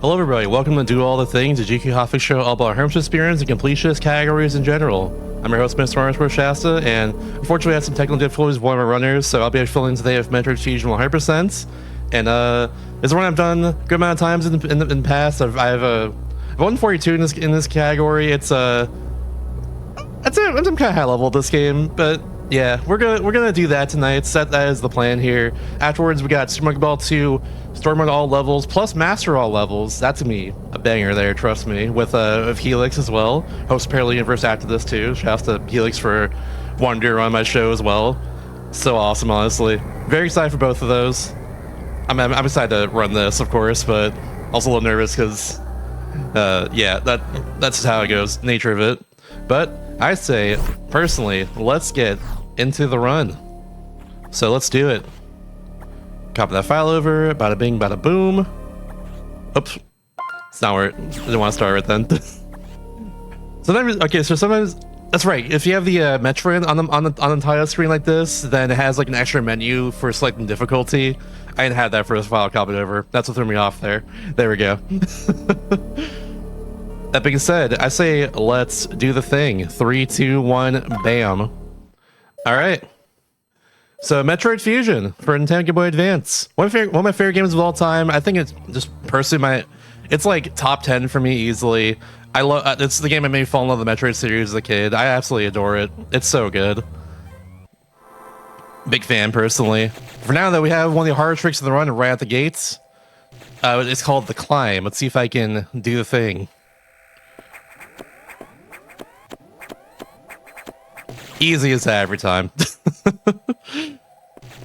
Hello everybody, welcome to Do All the Things, the GDQ Hotfix show all about Herm's experience and completionist categories in general. I'm your host, Mr. Arnsworth Shasta, and unfortunately I had some technical difficulties with one of my runners, so I'll be filling today with Metroid Fusion 100%. And it's a run I've done a good amount of times in the past. I've 142 in this category. It's I'm kind of high level at this game, but yeah, we're gonna do that tonight. That is the plan here. Afterwards, we got Super Monkey Ball 2, Story Mode all levels plus Master all levels. That's gonna be a banger there, trust me. With Helix as well. Host Parallel Universe after this too. Shouts to Helix for wanting to run my show as well. So awesome, honestly. Very excited for both of those. I'm excited to run this, of course, but also a little nervous because yeah, that's just how it goes, nature of it. But I say, personally, let's get into the run. So let's do it. Copy that file over, bada bing, bada boom. Oops, it's not where I didn't want to start right then. Sometimes, that's right. If you have the Metroid on the title screen like this, then it has like an extra menu for selecting difficulty. I didn't have that for this file copied over. That's what threw me off there. There we go. That being said, I say let's do the thing. 3, 2, 1, bam. All right. So Metroid Fusion for Nintendo Game Boy Advance. One of my favorite games of all time. I think it's just personally it's like top 10 for me easily. I love it's the game that made me fall in love with the Metroid series as a kid. I absolutely adore it. It's so good. Big fan personally. For now though, we have one of the hardest tricks in the run right at the gates. It's called the climb. Let's see if I can do the thing. Easy as that every time.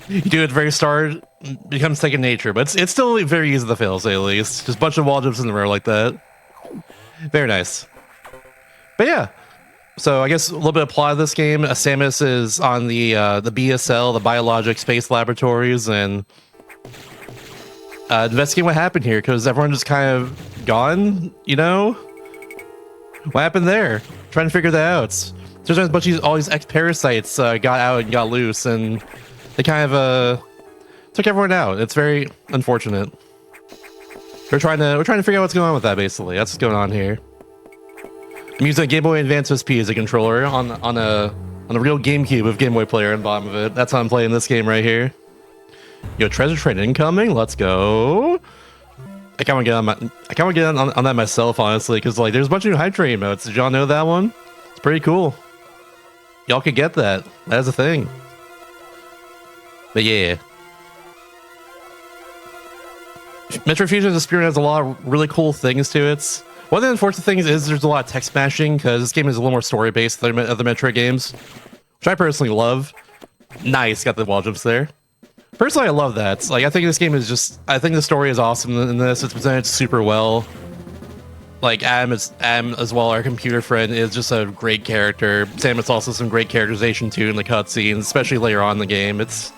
You do it at the very start, becomes second nature, but it's still very easy to fail, say at least. Just a bunch of wall jumps in a row like that. Very nice. But yeah, so I guess a little bit of plot of this game. Samus is on the BSL, the Biologic Space Laboratories, and investigating what happened here, because everyone just kind of gone, you know? What happened there? Trying to figure that out. There's a bunch of all these ex-parasites got out and got loose, and they kind of took everyone out. It's very unfortunate. We're trying to figure out what's going on with that. Basically, that's what's going on here. I'm using a Game Boy Advance SP as a controller on a real GameCube with Game Boy Player on the bottom of it. That's how I'm playing this game right here. Yo, treasure train incoming. Let's go. I can't get on that myself, honestly, because like there's a bunch of new hype train modes. Did y'all know that one? It's pretty cool. Y'all could get that. That's a thing. But yeah. Metroid Fusion as a Speedrun has a lot of really cool things to it. One of the unfortunate things is there's a lot of text smashing, because this game is a little more story-based than other Metroid games, which I personally love. Nice, got the wall jumps there. Personally, I love that. Like, I think this game is just... I think the story is awesome in this. It's presented super well. Like, Adam as well, our computer friend, is just a great character. Samus also some great characterization too in the cutscenes, especially later on in the game. It's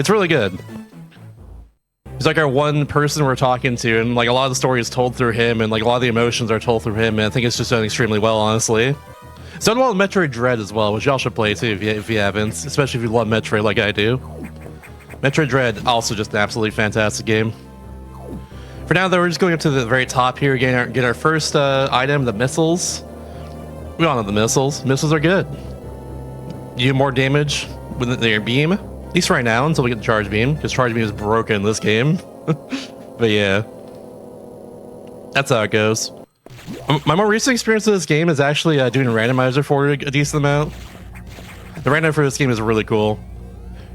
really good. He's like our one person we're talking to, and like a lot of the story is told through him, and like a lot of the emotions are told through him, and I think it's just done extremely well, honestly. It's done well in Metroid Dread as well, which y'all should play too if you haven't, especially if you love Metroid like I do. Metroid Dread, also just an absolutely fantastic game. For now, though, we're just going up to the very top here, get our first item, the missiles. We all know the missiles. Missiles are good. You do more damage with their beam, at least right now, until we get the charge beam, because charge beam is broken in this game. But yeah, that's how it goes. My more recent experience with this game is actually doing a randomizer for it a decent amount. The randomizer for this game is really cool.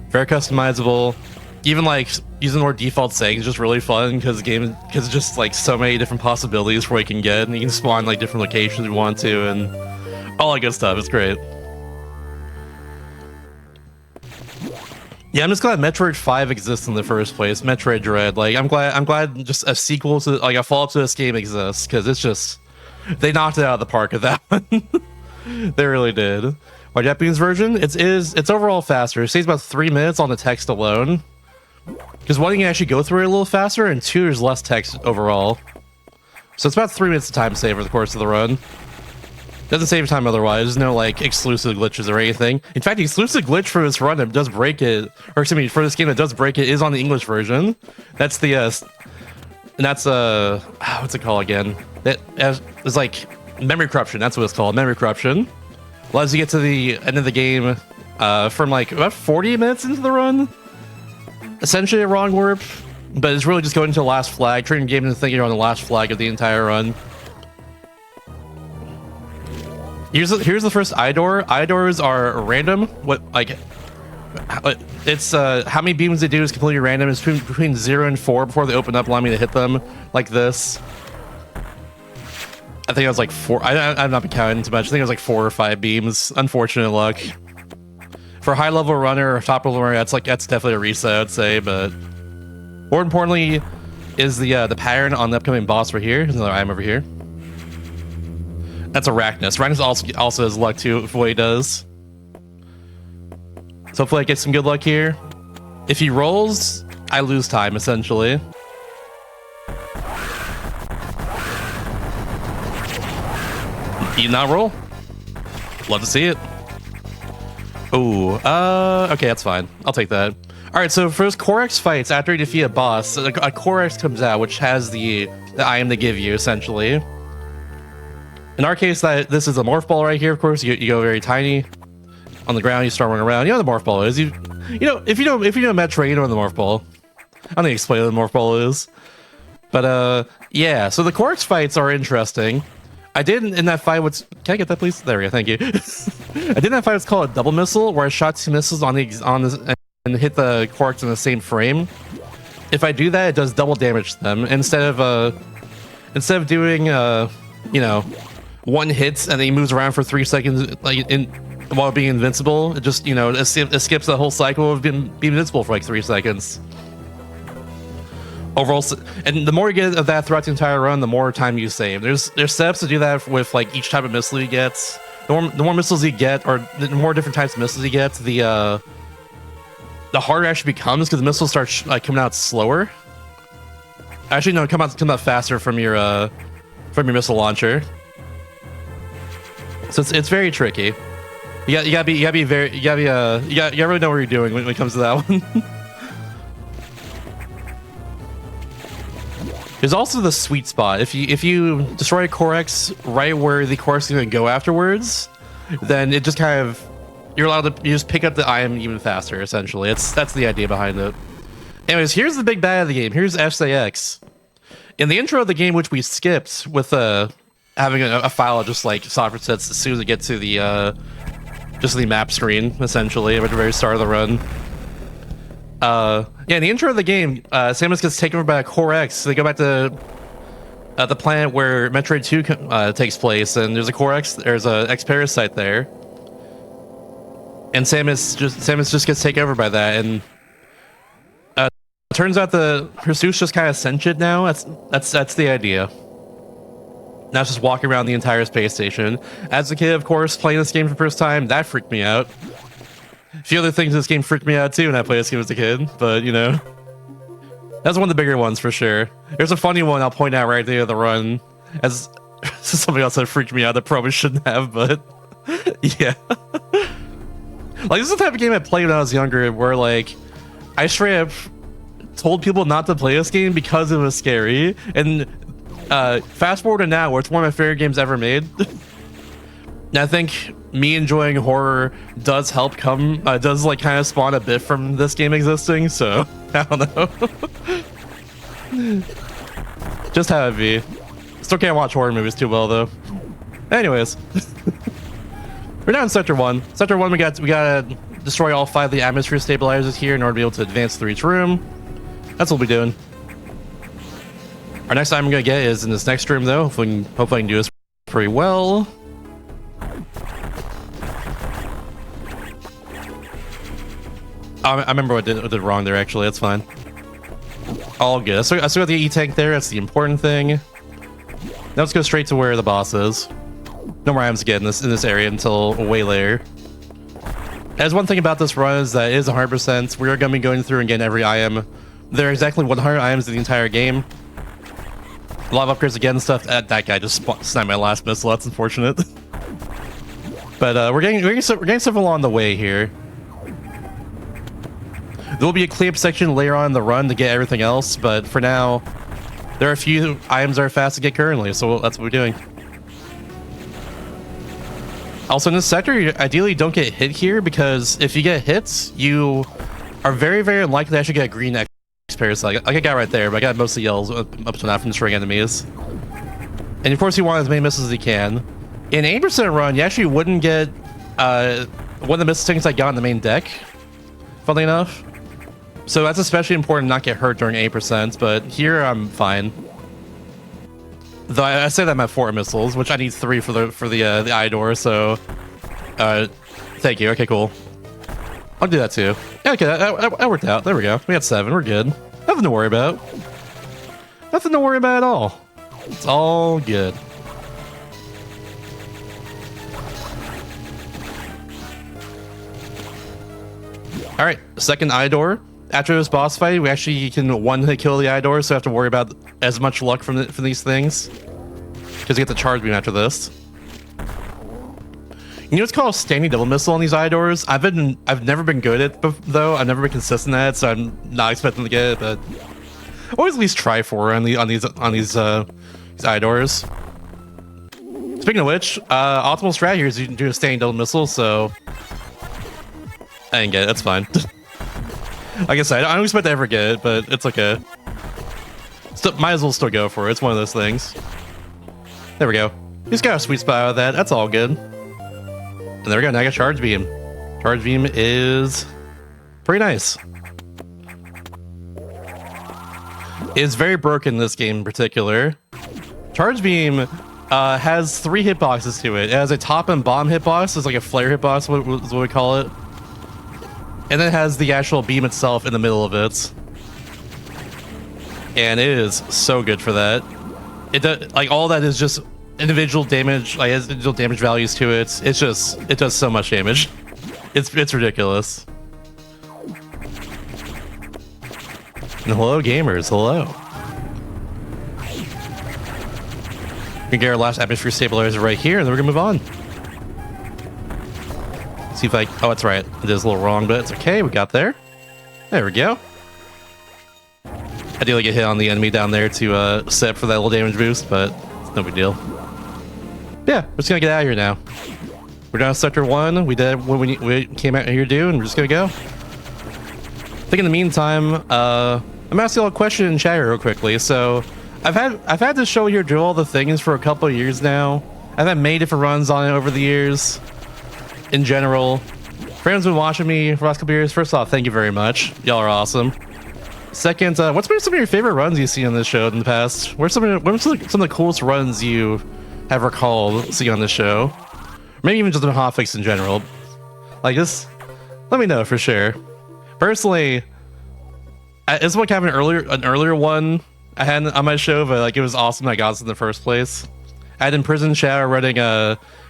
Very customizable. Even like using more default settings is just really fun, because it's just like so many different possibilities for what you can get, and you can spawn like different locations you want to, and all that good stuff. It's great. Yeah, I'm just glad Metroid 5 exists in the first place. Metroid Dread. Like, I'm glad just a sequel to, like, a follow-up to this game exists, because it's just, they knocked it out of the park with that one. They really did. My Japanese version, it's overall faster. It saves about 3 minutes on the text alone, because one, you can actually go through it a little faster, and two, there's less text overall. So it's about 3 minutes of time save over the course of the run. Doesn't save time otherwise. There's no like exclusive glitches or anything. In fact, the exclusive glitch for this run that does break it, or excuse me, for this game that does break it, is on the English version. That's the And that's what's it called again? It's like memory corruption. That's what it's called. Memory corruption allows you to get to the end of the game from like about 40 minutes into the run. Essentially a wrong warp, but it's really just going to the last flag, turning the game into thinking you're on the last flag of the entire run. Here's the first eye door. Eye doors are random. It's how many beams they do is completely random. It's between 0 and 4 before they open up, allowing me to hit them like this. I think it was like 4. I've not been counting too much. I think it was like 4 or 5 beams. Unfortunate luck. For a high level runner or top level runner, that's definitely a reset, I'd say. But more importantly, is the pattern on the upcoming boss right here. There's another item over here. That's Arachnus. Arachnus also has luck too for what he does. So hopefully I get some good luck here. If he rolls, I lose time, essentially. He did not roll. Love to see it. Oh, okay, that's fine. I'll take that. All right, so for those Corex fights, after you defeat a boss, a Corex comes out, which has the item they give you, essentially. In our case, this is a morph ball right here. Of course, you go very tiny. On the ground, you start running around. You know what the morph ball is. If you know Metroid, you know what the morph ball. I don't need to explain what the morph ball is. But yeah. So the Corex fights are interesting. I did in that fight. Can I get that, please? There we go. Thank you. I did in that fight. It's called a double missile, where I shot 2 missiles on the and hit the Corex in the same frame. If I do that, it does double damage to them instead of doing you know, 1 hit and then he moves around for 3 seconds while being invincible. It just, you know, it skips the whole cycle of being invincible for like 3 seconds. Overall, and the more you get of that throughout the entire run, the more time you save. There's steps to do that with like each type of missile you get. The more missiles you get, or the more different types of missiles you get, the harder it actually becomes because the missiles start coming out slower. Actually, no, come out faster from your missile launcher. So it's very tricky. You gotta really know what you're doing when it comes to that one. There's also the sweet spot. If you destroy a Corex right where the Corex is going to go afterwards, then it just kind of you just pick up the item even faster. Essentially, that's the idea behind it. Anyways, here's the big bad of the game. Here's SAX. In the intro of the game, which we skipped with having a file just like software sets as soon as we get to the just the map screen, essentially at the very start of the run. Yeah, in the intro of the game, Samus gets taken over by a Corex. So they go back to the planet where Metroid 2 takes place, and there's a Corex. There's a X-Parasite there, and Samus just gets taken over by that. And it turns out her suit's just kind of sentient now. That's the idea. Now it's just walking around the entire space station. As a kid, of course, playing this game for the first time, that freaked me out. A few other things in this game freaked me out too when I played this game as a kid, but you know, that's one of the bigger ones for sure. There's a funny one I'll point out right there at the run, as somebody else that freaked me out that probably shouldn't have, but yeah. Like, this is the type of game I played when I was younger, where like I straight up told people not to play this game because it was scary, and fast forward to now, where it's one of my favorite games ever made. And I think me enjoying horror does help does like kind of spawn a bit from this game existing, so I don't know. Just how it be. Still can't watch horror movies too well though. Anyways. We're now in Sector 1. Sector 1, we gotta destroy all 5 of the atmosphere stabilizers here in order to be able to advance through each room. That's what we'll be doing. Our next item I'm gonna get is in this next room though. Hopefully I can do this pretty well. I remember what I did wrong there, actually. That's fine. All good. So I still got the E-Tank there. That's the important thing. Now let's go straight to where the boss is. No more items again in this area until way later. As one thing about this run is that it is 100%. We are going to be going through and getting every item. There are exactly 100 items in the entire game. A lot of upgrades again and stuff. That guy just sniped my last missile. That's unfortunate. But we're getting stuff along the way here. There will be a cleanup section later on in the run to get everything else, but for now, there are a few items that are fast to get currently, so that's what we're doing. Also in this sector, you ideally don't get hit here, because if you get hits, you are very, very unlikely to actually get a green X like I got right there, but I got mostly yells up to now from destroying enemies. And of course you want as many misses as you can. In 8% run, you actually wouldn't get one of the miss things I got in the main deck, funnily enough. So that's especially important to not get hurt during 8%, but here I'm fine. Though I say that I'm at 4 missiles, which I need 3 for the eye door, so thank you. Okay, cool. I'll do that too. Yeah, okay, that worked out. There we go. We got 7. We're good. Nothing to worry about. Nothing to worry about at all. It's all good. All right, second eye door. After this boss fight, we actually can one-hit kill the eye door, so I have to worry about as much luck from these things. Because you get the charge beam after this. You know what's called a standing double missile on these eye doors? I've never been good at it though. I've never been consistent at it, so I'm not expecting to get it, but always at least try for it on these eye doors. Speaking of which, optimal strategy here is you can do a standing double missile, so I didn't get it. That's fine. Like I said, I don't expect to ever get it, but it's okay. Still, might as well still go for it. It's one of those things. There we go. He's got a sweet spot out of that. That's all good. And there we go. Now I got charge beam. Charge beam is pretty nice. It's very broken in this game in particular. Charge beam has 3 hitboxes to it. It has a top and bottom hitbox. It's like a flare hitbox, is what we call it. And then it has the actual beam itself in the middle of it. And it is so good for that. It does, like, all that is just individual damage, like has individual damage values to it. It's just, it does so much damage. It's ridiculous. And hello gamers, hello. We can get our last atmosphere stabilizer right here, and then we're gonna move on. See if I, oh, that's right. It is a little wrong, but it's okay. We got there. There we go. I do like get hit on the enemy down there to set up for that little damage boost, but it's no big deal. Yeah, we're just gonna get out of here now. We're down to sector 1. We did what we came out here to do, and we're just gonna go. I think in the meantime, I'm asking a question in chat real quickly. So I've had this show here do all the things for a couple of years now. I've had many different runs on it over the years. In general, friends been watching me for the last couple of years. First off, thank you very much. Y'all are awesome. Second, what's been some of your favorite runs you've seen on this show in the past? What are some of the coolest runs you have recalled seeing on this show? Maybe even just on Hotfix in general. Like, just let me know for sure. Personally, it's like having an earlier one I had on my show, but like it was awesome that I got this in the first place. I had in Prison Shadow running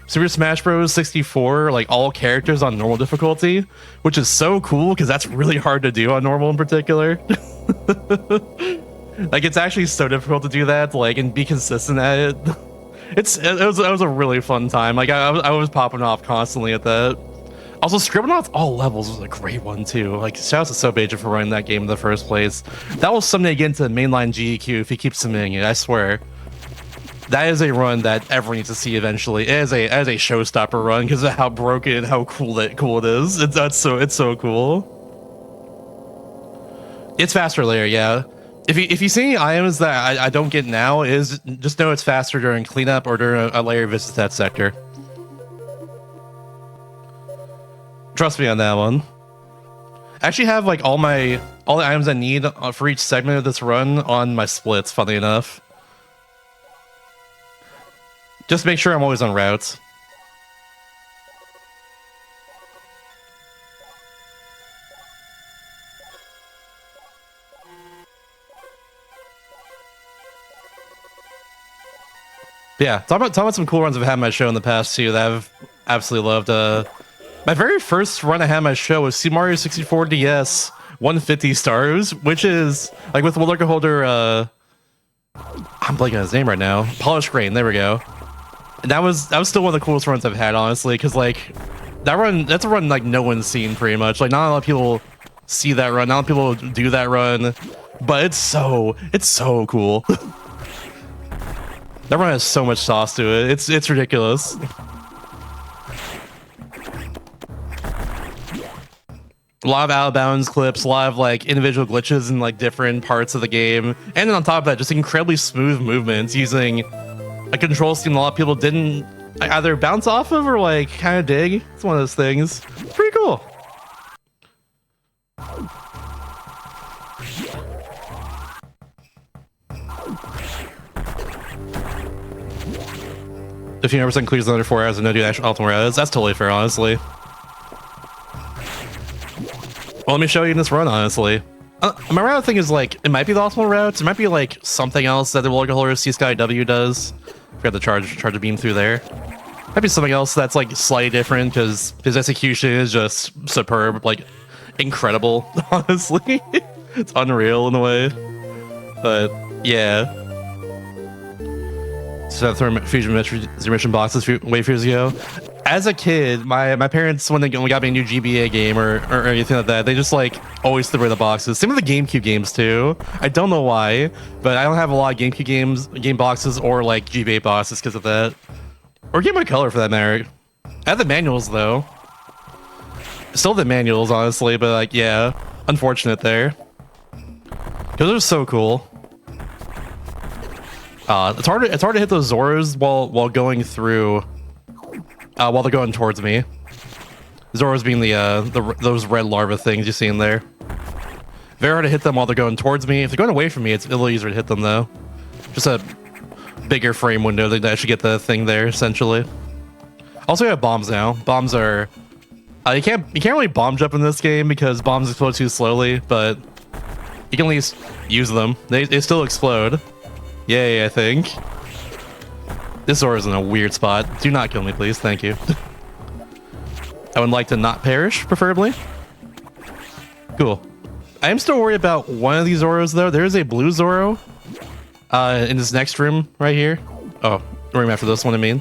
Super Smash Bros. 64, like all characters on normal difficulty, which is so cool because that's really hard to do on normal in particular. Like it's actually so difficult to do that, like, and be consistent at it. It was a really fun time. Like I was popping off constantly at that. Also, Scribblenauts all levels was a great one too. Like shout out to Sobeja for running that game in the first place. That will someday get into mainline GDQ if he keeps submitting it. I swear. That is a run that everyone needs to see eventually. It is a showstopper run because of how broken and how cool it is. It's so cool. It's faster later, yeah. If you see any items that I don't get now, is just know it's faster during cleanup or during a layer visit that sector. Trust me on that one. I actually have like all the items I need for each segment of this run on my splits, funny enough. Just make sure I'm always on routes. Yeah, talk about some cool runs I've had on my show in the past too that I've absolutely loved. My very first run I had on my show was Super Mario 64 DS 150 stars, which is like with the Lurker Holder. I'm blanking on his name right now. Polished Grain. There we go. And that was still one of the coolest runs I've had, honestly, because like that's a run like no one's seen pretty much. Like not a lot of people see that run. Not a lot of people do that run. but it's so cool. That run has so much sauce to it. It's ridiculous. A lot of out of bounds clips, a lot of like individual glitches in like different parts of the game, and then on top of that, just incredibly smooth movements using a control scheme a lot of people didn't either bounce off of or like kind of dig. It's one of those things. It's pretty cool. If you 100% clears under 4 hours and no do actual optimal routes, that's totally fair, honestly. Well, let me show you in this run, honestly. My route thing is like, it might be the optimal routes, it might be like something else that the roller holder C-Sky W does. Forgot to charge a beam through there. Might be something else that's like slightly different because his execution is just superb, like incredible, honestly. It's unreal in a way. But yeah. So that Fusion Mission boxes way few years ago. As a kid, my parents, when they got me a new GBA game or anything like that, they just like always threw away the boxes. Same with the GameCube games too. I don't know why, but I don't have a lot of GameCube game boxes or like GBA boxes because of that. Or Game Boy Color for that matter. I have the manuals though. Still the manuals, honestly, but like yeah, unfortunate there. Because they're so cool. It's hard to hit those Zoras while going through. While they're going towards me. Zoras being those red larva things you see in there. Very hard to hit them while they're going towards me. If they're going away from me, it's a little easier to hit them though. Just a bigger frame window to actually get the thing there, essentially. Also, you have bombs now. Bombs are you can't really bomb jump in this game because bombs explode too slowly, but you can at least use them. They still explode. Yay, I think. This Zora's in a weird spot. Do not kill me, please. Thank you. I would like to not perish, preferably. Cool. I am still worried about one of these Zoros, though. There is a blue Zoro in this next room right here. Oh, room after this one, I mean.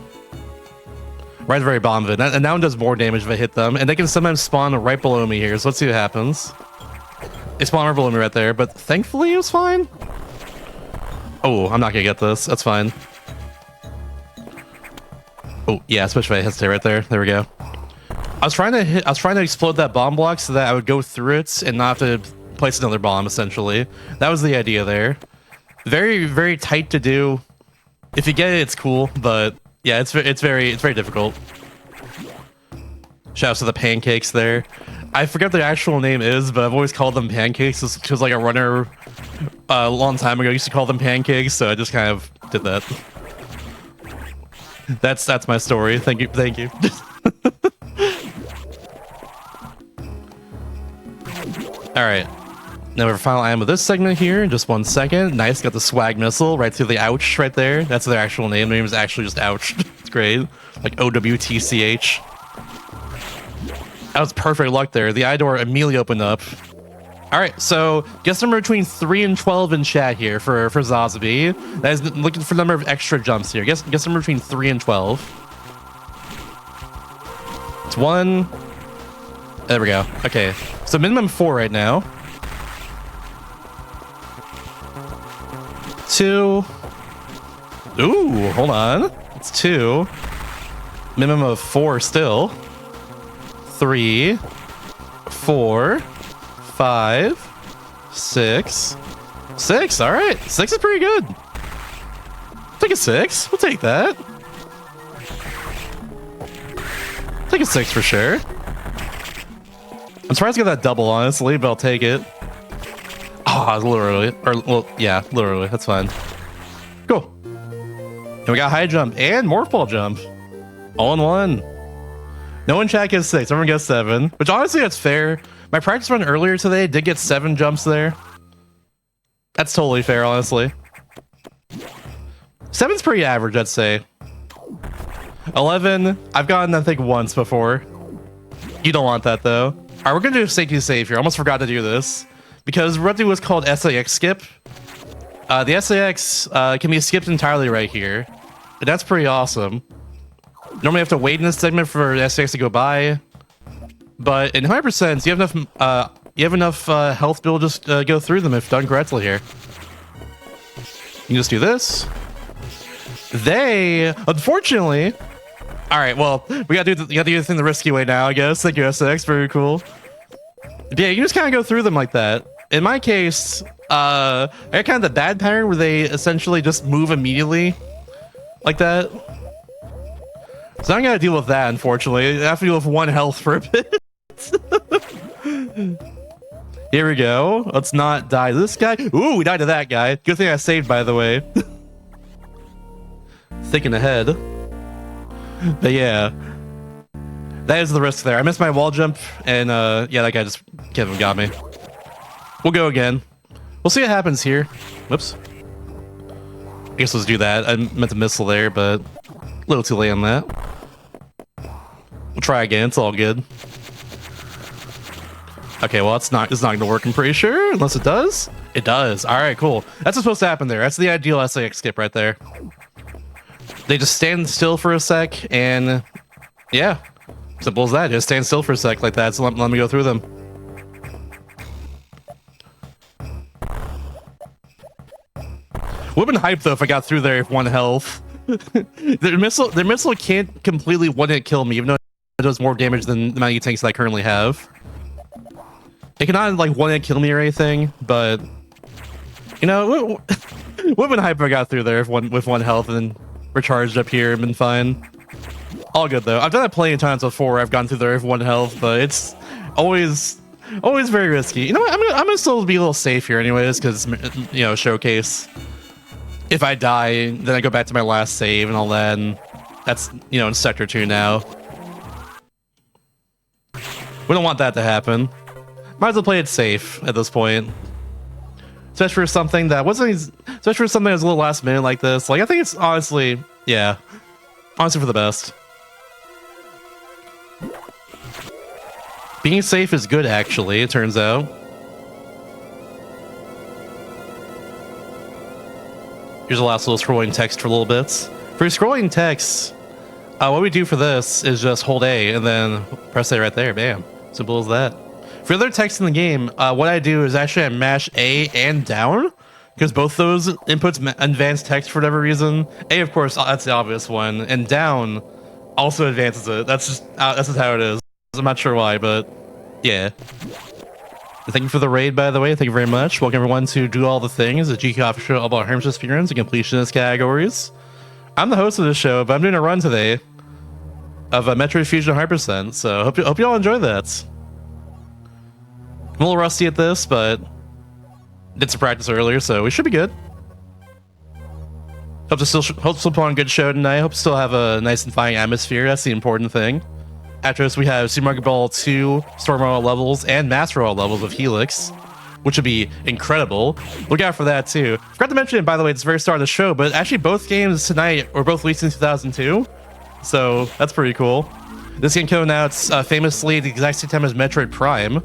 Right at the very bottom of it. And that one does more damage if I hit them. And they can sometimes spawn right below me here, so let's see what happens. They spawn right below me right there, but thankfully it was fine. Oh, I'm not gonna get this. That's fine. Oh, yeah, especially if I hesitate right there. There we go. I was trying to explode that bomb block so that I would go through it and not have to place another bomb, essentially. That was the idea there. Very, very tight to do. If you get it, it's cool, but yeah, it's very difficult. Shouts to the pancakes there. I forget what their actual name is, but I've always called them pancakes because like a runner a long time ago used to call them pancakes, so I just kind of did that. That's my story. Thank you. All right. Now our final item of this segment here. Just 1 second. Nice. Got the swag missile right through the ouch right there. That's their actual name. Their name is actually just ouch. It's great. Like OWTCH. That was perfect luck there. The eye door immediately opened up. All right, so guess number between 3 and 12 in chat here for Zazabi. That is looking for number of extra jumps here. Guess number between 3 and 12. It's 1. There we go. Okay, so minimum 4 right now. 2. Ooh, hold on. It's 2. Minimum of 4 still. 3, 4, 5, 6. 6, all right. 6 is pretty good. Take a 6. We'll take that. Take a 6 for sure. I'm surprised to get that double, honestly, but I'll take it. Oh, literally. Or, well, yeah, literally. That's fine. Cool. And we got high jump and morph ball jump. All in one. No one chat gets 6. Everyone gets 7. Which honestly, that's fair. My practice run earlier today did get 7 jumps there. That's totally fair, honestly. 7's pretty average, I'd say. 11, I've gotten, I think, once before. You don't want that, though. All right, we're going to do safety save here. I almost forgot to do this. Because we're going to do what's called SAX skip. The SAX can be skipped entirely right here. And that's pretty awesome. Normally you have to wait in this segment for SAX to go by. But in 100%, you have you have enough health to just go through them if done correctly here. You just do this. They, unfortunately... Alright, well, we gotta do the thing the risky way now, I guess. Thank you, SX. Very cool. Yeah, you just kind of go through them like that. In my case, I got kind of the bad pattern where they essentially just move immediately. Like that. So I'm gonna deal with that, unfortunately. I have to deal with 1 health for a bit. Here we go. Let's not die to this guy. Ooh, we died to that guy. Good thing I saved, by the way. Thinking ahead. But yeah. That is the risk there. I missed my wall jump, and yeah, that guy just got me. We'll go again. We'll see what happens here. Whoops. I guess let's do that. I meant to missile there, but a little too late on that. We'll try again. It's all good. Okay, well, it's not gonna work, I'm pretty sure, unless it does. It does. All right, cool. That's what's supposed to happen there. That's the ideal SAX skip right there. They just stand still for a sec, and yeah, simple as that. Just stand still for a sec like that. So let me go through them. Would have been hyped though if I got through there with 1 health. Their missile can't completely one-hit kill me, even though it does more damage than the amount of tanks that I currently have. It cannot like one-hit kill me or anything, but you know, would have been hyped if I got through there with 1 health and then recharged up here and been fine. All good though. I've done that plenty of times before where I've gone through there with 1 health, but it's always very risky. You know what? I'm gonna still be a little safe here anyways, because you know, showcase. If I die, then I go back to my last save and all that, and that's, you know, in Sector 2 now. We don't want that to happen. Might as well play it safe at this point. Especially for something that wasn't, especially for something that was a little last minute like this. Like, I think it's honestly, yeah, honestly for the best. Being safe is good, actually, it turns out. Here's the last little scrolling text for little bits. For scrolling text, what we do for this is just hold A and then press A right there. Bam. Simple as that. For other text in the game, what I do is actually I mash A and down, because both those inputs advance text for whatever reason. A, of course, that's the obvious one, and down also advances it. That's just how it is. I'm not sure why, but yeah. Thank you for the raid, by the way. Thank you very much. Welcome everyone to Do All the Things, the GDQ Hotfix show all about Herm's Speedruns and completionist categories. I'm the host of this show, but I'm doing a run today of a Metroid Fusion 100%, so hope you all enjoy that. I'm a little rusty at this, but did some practice earlier, so we should be good. Hope to still put on a good show tonight. Hope to still have a nice and fine atmosphere. That's the important thing. After this, we have Super Mario Ball 2 Storm Royale levels and Master Royale levels of Helix, which would be incredible. Look out for that too. Forgot to mention it, by the way, at the very start of the show, but actually both games tonight were both released in 2002, so that's pretty cool. This game came out famously at the exact same time as Metroid Prime,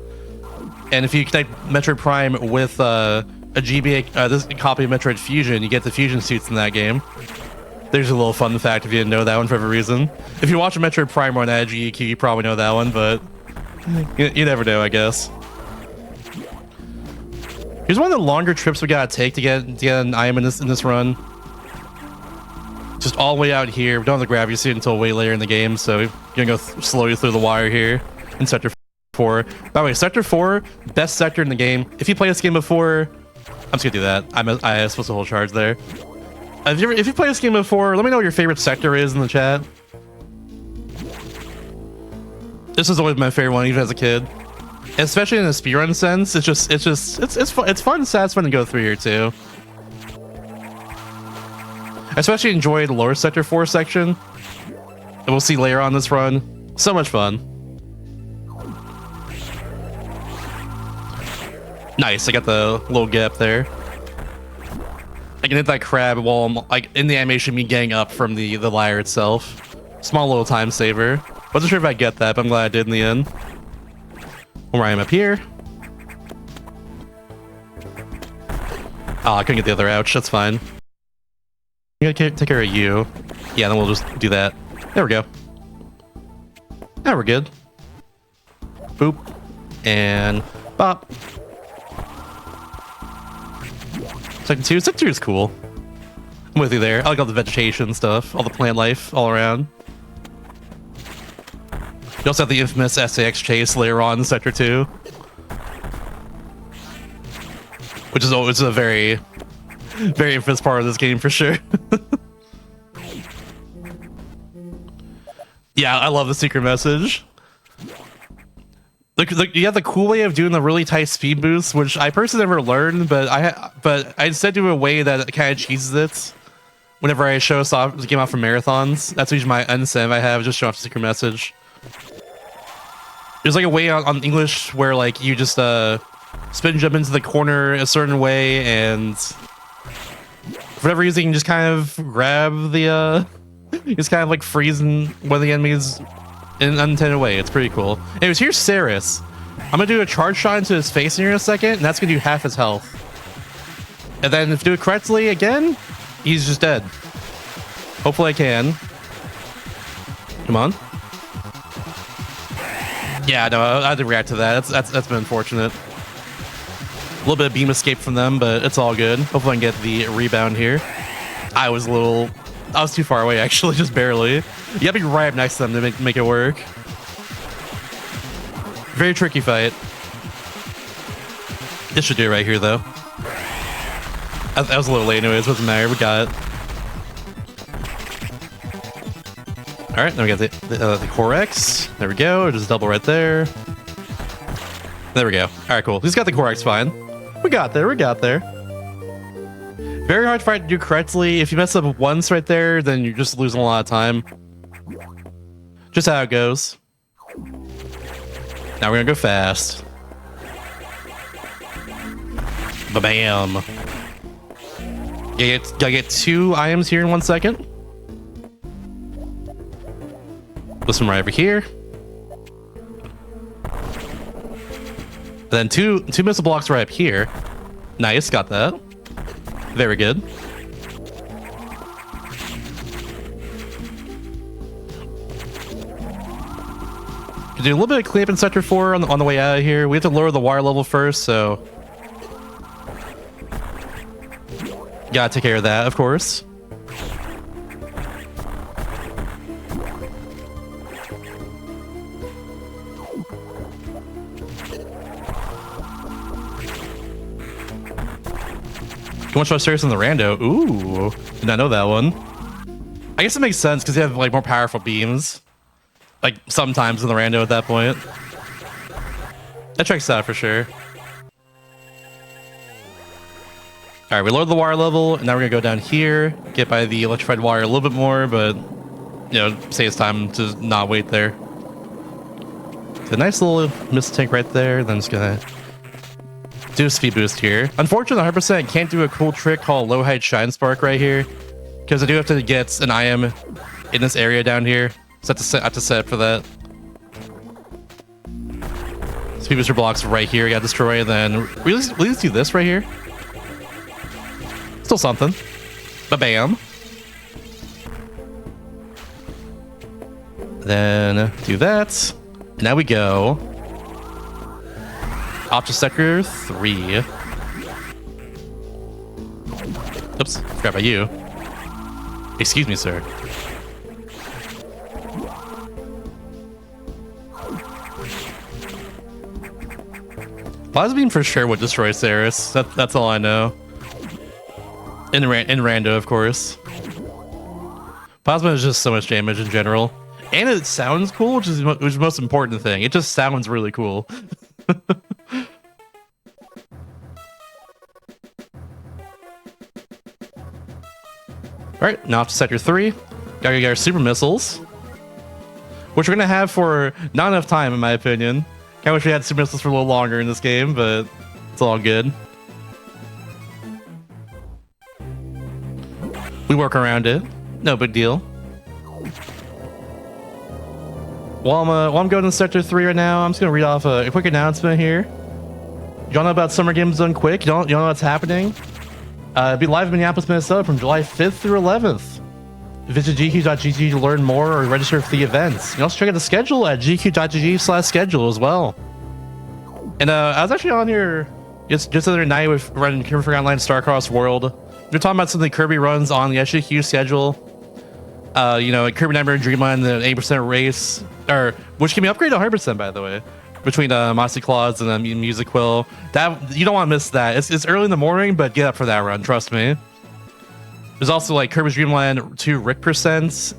and if you connect Metroid Prime with a GBA, this copy of Metroid Fusion, you get the fusion suits in that game. There's a little fun fact if you didn't know that one for whatever reason. If you watch a Metroid Prime run at GDQ, you probably know that one, but you never know, I guess. Here's one of the longer trips we gotta take to get an item in this run. Just all the way out here. We don't have the gravity suit until way later in the game, so you're gonna go slowly through the wire here in Sector 4. By the way, Sector 4, best sector in the game. If you played this game before, I'm just gonna do that. I was supposed to hold charge there. If you played this game before, let me know what your favorite sector is in the chat. This is always my favorite one, even as a kid. Especially in a speedrun sense, it's fun and satisfying to go through here too. I especially enjoy the lower Sector 4 section. And we'll see later on this run. So much fun. Nice, I got the little gap there. I can hit that crab while I'm like in the animation me getting up from the lyre itself. Small little time saver. Wasn't sure if I'd get that, but I'm glad I did in the end. Where I am up here. Oh, I couldn't get the other ouch, that's fine. I'm gonna take care of you. Yeah, then we'll just do that. There we go. Now we're good. Boop. And Bop. Sector 2 is cool. I'm with you there. I like all the vegetation stuff, all the plant life all around. You also have the infamous SAX chase later on in Sector 2. Which is always a very, very infamous part of this game for sure. Yeah, I love the secret message. Look, you have the cool way of doing the really tight speed boost, which I personally never learned, but I instead do a way that kind of cheeses it. Whenever I show the game off for marathons, that's usually my incentive I have, just show off the secret message. There's like a way on English where like you just spin jump into the corner a certain way, and for whatever reason you can just kind of grab the it's kind of like freezing one of the enemies in an unintended way. It's pretty cool. Anyways, here's Ceres. I'm gonna do a charge shot into his face here in a second, and that's gonna do half his health. And then if I do it correctly again, he's just dead. Hopefully I can. Come on. Yeah, no, I had to react to that. That's been unfortunate. A little bit of beam escape from them, but it's all good. Hopefully I can get the rebound here. I was too far away, actually, just barely. You gotta be right up next to them to make it work. Very tricky fight. This should do it right here, though. That was a little late anyways, doesn't matter, we got it. Alright, now we got the Core X. There we go, just double right there. There we go. Alright, cool. He's got the Core X fine. We got there. Very hard fight to do correctly. If you mess up once right there, then you're just losing a lot of time. Just how it goes. Now we're gonna go fast. Ba-bam. Gotta get 2 items here in 1 second. This one right over here. Then two missile blocks right up here. Nice, got that. Very good. Do a little bit of cleanup in Sector 4 on the way out of here. We have to lower the water level first, so gotta take care of that, of course. Too much more serious than the rando. Ooh, did not know that one. I guess it makes sense because you have like more powerful beams. Like sometimes in the rando at that point. That checks out for sure. All right, we lowered the water level, and now we're gonna go down here, get by the electrified wire a little bit more, but you know, saves time to not wait there. A nice little missile tank right there. Then just gonna do a speed boost here. Unfortunately, 100% can't do a cool trick called low height shine spark right here, because I do have to get an IM in this area down here. So I have to set up for that. Speed booster blocks right here, got destroy, and then we at least do this right here. Still something. Ba-bam. Then do that. And now we go off to Sector 3. Oops, forgot about you. Excuse me, sir. Plasma beam for sure would destroy Ceres. That's all I know. In rando, of course. Plasma is just so much damage in general, and it sounds cool, which is the most important thing. It just sounds really cool. All right, now off to Sector 3. Gotta get our super missiles, which we're gonna have for not enough time, in my opinion. I wish we had super missiles for a little longer in this game, but it's all good. We work around it. No big deal. While I'm going to Sector 3 right now, I'm just going to read off a quick announcement here. Y'all know about Summer Games Done Quick? Y'all know what's happening? It'll be live in Minneapolis, Minnesota from July 5th through 11th. Visit gq.gg to learn more or register for the events. You can also check out the schedule at gq.gg/schedule as well. And I was actually on here just the other night with running Kirby Forgotten Land Starcross World. They're talking about something Kirby runs on the GDQ schedule. You know, like Kirby Nightmare Dreamland, the 8% race, or which can be upgraded to 100% by the way, between Mossy Claws and Music Quill. That you don't want to miss that. It's early in the morning, but get up for that run. Trust me. There's also like Kirby's Dreamland 2 Rick percents,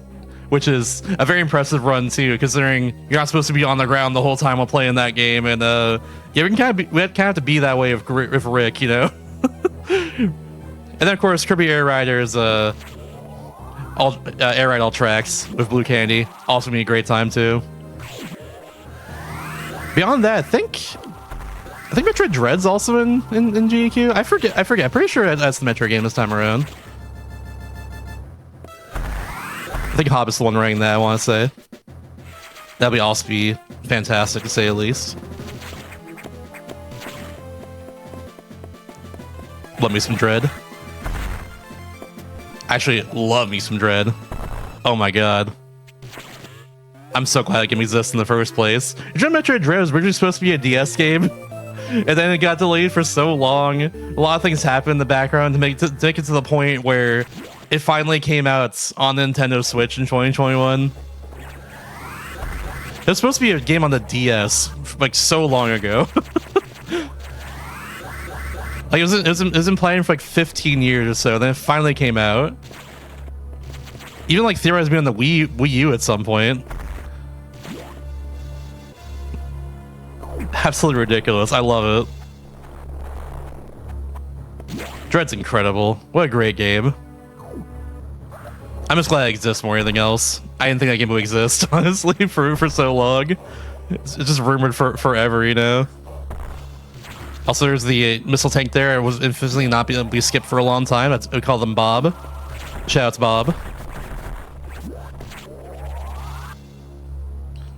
which is a very impressive run too, considering you're not supposed to be on the ground the whole time while playing that game. And yeah, we kind of have to be that way with Rick, you know. And then of course Kirby Air Riders, Air Ride all tracks with Blue Candy, also be a great time too. Beyond that, I think Metroid Dread's also in GDQ. I forget. I'm pretty sure that's the Metroid game this time around. I think Hobbit's the one running that, I want to say. That'd be also be fantastic, to say the least. Love me some Dread. Actually, love me some Dread. Oh my god. I'm so glad it can exist in the first place. Dread Metroid Dread was originally supposed to be a DS game, and then it got delayed for so long. A lot of things happened in the background to make it to the point where it finally came out on the Nintendo Switch in 2021. It was supposed to be a game on the DS, like so long ago. Like it was in planning for like 15 years or so. Then it finally came out. Even like theorized being on the Wii U at some point. Absolutely ridiculous. I love it. Dread's incredible. What a great game. I'm just glad it exists more than anything else. I didn't think that game would exist, honestly, for so long. It's just rumored for forever, you know. Also, there's the missile tank there. It was infamously not able to be skipped for a long time. We call them Bob. Shoutouts, Bob.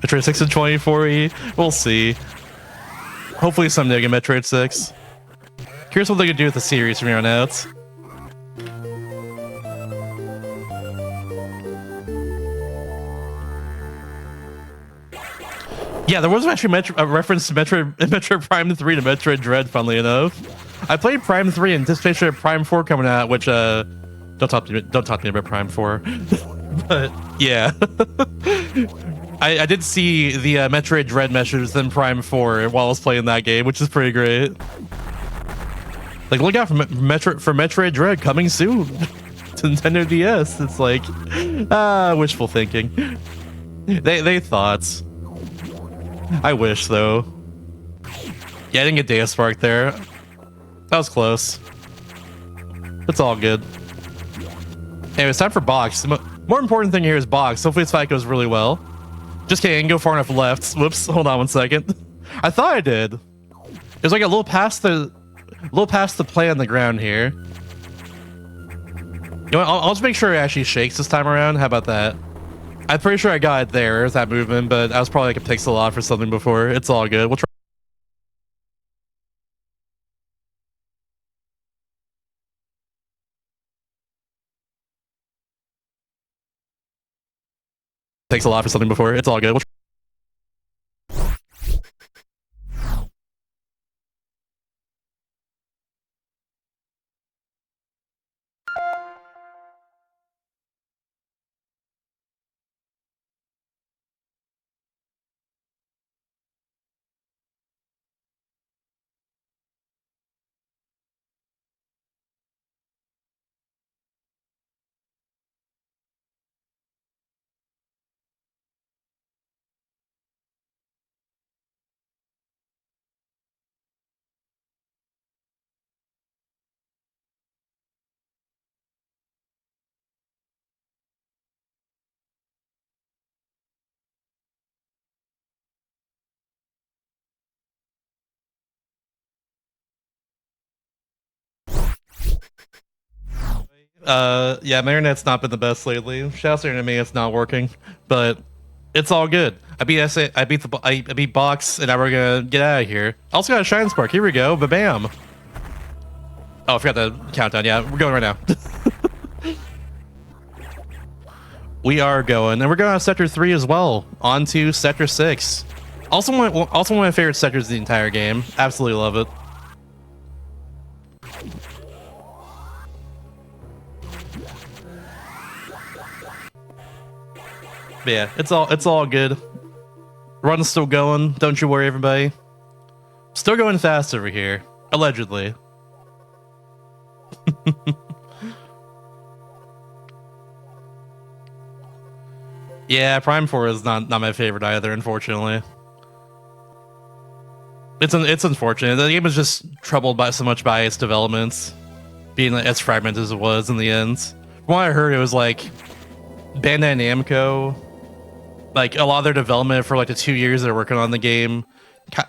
Metroid 6 in 2040. We'll see. Hopefully someday we get Metroid 6. Here's what they could do with the series from here on out. Yeah, there was actually a reference to Metroid Prime 3 to Metroid Dread, funnily enough. I played Prime 3 in anticipation of Prime 4 coming out, which don't talk to me about Prime 4. But yeah. I did see the Metroid Dread measures in Prime 4 while I was playing that game, which is pretty great. Like, look out for Metroid Dread coming soon to Nintendo DS. It's like, wishful thinking. They thought. I wish, though. Yeah, I didn't get Data Spark there. That was close. It's all good. Anyway, it's time for box. The more important thing here is box. Hopefully this fight goes really well. Just kidding, I didn't go far enough left. Whoops, hold on one second. I thought I did. It was like a little past the play on the ground here. You know what, I'll just make sure it actually shakes this time around. How about that? I'm pretty sure I got it there with that movement, but I was probably like a pixel off for something before. It's all good. We'll try. Takes a lot for something before. It's all good. We'll yeah, my internet's not been the best lately. Shouts to internet, it's not working, but it's all good. I beat Box, and now we're gonna get out of here. Also got a Shine Spark. Here we go. Ba-bam. Oh, I forgot the countdown. Yeah, we're going right now. We are going, and we're going on Sector 3 as well. On to Sector 6. Also one of my favorite sectors of the entire game. Absolutely love it. But yeah, it's all good. Run's still going. Don't you worry, everybody. Still going fast over here, allegedly. Yeah, Prime 4 is not my favorite either, unfortunately. It's unfortunate. The game is just troubled by so much by its developments, being as fragmented as it was in the end. From what I heard, it was like Bandai Namco, like a lot of their development for like the 2 years they're working on the game,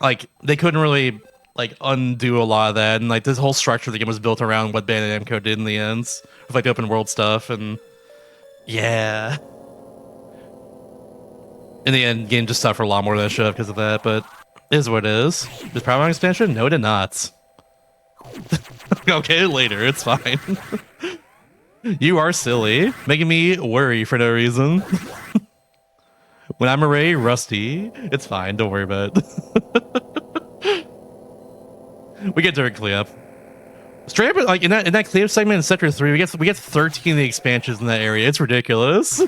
like they couldn't really like undo a lot of that, and like this whole structure of the game was built around what Bandai Namco did in the end, with like open world stuff, and yeah. In the end, game just suffered a lot more than it should have because of that, but it is what it is. Is Power Line expansion? No, it did not. Okay, later, it's fine. You are silly, making me worry for no reason. When I'm array rusty, it's fine, don't worry about it. We get dirt cleanup. Straight up, like in that cleanup segment in Sector 3, we get 13 of the expansions in that area. It's ridiculous.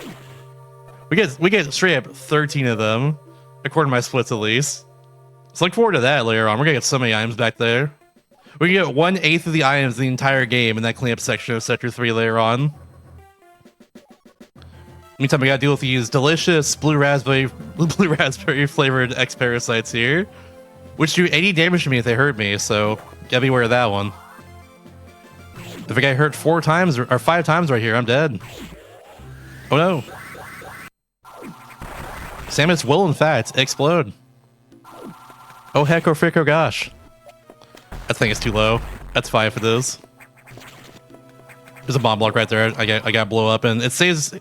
We get straight up 13 of them, according to my splits at least. So look forward to that later on. We're gonna get so many items back there. We can get 1/8 of the items in the entire game in that cleanup section of Sector 3 later on. Meantime, we gotta deal with these delicious blue raspberry flavored X parasites here, which do 80 damage to me if they hurt me. So gotta be aware of that one. If I get hurt 4 times or 5 times right here, I'm dead. Oh no. Samus will, in fact, explode. Oh heck, oh frick, oh gosh. That thing is too low. That's fine for this. There's a bomb block right there. I got blow up, and it says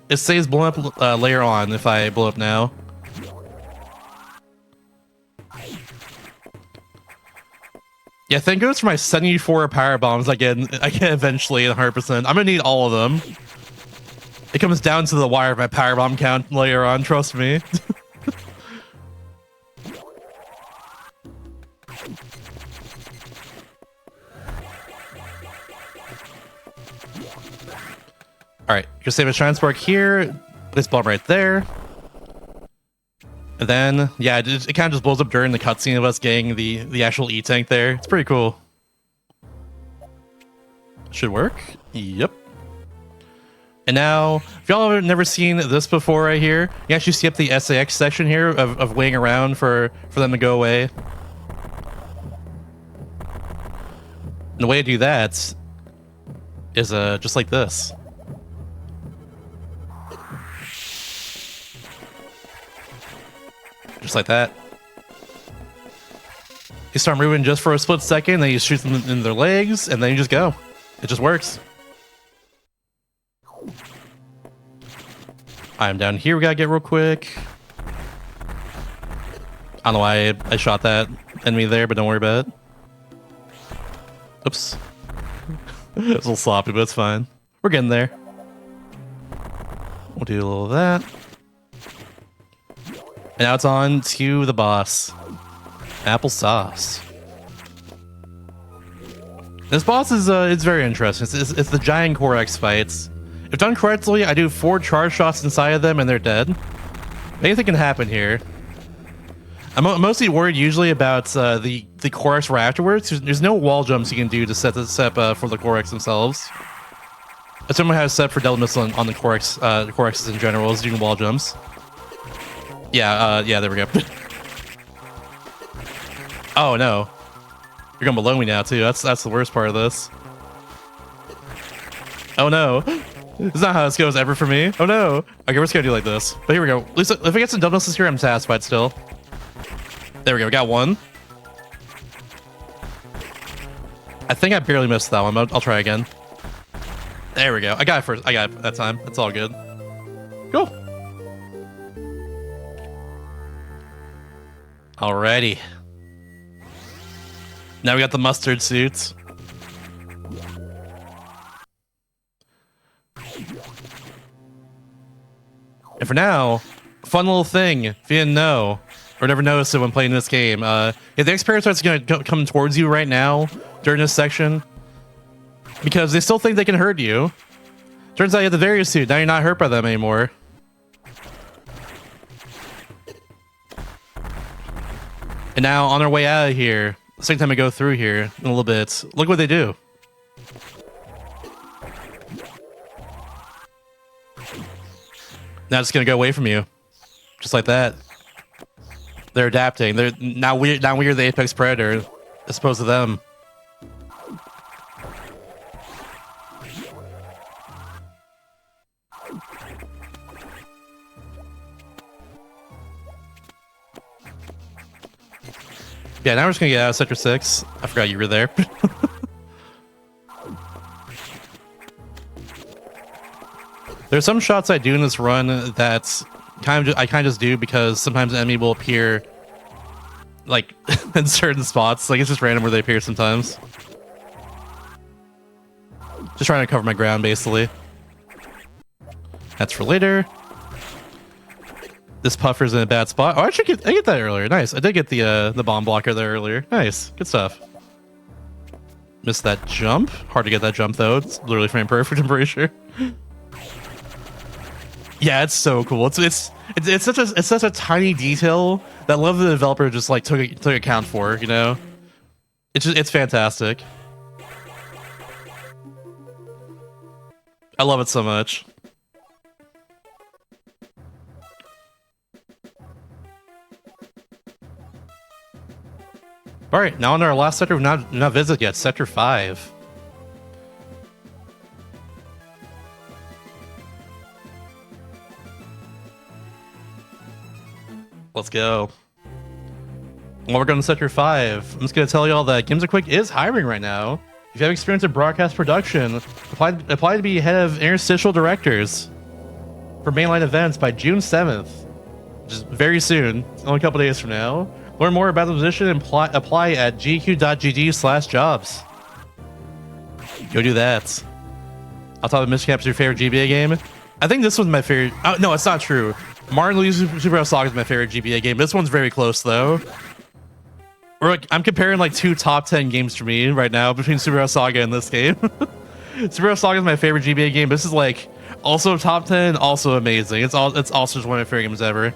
blow up later on if I blow up now. Yeah, thank goodness for my 74 power bombs I get eventually at 100%. I'm gonna need all of them. It comes down to the wire of my power bomb count later on, trust me. Alright, just save a Shine Spark here, this bomb right there. And then, yeah, it kind of just blows up during the cutscene of us getting the actual E-Tank there. It's pretty cool. Should work. Yep. And now, if y'all have never seen this before right here, you actually skip the SAX section here of waiting around for them to go away. And the way to do that is just like this. Just like that. You start moving just for a split second, then you shoot them in their legs, and then you just go. It just works. I'm down here, we gotta get real quick. I don't know why I shot that enemy there, but don't worry about it. Oops. It's a little sloppy, but it's fine. We're getting there. We'll do a little of that. And now it's on to the boss. Applesauce. This boss is it's very interesting. It's the giant Korax fights. If done correctly, I do 4 charge shots inside of them and they're dead. Anything can happen here. I'm mostly worried usually about the Korax right afterwards. There's no wall jumps you can do to set this up for the Korax themselves. That's someone has set for Devil Missile on the Koraxes in general is doing wall jumps. Yeah, yeah, there we go. Oh no. You're going below me now too. That's the worst part of this. Oh no. This is not how this goes ever for me. Oh no. Okay, we're just gonna do like this. But here we go. At least if I get some double here, I'm satisfied still. There we go, we got one. I think I barely missed that one, but I'll try again. There we go. I got it first. I got it that time. That's all good. Cool. Alrighty. Now we got the mustard suits. And for now, fun little thing, if you didn't know, or never noticed it when playing this game. If the X parasite's going to come towards you right now during this section, because they still think they can hurt you. Turns out you have the various suit. Now you're not hurt by them anymore. And now on our way out of here, the second time I go through here in a little bit, look what they do. Now it's gonna go away from you, just like that. They're adapting. They're now we're the apex predator as opposed to them. Yeah, now we're just gonna get out of Sector 6. I forgot you were there. There's some shots I do in this run that I kind of just do because sometimes an enemy will appear like in certain spots. Like it's just random where they appear sometimes. Just trying to cover my ground, basically. That's for later. This puffer's in a bad spot. Oh, I get that earlier. Nice. I did get the bomb blocker there earlier. Nice. Good stuff. Missed that jump. Hard to get that jump though. It's literally frame perfect, I'm pretty sure. Yeah, it's so cool. It's such a tiny detail that I love the developer just like took account for, you know? It's fantastic. I love it so much. All right, now on our last sector, we've not visited yet, Sector 5. Let's go. While we're going to Sector 5, I'm just going to tell y'all that Games Are Quick is hiring right now. If you have experience in broadcast production, apply to be head of interstitial directors for mainline events by June 7th, which is very soon, only a couple days from now. Learn more about the position and apply at gdq.gg/jobs. Go do that. I'll talk about Miscap's your favorite GBA game. I think this one's my favorite. Oh, no, it's not true. Martin Luigi's Superhero Saga is my favorite GBA game. This one's very close, though. I'm comparing like two top 10 games for me right now between Superhero Saga and this game. Superhero Saga is my favorite GBA game. This is like also top 10, also amazing. It's also just one of my favorite games ever.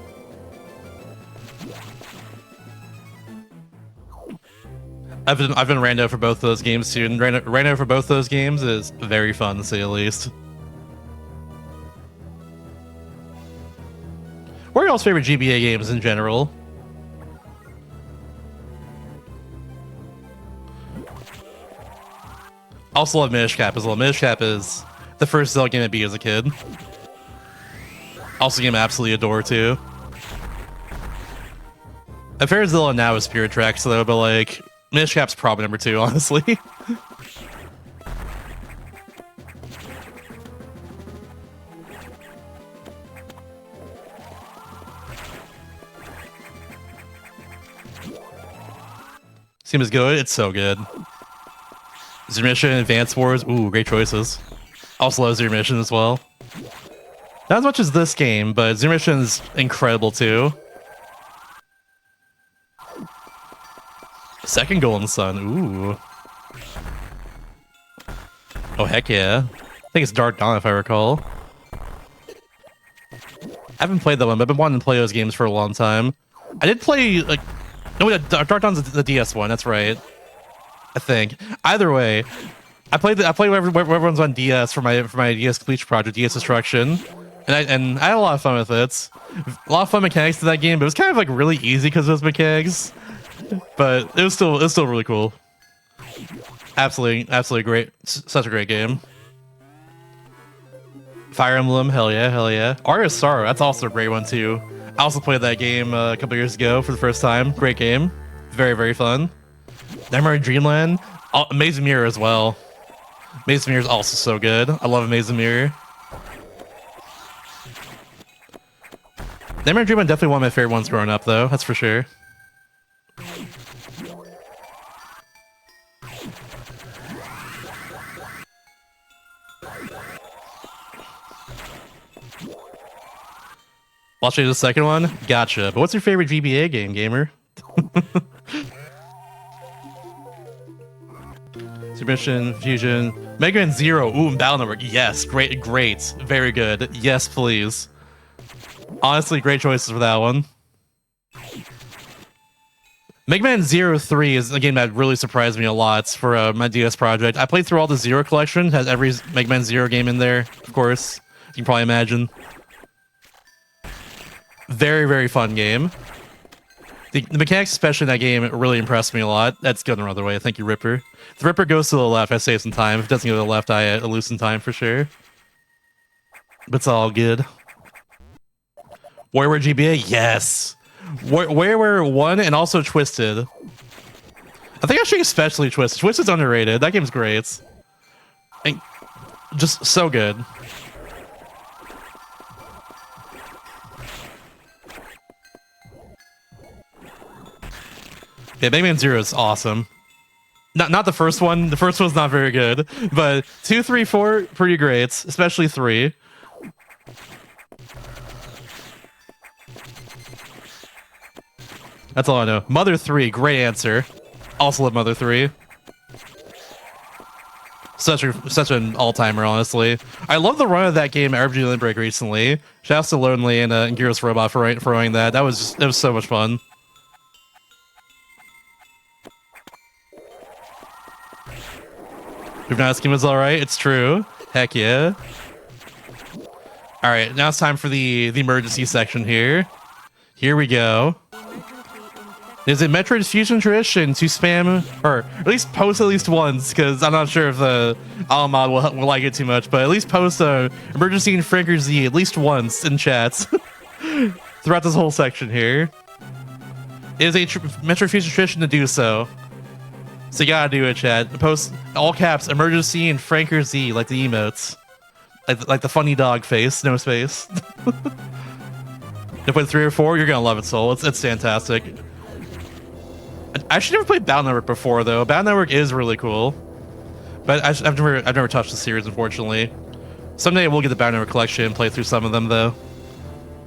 I've been rando for both those games too, and rando for both those games is very fun to say the least. What are y'all's favorite GBA games in general? I also love Minish Cap as well. Minish Cap is the first Zelda game I beat as a kid. Also a game I absolutely adore too. My favorite Zelda now is Spirit Tracks though, but like Minish Cap's probably number 2, honestly. This game is good. It's so good. Zero Mission, Advance Wars. Ooh, great choices. Also love Zero Mission as well. Not as much as this game, but Zero Mission's incredible too. Second Golden Sun. Ooh. Oh, heck yeah. I think it's Dark Dawn, if I recall. I haven't played that one, but I've been wanting to play those games for a long time. I did play, like... No, Dark Dawn's the DS one, that's right. I think. Either way, I played whatever one's on DS for my DS completion project, DS Destruction. And I had a lot of fun with it. A lot of fun mechanics to that game, but it was kind of like really easy because of those mechanics. But it was still really cool. Absolutely great. Such a great game. Fire Emblem, hell yeah. Aria of Sorrow, that's also a great one too. I also played that game a couple years ago for the first time. Great game. Very, very fun. Nightmare Dreamland. Amazing Mirror as well. Amazing Mirror is also so good. I love Amazing Mirror. Nightmare Dreamland definitely one of my favorite ones growing up though. That's for sure. I'll show you the second one. Gotcha. But what's your favorite GBA game, gamer? Submission, Fusion, Mega Man Zero. Ooh, and Battle Network. Yes, great, great, very good. Yes, please. Honestly, great choices for that one. Mega Man Zero 3 is a game that really surprised me a lot for my DS project. I played through all the Zero collection, has every Mega Man Zero game in there, of course. You can probably imagine. Very, very fun game. The mechanics, especially in that game, really impressed me a lot. That's going the other way. Thank you, Ripper. If the Ripper goes to the left, I save some time. If it doesn't go to the left, I lose some time for sure. But it's all good. WarioWare GBA? Yes! WarioWare 1 and also Twisted. I think I should especially Twisted. Twisted's underrated. That game's great. And just so good. Yeah, Mega Man Zero is awesome. Not the first one. The first one's not very good, but 2, 3, 4, pretty great, especially 3. That's all I know. Mother 3, great answer. Also love Mother 3. Such an all-timer, honestly. I love the run of that game at RPG Limit Break recently. Shouts to Lonely and Gyros Robot for running that. That was so much fun. Hypnotic Scheme was alright, it's true. Heck yeah. Alright, now it's time for the emergency section here. Here we go. There's a Metroid Fusion tradition to spam, or at least post at least once, because I'm not sure if the Alamod will like it too much, but at least post a emergency and Franker Z at least once in chats throughout this whole section here. It is a Metroid Fusion tradition to do so. So you gotta do it, chat. Post all caps, emergency and Franker Z, like the emotes. Like the funny dog face, no space. If with 3 or 4, you're gonna love it, Soul. It's fantastic. I actually never played Battle Network before, though. Battle Network is really cool. But I've never touched the series, unfortunately. Someday we'll get the Battle Network collection and play through some of them, though.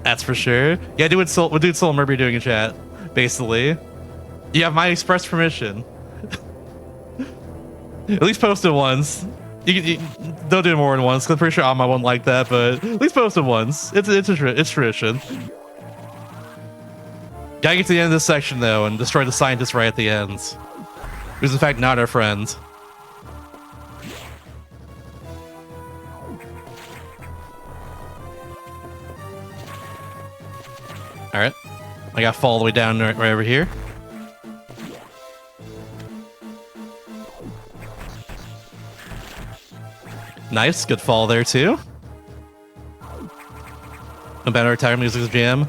That's for sure. Yeah, do what Soul and Murby are doing in chat, basically. You have my express permission. At least post it once. You don't do it more than once, because I'm pretty sure Alma won't like that, but at least post it once. It's tradition. Gotta get to the end of this section, though, and destroy the scientist right at the end. Who's, in fact, not our friend. Alright. I gotta fall all the way down right over here. Nice, good fall there too. A better title music's jam.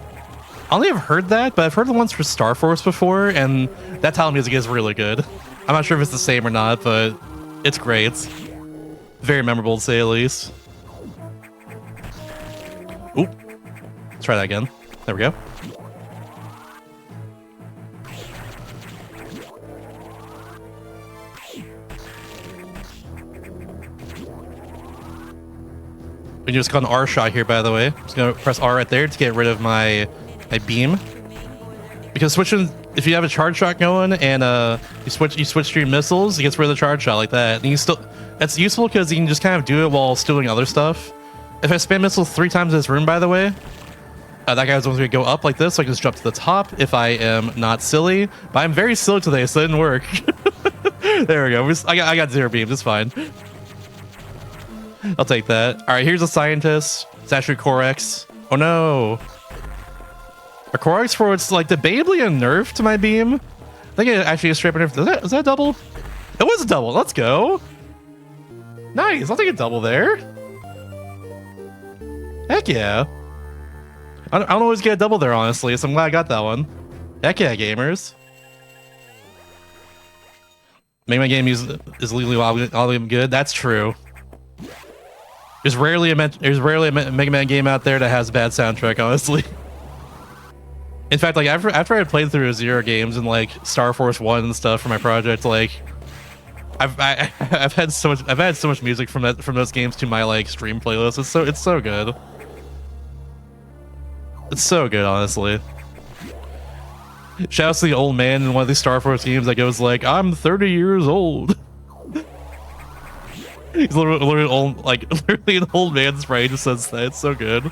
I only have heard that, but I've heard the ones for Star Force before, and that title music is really good. I'm not sure if it's the same or not, but it's great. Very memorable to say the least. Oop. Let's try that again. There we go. We can just call an R shot here, by the way. I'm just gonna press R right there to get rid of my beam. Because switching, if you have a charge shot going and you switch to your missiles, it gets rid of the charge shot like that. And you can still, that's useful because you can just kind of do it while still doing other stuff. If I spam missiles 3 times in this room, by the way, that guy's going to go up like this, so I can just jump to the top if I am not silly. But I'm very silly today, so it didn't work. There we go. I got 0 beams. It's fine. I'll take that. All right, here's a scientist. It's actually Corex. Oh no. A Corex for it's like debatably a nerf to my beam. I think it actually is straight up nerf. Is that a double? It was a double. Let's go. Nice. I'll take a double there. Heck yeah. I don't always get a double there, honestly, so I'm glad I got that one. Heck yeah, gamers. Mega Man game is legally all good. That's true. There's rarely a Mega Man game out there that has a bad soundtrack, honestly. In fact, like after I played through Zero games and like Star Force 1 and stuff for my project, like I've had so much music from those games to my like stream playlist. It's so good. It's so good, honestly. Shouts to the old man in one of these Star Force games that goes like, "I'm 30 years old." He's literally old, like literally an old man's brain just says that. It's so good.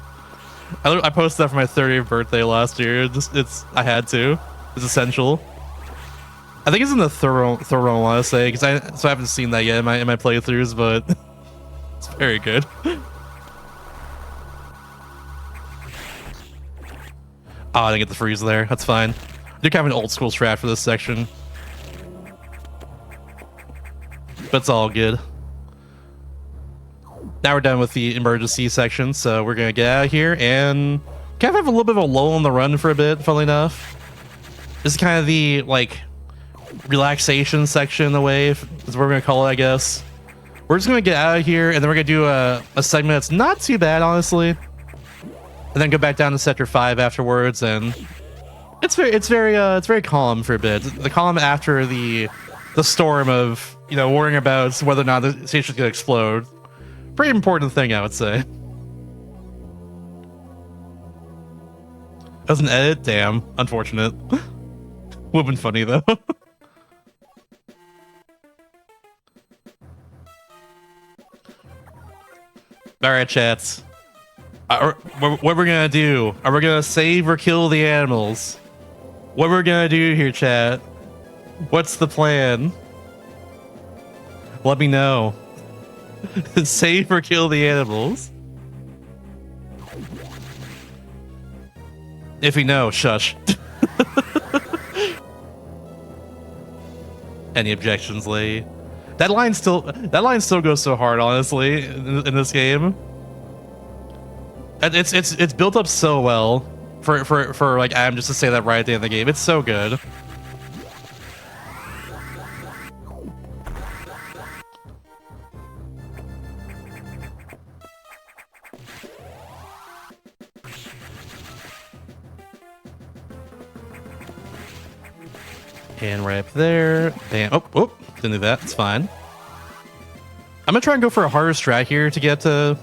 I posted that for my 30th birthday last year. I had to. It's essential. I think it's in the thorough one, I want to say, because I haven't seen that yet in my playthroughs, but it's very good. Oh, I didn't get the freeze there. That's fine. You're kind of an old school strat for this section, but it's all good. Now we're done with the emergency section, so we're gonna get out of here and kind of have a little bit of a lull on the run for a bit. Funnily enough, this is kind of the like relaxation section in a way, is what we're gonna call it, I guess. We're just gonna get out of here, and then we're gonna do a segment that's not too bad, honestly, and then go back down to Sector 5 afterwards, and it's very calm for a bit. The calm after the storm of, you know, worrying about whether or not the station's gonna explode. Pretty important thing, I would say. As an edit, damn, unfortunate. Would've been funny though. Alright, chats. What we're gonna do? Are we gonna save or kill the animals? What we're gonna do here, chat? What's the plan? Let me know. Save or kill the animals? If we know, shush. Any objections, Lee? That line still goes so hard, honestly, in this game. And it's built up so well for like Adam just to say that right at the end of the game. It's so good. And right up there. Damn. Oh, didn't do that. It's fine. I'm gonna try and go for a harder strat here to get up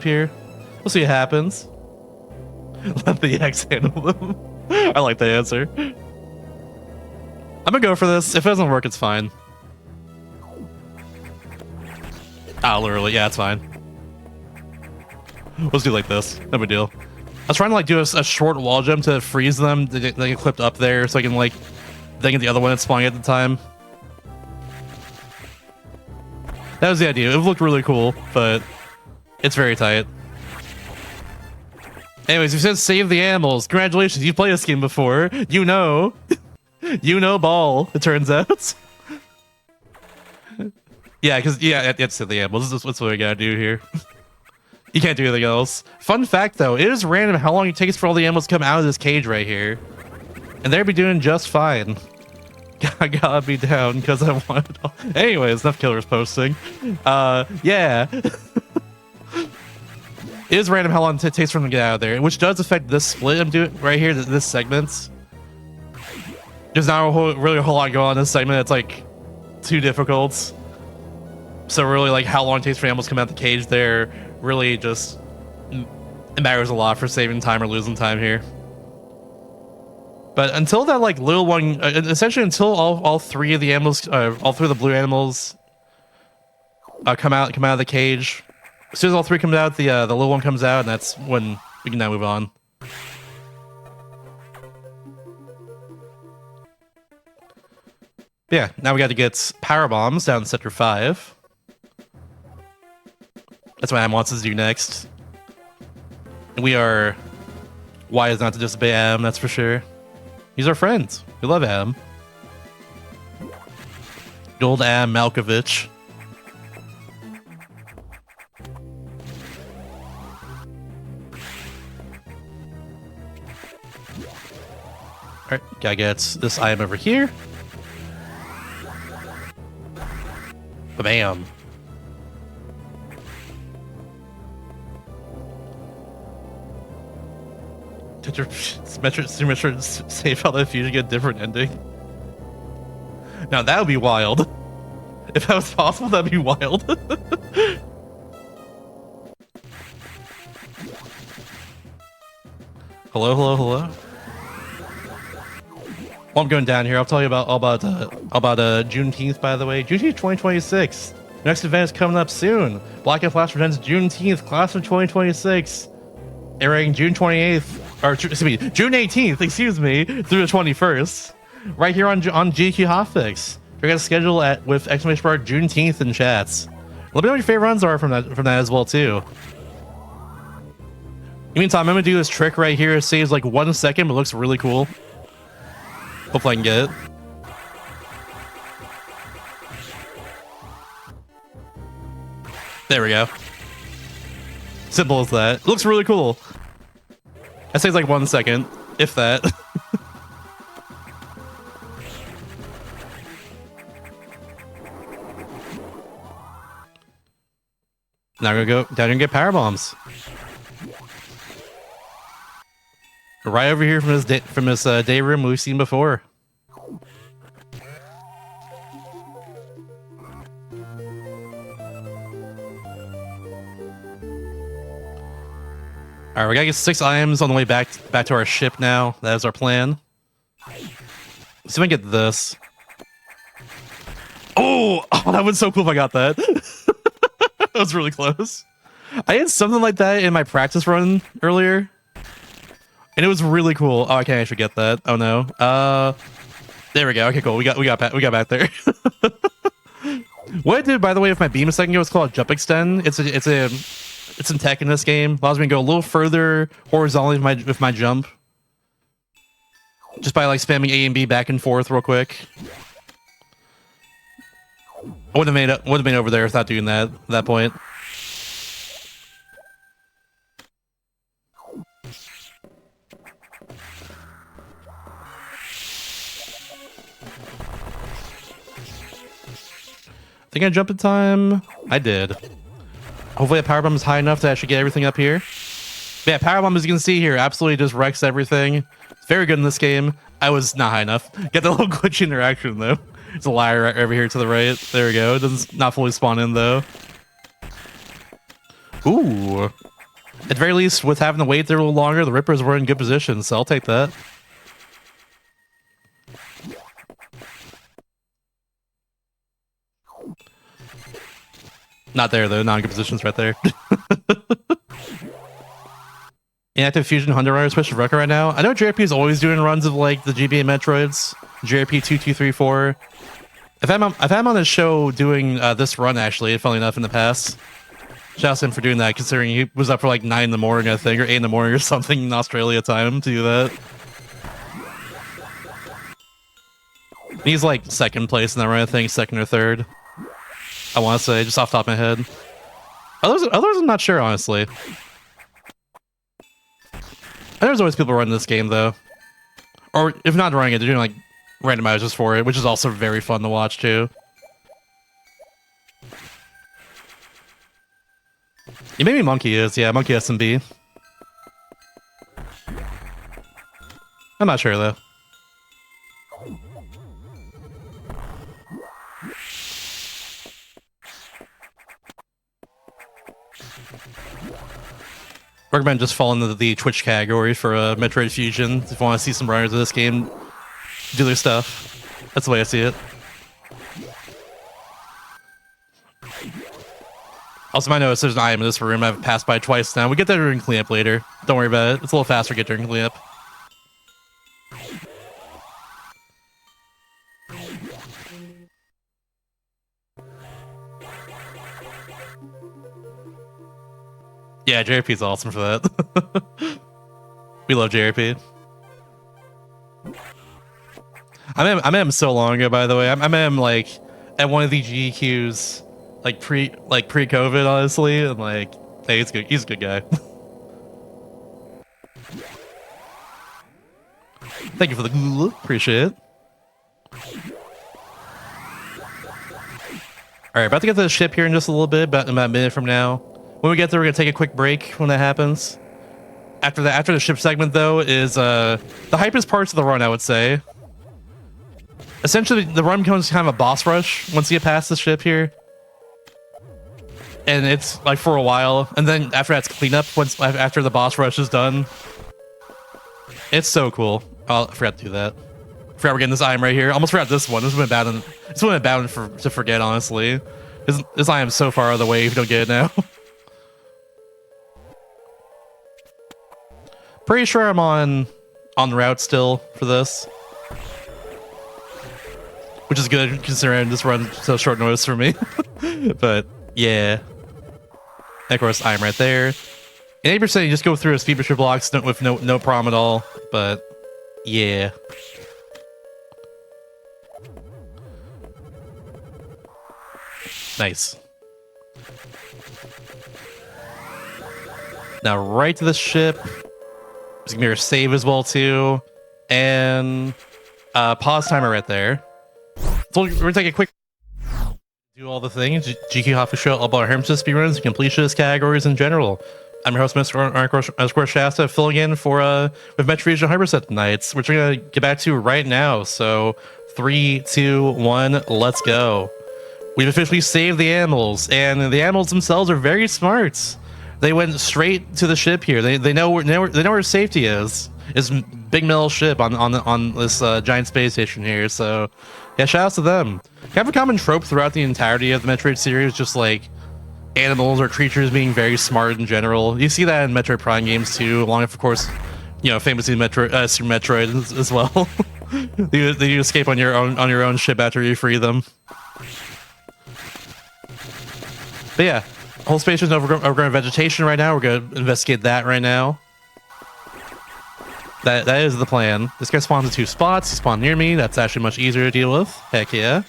here. We'll see what happens. Let the X handle them. I like the answer. I'm gonna go for this. If it doesn't work, it's fine. Ah, literally, yeah, it's fine. Let's do like this. No big deal. I was trying to like do a short wall jump to freeze them. They get clipped up there, so I can like then get the other one that's spawning at the time. That was the idea. It looked really cool, but it's very tight. Anyways, you said save the animals. Congratulations, you've played this game before. You know. You know ball, it turns out. Yeah, because, yeah, it's save the animals. This is what's what we gotta do here. You can't do anything else. Fun fact, though, it is random how long it takes for all the animals to come out of this cage right here. And they'll be doing just fine. I gotta be down because I want it all. Anyways, enough killers posting. Yeah. It is random how long it takes for them to get out of there, which does affect this split I'm doing right here, this segment. There's not really a whole lot going on in this segment. It's like too difficult. So really, like how long it takes for animals to come out the cage there really just it matters a lot for saving time or losing time here. But until that like little one, essentially until all three of the animals, all three of the blue animals come out of the cage. As soon as all three come out, the little one comes out, and that's when we can now move on. Yeah, now we got to get power bombs down in Sector 5. That's what Adam wants us to do next. And we are wise not to disobey Adam, that's for sure. He's our friend. We love Adam. Good old Adam Malkovich. Alright, gotta get this item over here. Bam. Metroid save how the fusion get a different ending. Now that would be wild. If that was possible, that'd be wild. Hello, hello, hello. While I'm going down here, I'll tell you about Juneteenth, by the way. Juneteenth 2026. Next event is coming up soon. Black and Flash presents Juneteenth, Class of 2026. Airing June 28th, or excuse me, June 18th, excuse me, through the 21st. Right here on GDQ Hotfix. We're gonna schedule at with exclamation mark Juneteenth in chats. Let me know what your favorite runs are from that as well too. In the meantime, I'm gonna do this trick right here. It saves like 1 second, but looks really cool. Hopefully I can get it. There we go. Simple as that. It looks really cool. I say it's like 1 second, if that. Now we're gonna go down and get power bombs. Right over here from his day room we've seen before. All right, we gotta get 6 items on the way back to our ship now. That is our plan. Let's see if I can get this. Oh, that was so cool if I got that. That was really close. I had something like that in my practice run earlier. And it was really cool. Oh, I can't actually get that. Oh no. There we go. Okay, cool. We got back there. What I did, by the way, with my beam a second ago, is called jump extend. It's in tech in this game. Allows me to go a little further horizontally with my jump, just by like spamming A and B back and forth real quick. I would have been over there without doing that at that point. Think I jumped in time? I did. Hopefully the power bomb is high enough to actually get everything up here. But yeah, power bomb, as you can see here, absolutely just wrecks everything. It's very good in this game. I was not high enough. Get the little glitchy interaction though. There's a liar right over here to the right. There we go. It doesn't not fully spawn in though. Ooh. At the very least, with having to wait there a little longer, the Rippers were in good position, so I'll take that. Not there though, not in good positions right there. Inactive Fusion Hunter Runner switch to Rucker right now. I know JRP is always doing runs of like the GBA Metroids, JRP 2234. I've had him on the show doing this run actually, funnily enough, in the past. Shout out to him for doing that, considering he was up for like 9 in the morning, I think, or 8 in the morning or something in Australia time to do that. He's like second place in that run, I think, second or third. I want to say, just off the top of my head. Others I'm not sure, honestly. And there's always people running this game, though. Or if not running it, they're doing like randomizers for it, which is also very fun to watch, too. Yeah, maybe Monkey is. Yeah, Monkey SMB. I'm not sure, though. Recommend just fall into the Twitch category for Metroid Fusion if you want to see some runners of this game do their stuff. That's the way I see it. Also, might notice there's an item in this room I've passed by twice now. We get there during cleanup later. Don't worry about it. It's a little faster to get during cleanup. Yeah, JRP's awesome for that. We love JRP. I met him so long ago, by the way. I met him like at one of the GDQs, like pre-COVID, honestly, and like, hey, he's good. He's a good guy. Thank you for the Google. Appreciate it. All right, about to get to the ship here in just a little bit, about a minute from now. When we get there, we're gonna take a quick break when that happens. After the ship segment, though, is the hypest parts of the run, I would say. Essentially, the run becomes kind of a boss rush once you get past the ship here, and it's like for a while. And then after that's cleanup. After the boss rush is done, It's so cool. Oh, I forgot to do that. Forgot we're getting this item right here. Almost forgot this one. This would have been bad to forget, honestly. This item's so far out of the way if you don't get it now. Pretty sure I'm on route still for this. Which is good considering this run so short notice for me. But yeah. And of course, item right there. And 80% you just go through a speed booster blocks with no problem at all. But yeah. Nice. Now right to the ship. There's gonna be our save as well too. And pause timer right there. So we're gonna take a quick do all the things. GDQ Hotfix show all about our hermits, speedruns, and completionist categories in general. I'm your host, Mr. Shasta, filling in for with Metroid Fusion 100% tonight, which we're gonna get back to right now. So 3, 2, 1, let's go. We've officially saved the animals, and the animals themselves are very smart. They went straight to the ship here. They know where safety is. It's big metal ship on this giant space station here. So yeah, shout outs to them. Kind of a common trope throughout the entirety of the Metroid series, just like animals or creatures being very smart in general. You see that in Metroid Prime games too, along with, of course, famously Super Metroid as well. you escape on your own ship after you free them. But yeah, whole space is overgrown vegetation right now. We're gonna investigate that right now. That is the plan. This guy spawns in 2 spots. He spawned near me. That's actually much easier to deal with. Heck yeah.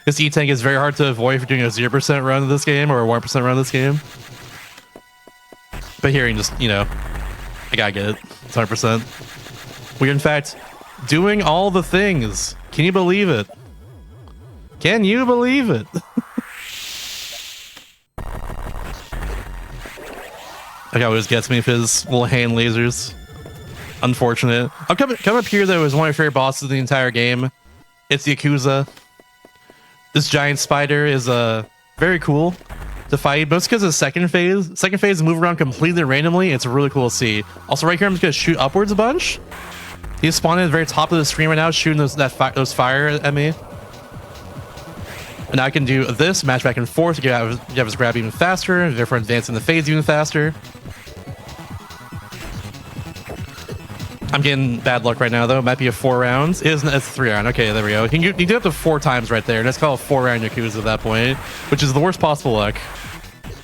This E-Tank is very hard to avoid if you're doing a 0% run of this game or a 1% run of this game. But here you can just, I gotta get it. It's 100%. We're in fact doing all the things. Can you believe it? Can you believe it? Like, always gets me with his little hand lasers. Unfortunate. I'll come up here though is one of my favorite bosses of the entire game. It's the Yakuza. This giant spider is very cool to fight, but it's because of the second phase move around completely randomly. It's really cool to see. Also right here I'm just gonna shoot upwards a bunch. He's spawning at the very top of the screen right now, shooting those fire at me. And now I can do this, match back and forth to get his grab even faster, therefore advancing the phase even faster. I'm getting bad luck right now though. It might be a 4 rounds. It's a 3 round. Okay, there we go. You do it up to 4 times right there. That's called a 4-round Yakuza at that point, which is the worst possible luck.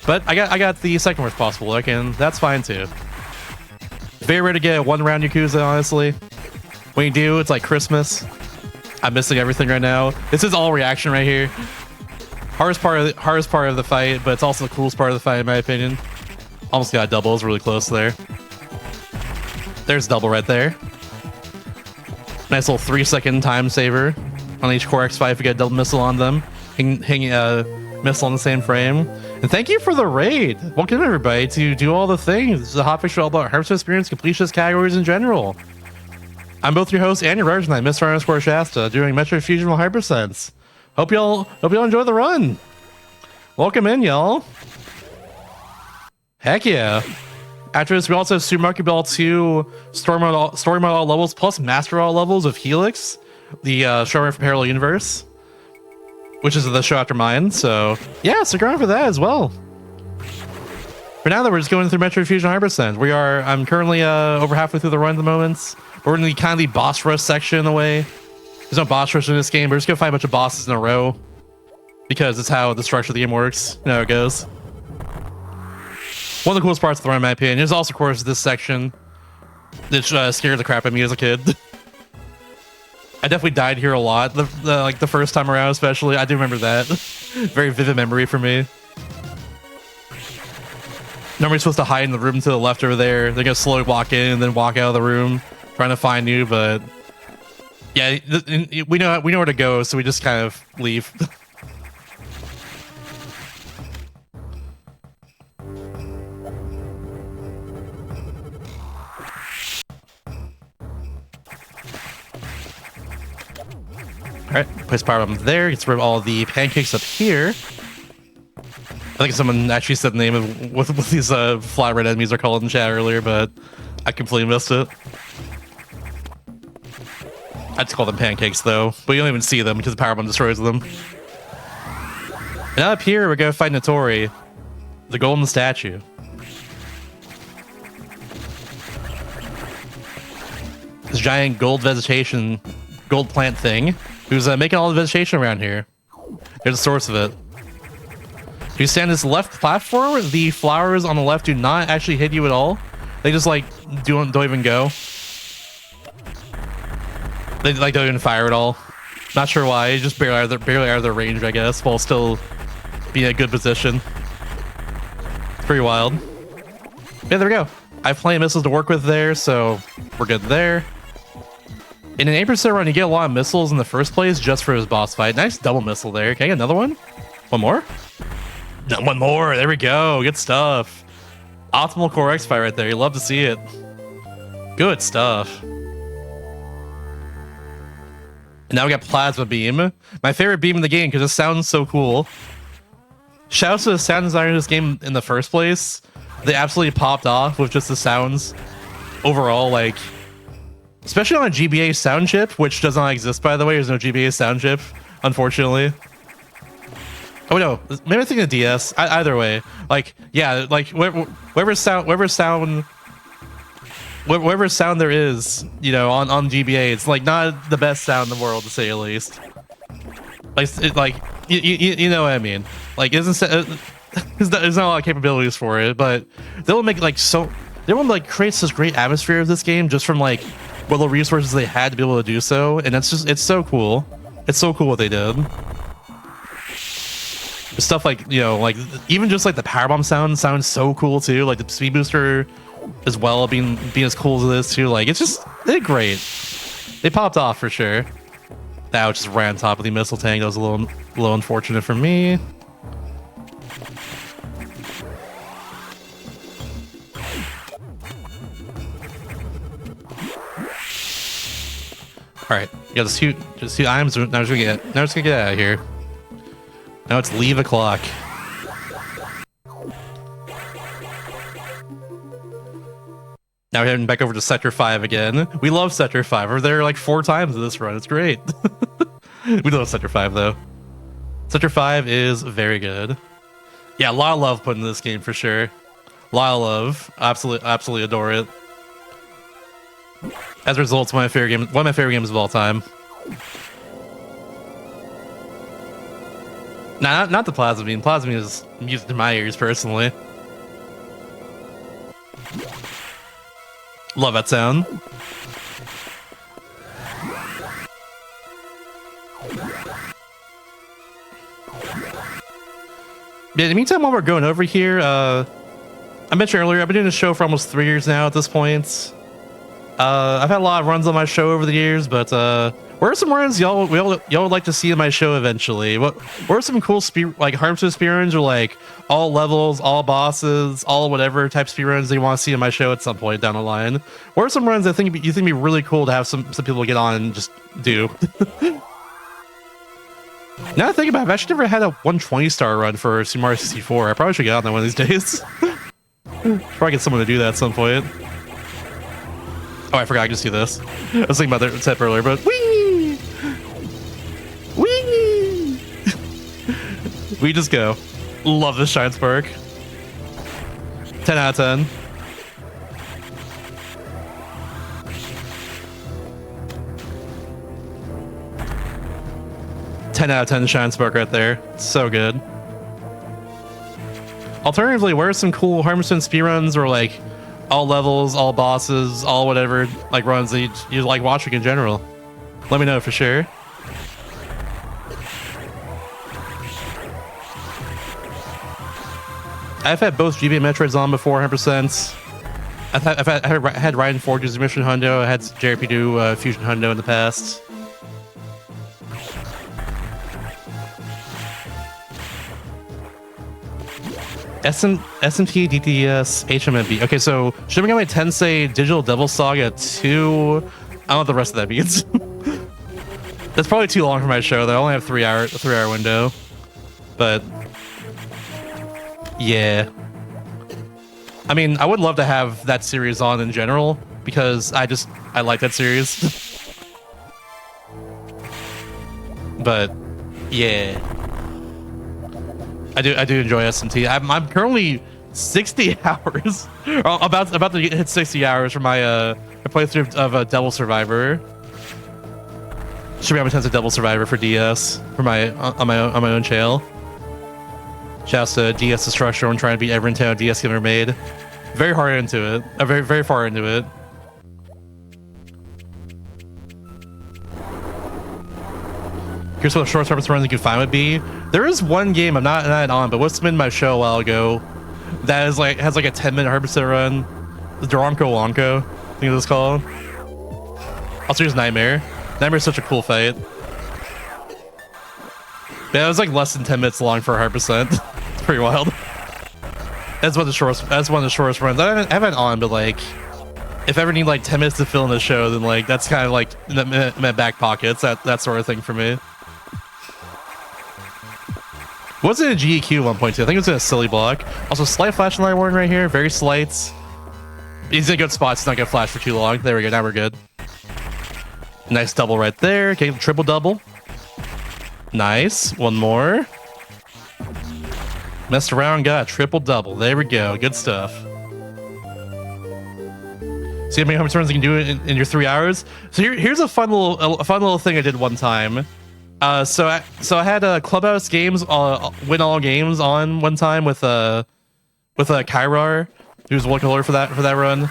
But I got the second worst possible luck, and that's fine too. Very rare to get a 1-round Yakuza, honestly. When you do, it's like Christmas. I'm missing everything right now. This is all reaction right here. Hardest part of the fight, but it's also the coolest part of the fight in my opinion. Almost got a double. It's really close there. There's double right there. Nice little 3-second time saver on each Core X5 if you get a double missile on them. Hanging a missile on the same frame. And thank you for the raid. Welcome everybody to do all the things. This is a Hotfix show all about Hearts experience, completionist categories in general. I'm both your host and your rare tonight, Mr. Shasta, doing Metroid Fusion 100%. Hope y'all enjoy the run. Welcome in, y'all. Heck yeah. After this, we also have Super Monkey Ball 2 story mode all levels plus master all levels of Helix, the showrunner from Parallel Universe, which is the show after mine. So yeah, stick around for that as well. For now, though, we're just going through Metroid Fusion 100%. I'm currently over halfway through the run at the moment. We're in the kind of the boss rush section in a way. There's no boss rush in this game. We're just gonna find a bunch of bosses in a row because it's how the structure of the game works. You know how it goes. One of the coolest parts of the run, in my opinion, is also, of course, this section that scared the crap out of me as a kid. I definitely died here a lot, the first time around, especially. I do remember that. Very vivid memory for me. Normally supposed to hide in the room to the left over there. They're gonna slowly walk in and then walk out of the room, trying to find you. But yeah, we know where to go, so we just kind of leave. Alright, place power bomb there, gets rid of all the pancakes up here. I think someone actually said the name of what these flat red enemies are called in chat earlier, but I completely missed it. I just call them pancakes though, but you don't even see them because the power bomb destroys them. And up here, we're gonna fight Notori, the golden statue. This giant gold vegetation, gold plant thing, who's making all the vegetation around here. Here's the source of it. If you stand this left platform, the flowers on the left do not actually hit you at all. They just like don't even go. They like don't even fire at all. Not sure why. Just barely out of their range, I guess, while still being in a good position. It's pretty wild. Yeah, there we go. I have plenty of missiles to work with there, so we're good there. In an 8% run, you get a lot of missiles in the first place just for his boss fight. Nice double missile there. Can I get another one? One more? No, one more. There we go. Good stuff. Optimal Core X fight right there. You love to see it. Good stuff. And now we got Plasma Beam. My favorite beam in the game because it sounds so cool. Shouts to the sound designer of this game in the first place. They absolutely popped off with just the sounds overall, like, especially on a GBA sound chip, which does not exist, by the way. There's no GBA sound chip, unfortunately. Oh no, maybe I'm thinking of DS. Either way, like, yeah, like whatever sound there is, you know, on GBA, it's like not the best sound in the world, to say the least. Like, you know what I mean? Like, there's not a lot of capabilities for it, but they'll make like they will like create such great atmosphere of this game just from like what little resources they had to be able to do so, and it's so cool. It's so cool what they did. Stuff like, you know, like even just like the powerbomb sounds so cool too. Like the speed booster as well being as cool as it is too. Like they're great. They popped off for sure. That was just right on top of the missile tank. That was a little unfortunate for me. All right, yeah, just two items. Now we're just gonna get out of here. Now it's leave a clock. Now we're heading back over to Sector 5 again. We love Sector 5. We're there like 4 times in this run. It's great. We love Sector 5 though. Sector 5 is very good. Yeah, a lot of love put in this game for sure. A lot of love. Absolutely adore it. As a result, it's one of my favorite games of all time. Nah, not the Plasma Beam. Plasma Beam is music to my ears personally. Love that sound. Yeah, in the meantime, while we're going over here, I mentioned earlier, I've been doing this show for almost 3 years now at this point. I've had a lot of runs on my show over the years, but what are some runs y'all would like to see in my show eventually? What are some cool like harmful speedruns or like all levels, all bosses, all whatever type speedruns that you want to see in my show at some point down the line? What are some runs that you think would be really cool to have some people get on and just do? Now that I think about it, I've actually never had a 120-star run for Super Mario 64. I probably should get on that one of these days. Probably get someone to do that at some point. Oh, I forgot I could just do this. I was thinking about that tip earlier, but whee! Whee! We just go. Love this Shine Spark. 10 out of 10. Ten out of 10 Shine Spark right there. So good. Alternatively, where are some cool Harmison speedruns or like all levels, all bosses, all whatever like runs that you like watching in general? Let me know for sure. I've had both GBA Metroids on before, 100%. I had Raiden Forge's Mission Hundo. I had JRP do Fusion Hundo in the past. SMT, DTS, HMMB. Okay, so Shin Megami Tensei Digital Devil Saga 2. I don't know what the rest of that means. That's probably too long for my show, though. I only have a 3-hour window. But yeah. I mean, I would love to have that series on in general because I like that series. But yeah, I do enjoy SMT. I'm currently 60 hours, about to hit 60 hours for my playthrough of Devil Survivor. Should be able to test a Devil Survivor for DS for on my own channel. Shouts to DS Destruction and trying to beat every Nintendo DS game ever made. Very hard into it. Very far into it. Here's what the short surface runs you can find would be. There is one game I'm not on, but what's been my show a while ago that is like has like a 10-minute 100% run. The Duranko Wonko, I think it's called. Also, here's Nightmare. Nightmare's such a cool fight. Yeah, it was like less than 10 minutes long for 100%. It's pretty wild. That's one of the shortest runs. I haven't on, but like, if I ever need like 10 minutes to fill in the show, then like that's kind of like in my back pockets. That sort of thing for me. Was it a GDQ 1.2? I think it was in a silly block. Also, slight flash and light warning right here. Very slight. He's in a good spot. It's not gonna flash for too long. There we go. Now we're good. Nice double right there. Okay, triple double. Nice. One more. Messed around, got a triple double. There we go. Good stuff. See how many runs you can do in your 3 hours? So here's a fun little thing I did one time. So I had Clubhouse Games win all games on one time with Kyrar, who's one color for that run,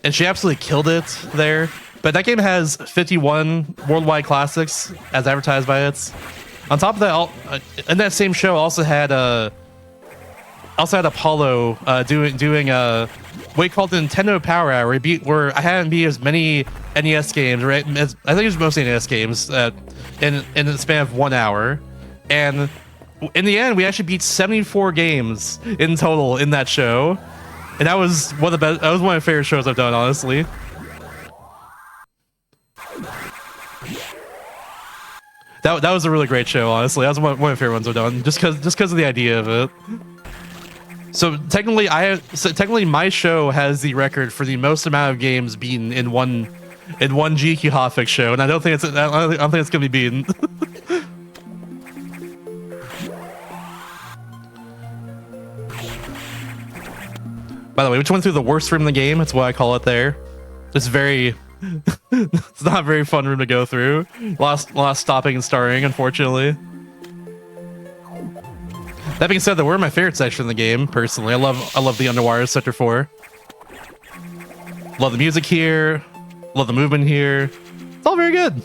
and she absolutely killed it there. But that game has 51 worldwide classics as advertised by it. On top of that, in that same show, also had Apollo doing what he called the Nintendo Power Hour, where I hadn't beat as many NES games, right? I think it was mostly NES games in the span of 1 hour, and in the end, we actually beat 74 games in total in that show, and that was one of the best. That was one of my favorite shows I've done, honestly. That was a really great show, honestly. That was one of my favorite ones I've done, just because of the idea of it. So technically, my show has the record for the most amount of games beaten in one GDQ Hotfix show, and I don't think it's gonna be beaten. By the way, which went through the worst room in the game? That's what I call it there. It's very... it's not a very fun room to go through. Lost stopping and starting, unfortunately. That being said, though, we're my favorite section in the game, personally. I love the Underwater Sector 4. Love the music here. Love the movement here. It's all very good.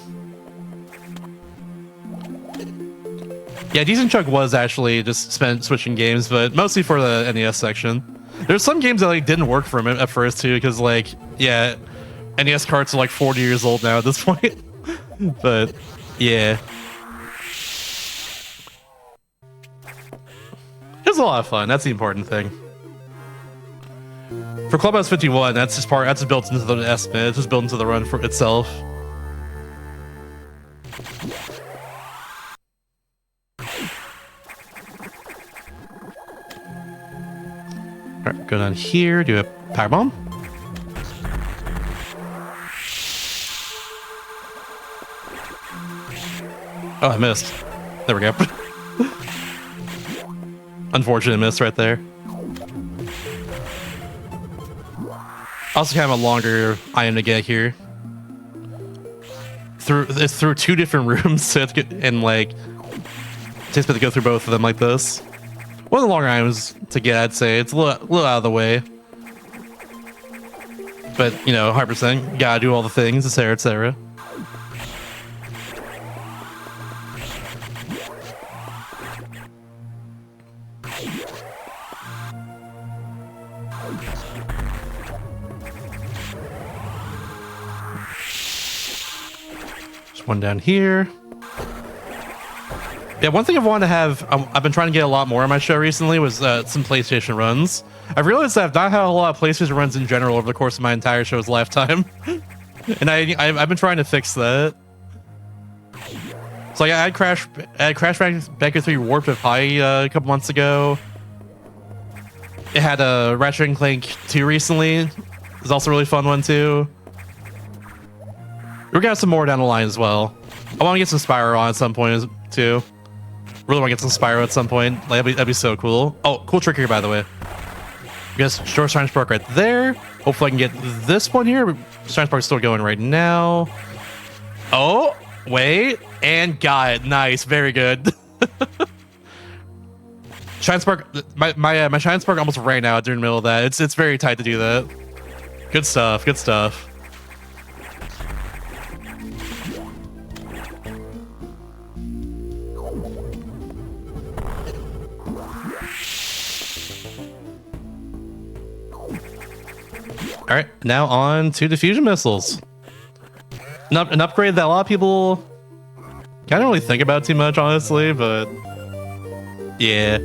Yeah, Decent Chunk was actually just spent switching games, but mostly for the NES section. There's some games that like didn't work for him at first too, because like, yeah, NES carts are like 40 years old now at this point. But yeah, it was a lot of fun. That's the important thing. For Clubhouse 51, that's just built into the estimate. It's just built into the run for itself. All right, go down here, do a power bomb. Oh, I missed. There we go. Unfortunate miss right there. Also kind of a longer item to get here. It's through two different rooms, so it's good, and like it takes me to go through both of them like this. One of the longer items to get, I'd say. It's a little out of the way. But, you know, 100%, gotta do all the things, etc., etc. There's one down here. Yeah, one thing I've wanted to have, I've been trying to get a lot more on my show recently, was some PlayStation runs. I've realized that I've not had a lot of PlayStation runs in general over the course of my entire show's lifetime. And I've been trying to fix that. So like, I had Crash Bandicoot 3 Warped with High a couple months ago. It had a Ratchet & Clank 2 recently. It's also a really fun one too. We're gonna have some more down the line as well. I want to get some Spyro on at some point too. Really want to get some Spyro at some point. Like, that'd be so cool. Oh, cool trick here, by the way. Yes, short Science Park right there. Hopefully I can get this one here. Science Park's still going right now. Oh, wait. And got it. Nice. Very good. Science Park, my Science Park almost ran out during the middle of that. It's very tight to do that. Good stuff. Good stuff. All right, now on to the fusion missiles. An upgrade that a lot of people kind of really think about too much, honestly, but yeah.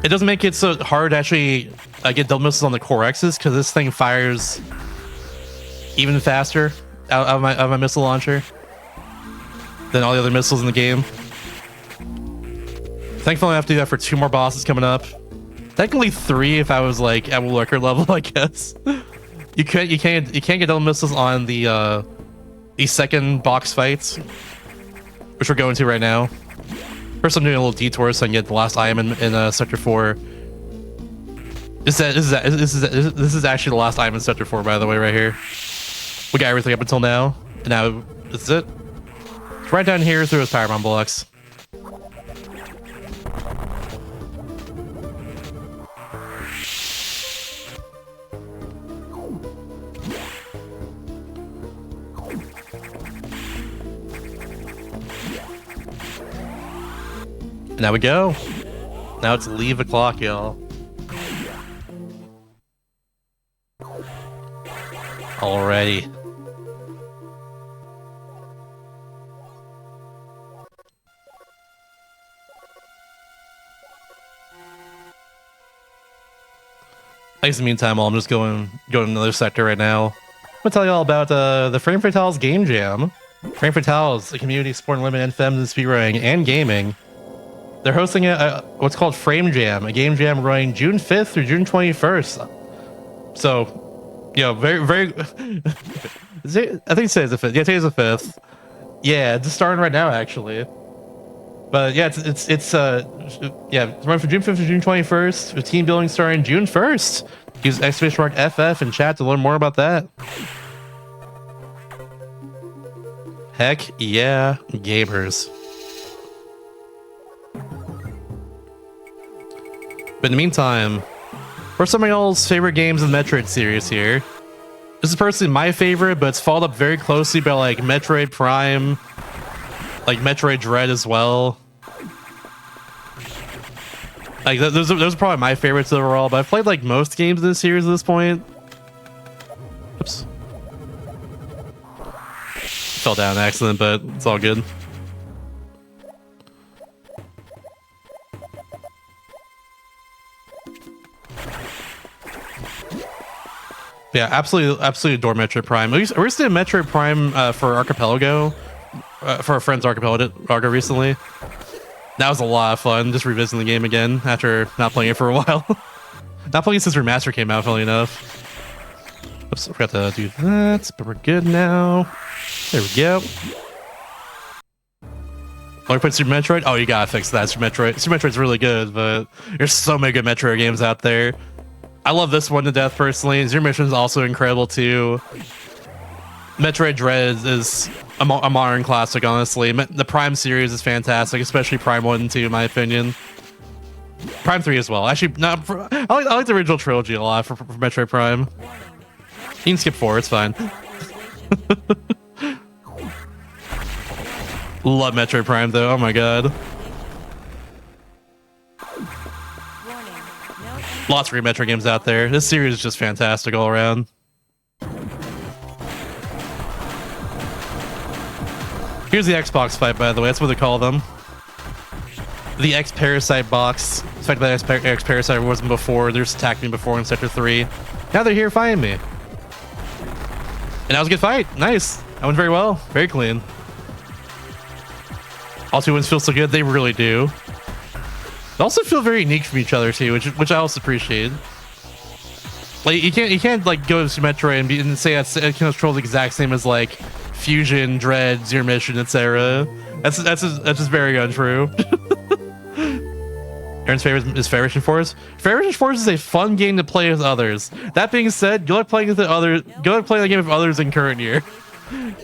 It doesn't make it so hard to actually get double missiles on the core X's, because this thing fires even faster out of my missile launcher than all the other missiles in the game. Thankfully, I have to do that for 2 more bosses coming up. Technically 3 if I was like at Lurker level, I guess. You can't get double missiles on the second box fights, which we're going to right now. First, I'm doing a little detour so I can get the last item in Sector 4. This is actually the last item in Sector 4, by the way, right here. We got everything up until now. And now this is it. It's right down here through those power bomb blocks. Now we go. Now it's leave the clock, y'all. Alrighty. I guess in the meantime, while I'm just going to another sector right now, I'm gonna tell you all about the Frame Fatales Game Jam. Frame Fatales, a community supporting women and femmes in speedrunning and gaming. They're hosting what's called Frame Jam, a game jam running June 5th through June 21st. So, you know, very. I think today's the 5th. Yeah, today's the 5th. Yeah, it's starting right now, actually. But yeah, it's running from June 5th to June 21st. With team building starting June 1st. Use !FF in chat to learn more about that. Heck yeah, gamers. But in the meantime, what are some of y'all's favorite games in the Metroid series here? This is personally my favorite, but it's followed up very closely by like Metroid Prime, like Metroid Dread as well. Like those are probably my favorites overall, but I've played like most games in this series at this point. Oops. Fell down an accident, but it's all good. Yeah, absolutely adore Metroid Prime. We just did Metroid Prime for Archipelago, for our friend's Archipelago recently. That was a lot of fun, just revisiting the game again after not playing it for a while. Not playing it since Remaster came out, funnily enough. Oops, I forgot to do that, but we're good now. There we go. Want to put Super Metroid? Oh, you gotta fix that, Super Metroid. Super Metroid's really good, but there's so many good Metroid games out there. I love this one to death, personally. Zero Mission is also incredible, too. Metroid Dread is a modern classic, honestly. The Prime series is fantastic, especially Prime 1 and 2, in my opinion. Prime 3 as well. Actually, I like the original trilogy a lot for Metroid Prime. You can skip 4, it's fine. Love Metroid Prime, though. Oh my god. Lots of great Metroid games out there. This series is just fantastic all around. Here's the Xbox fight, by the way. That's what they call them. The X-Parasite box. It's fight by X-Parasite wasn't before. They just attacked me before in Sector 3. Now they're here fighting me. And that was a good fight. Nice. That went very well. Very clean. All 2 wins feel so good. They really do. They also feel very unique from each other too, which I also appreciate. Like you can't like go to Metroid and say it controls the exact same as like Fusion, Dread, Zero Mission, etc. That's just very untrue. Aaron's favorite is Federation Force. Federation Force is a fun game to play with others. That being said, good luck playing with others. Good luck playing the game with others in current year,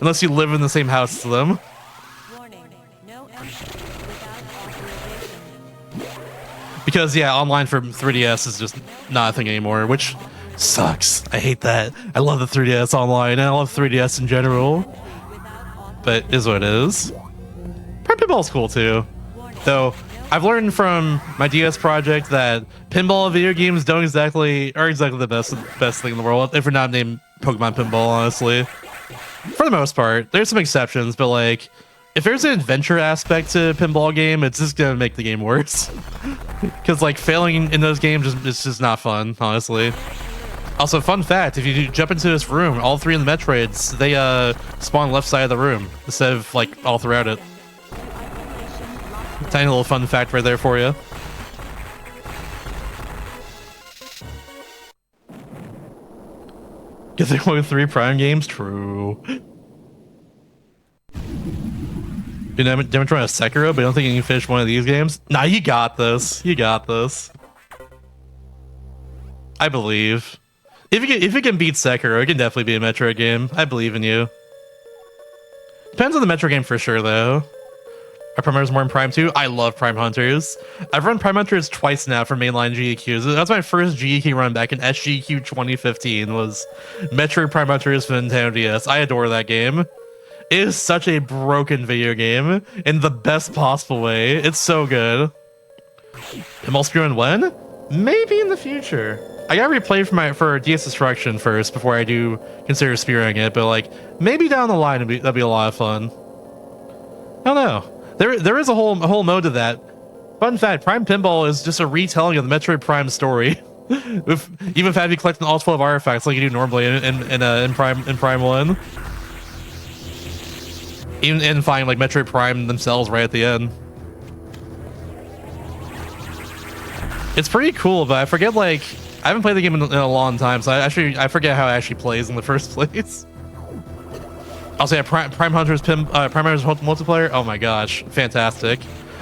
unless you live in the same house as them. Because yeah, online for 3DS is just not a thing anymore, which sucks. I hate that. I love the 3DS online, and I love 3DS in general. But it is what it is. Prime Pinball's cool too, though. I've learned from my DS project that pinball video games are exactly the best thing in the world, if we're not named Pokemon Pinball, honestly. For the most part, there's some exceptions, but like, if there's an adventure aspect to a pinball game, it's just gonna make the game worse. Because like failing in those games is just not fun, honestly. Also, fun fact: if you jump into this room, all three of the Metroids they spawn left side of the room instead of like all throughout it. Tiny little fun fact right there for you. Get there with 3 Prime games? True. You know, I'm trying to Sekiro, but I don't think you can finish one of these games. Nah, you got this. You got this. I believe. If you can beat Sekiro, it can definitely be a Metroid game. I believe in you. Depends on the Metroid game for sure, though. Are Prime Hunters more in Prime 2? I love Prime Hunters. I've run Prime Hunters twice now for mainline GDQs. That's my first GDQ run back in SGQ 2015 was Metroid Prime Hunters for Nintendo DS. I adore that game. It is such a broken video game in the best possible way. It's so good. Am I speedrun when? Maybe in the future. I gotta replay for DS Destruction first before I do consider speedrunning it, but like maybe down the line that'd be a lot of fun. I don't know. There is a whole mode to that. Fun fact: Prime Pinball is just a retelling of the Metroid Prime story. Even if you collect all 12 artifacts like you do normally in Prime 1. Even and find like Metroid Prime themselves right at the end. It's pretty cool, but I forget like I haven't played the game in a long time, so I forget how it actually plays in the first place. Also, yeah, Prime Hunters Prime Hunters multiplayer. Oh my gosh, fantastic!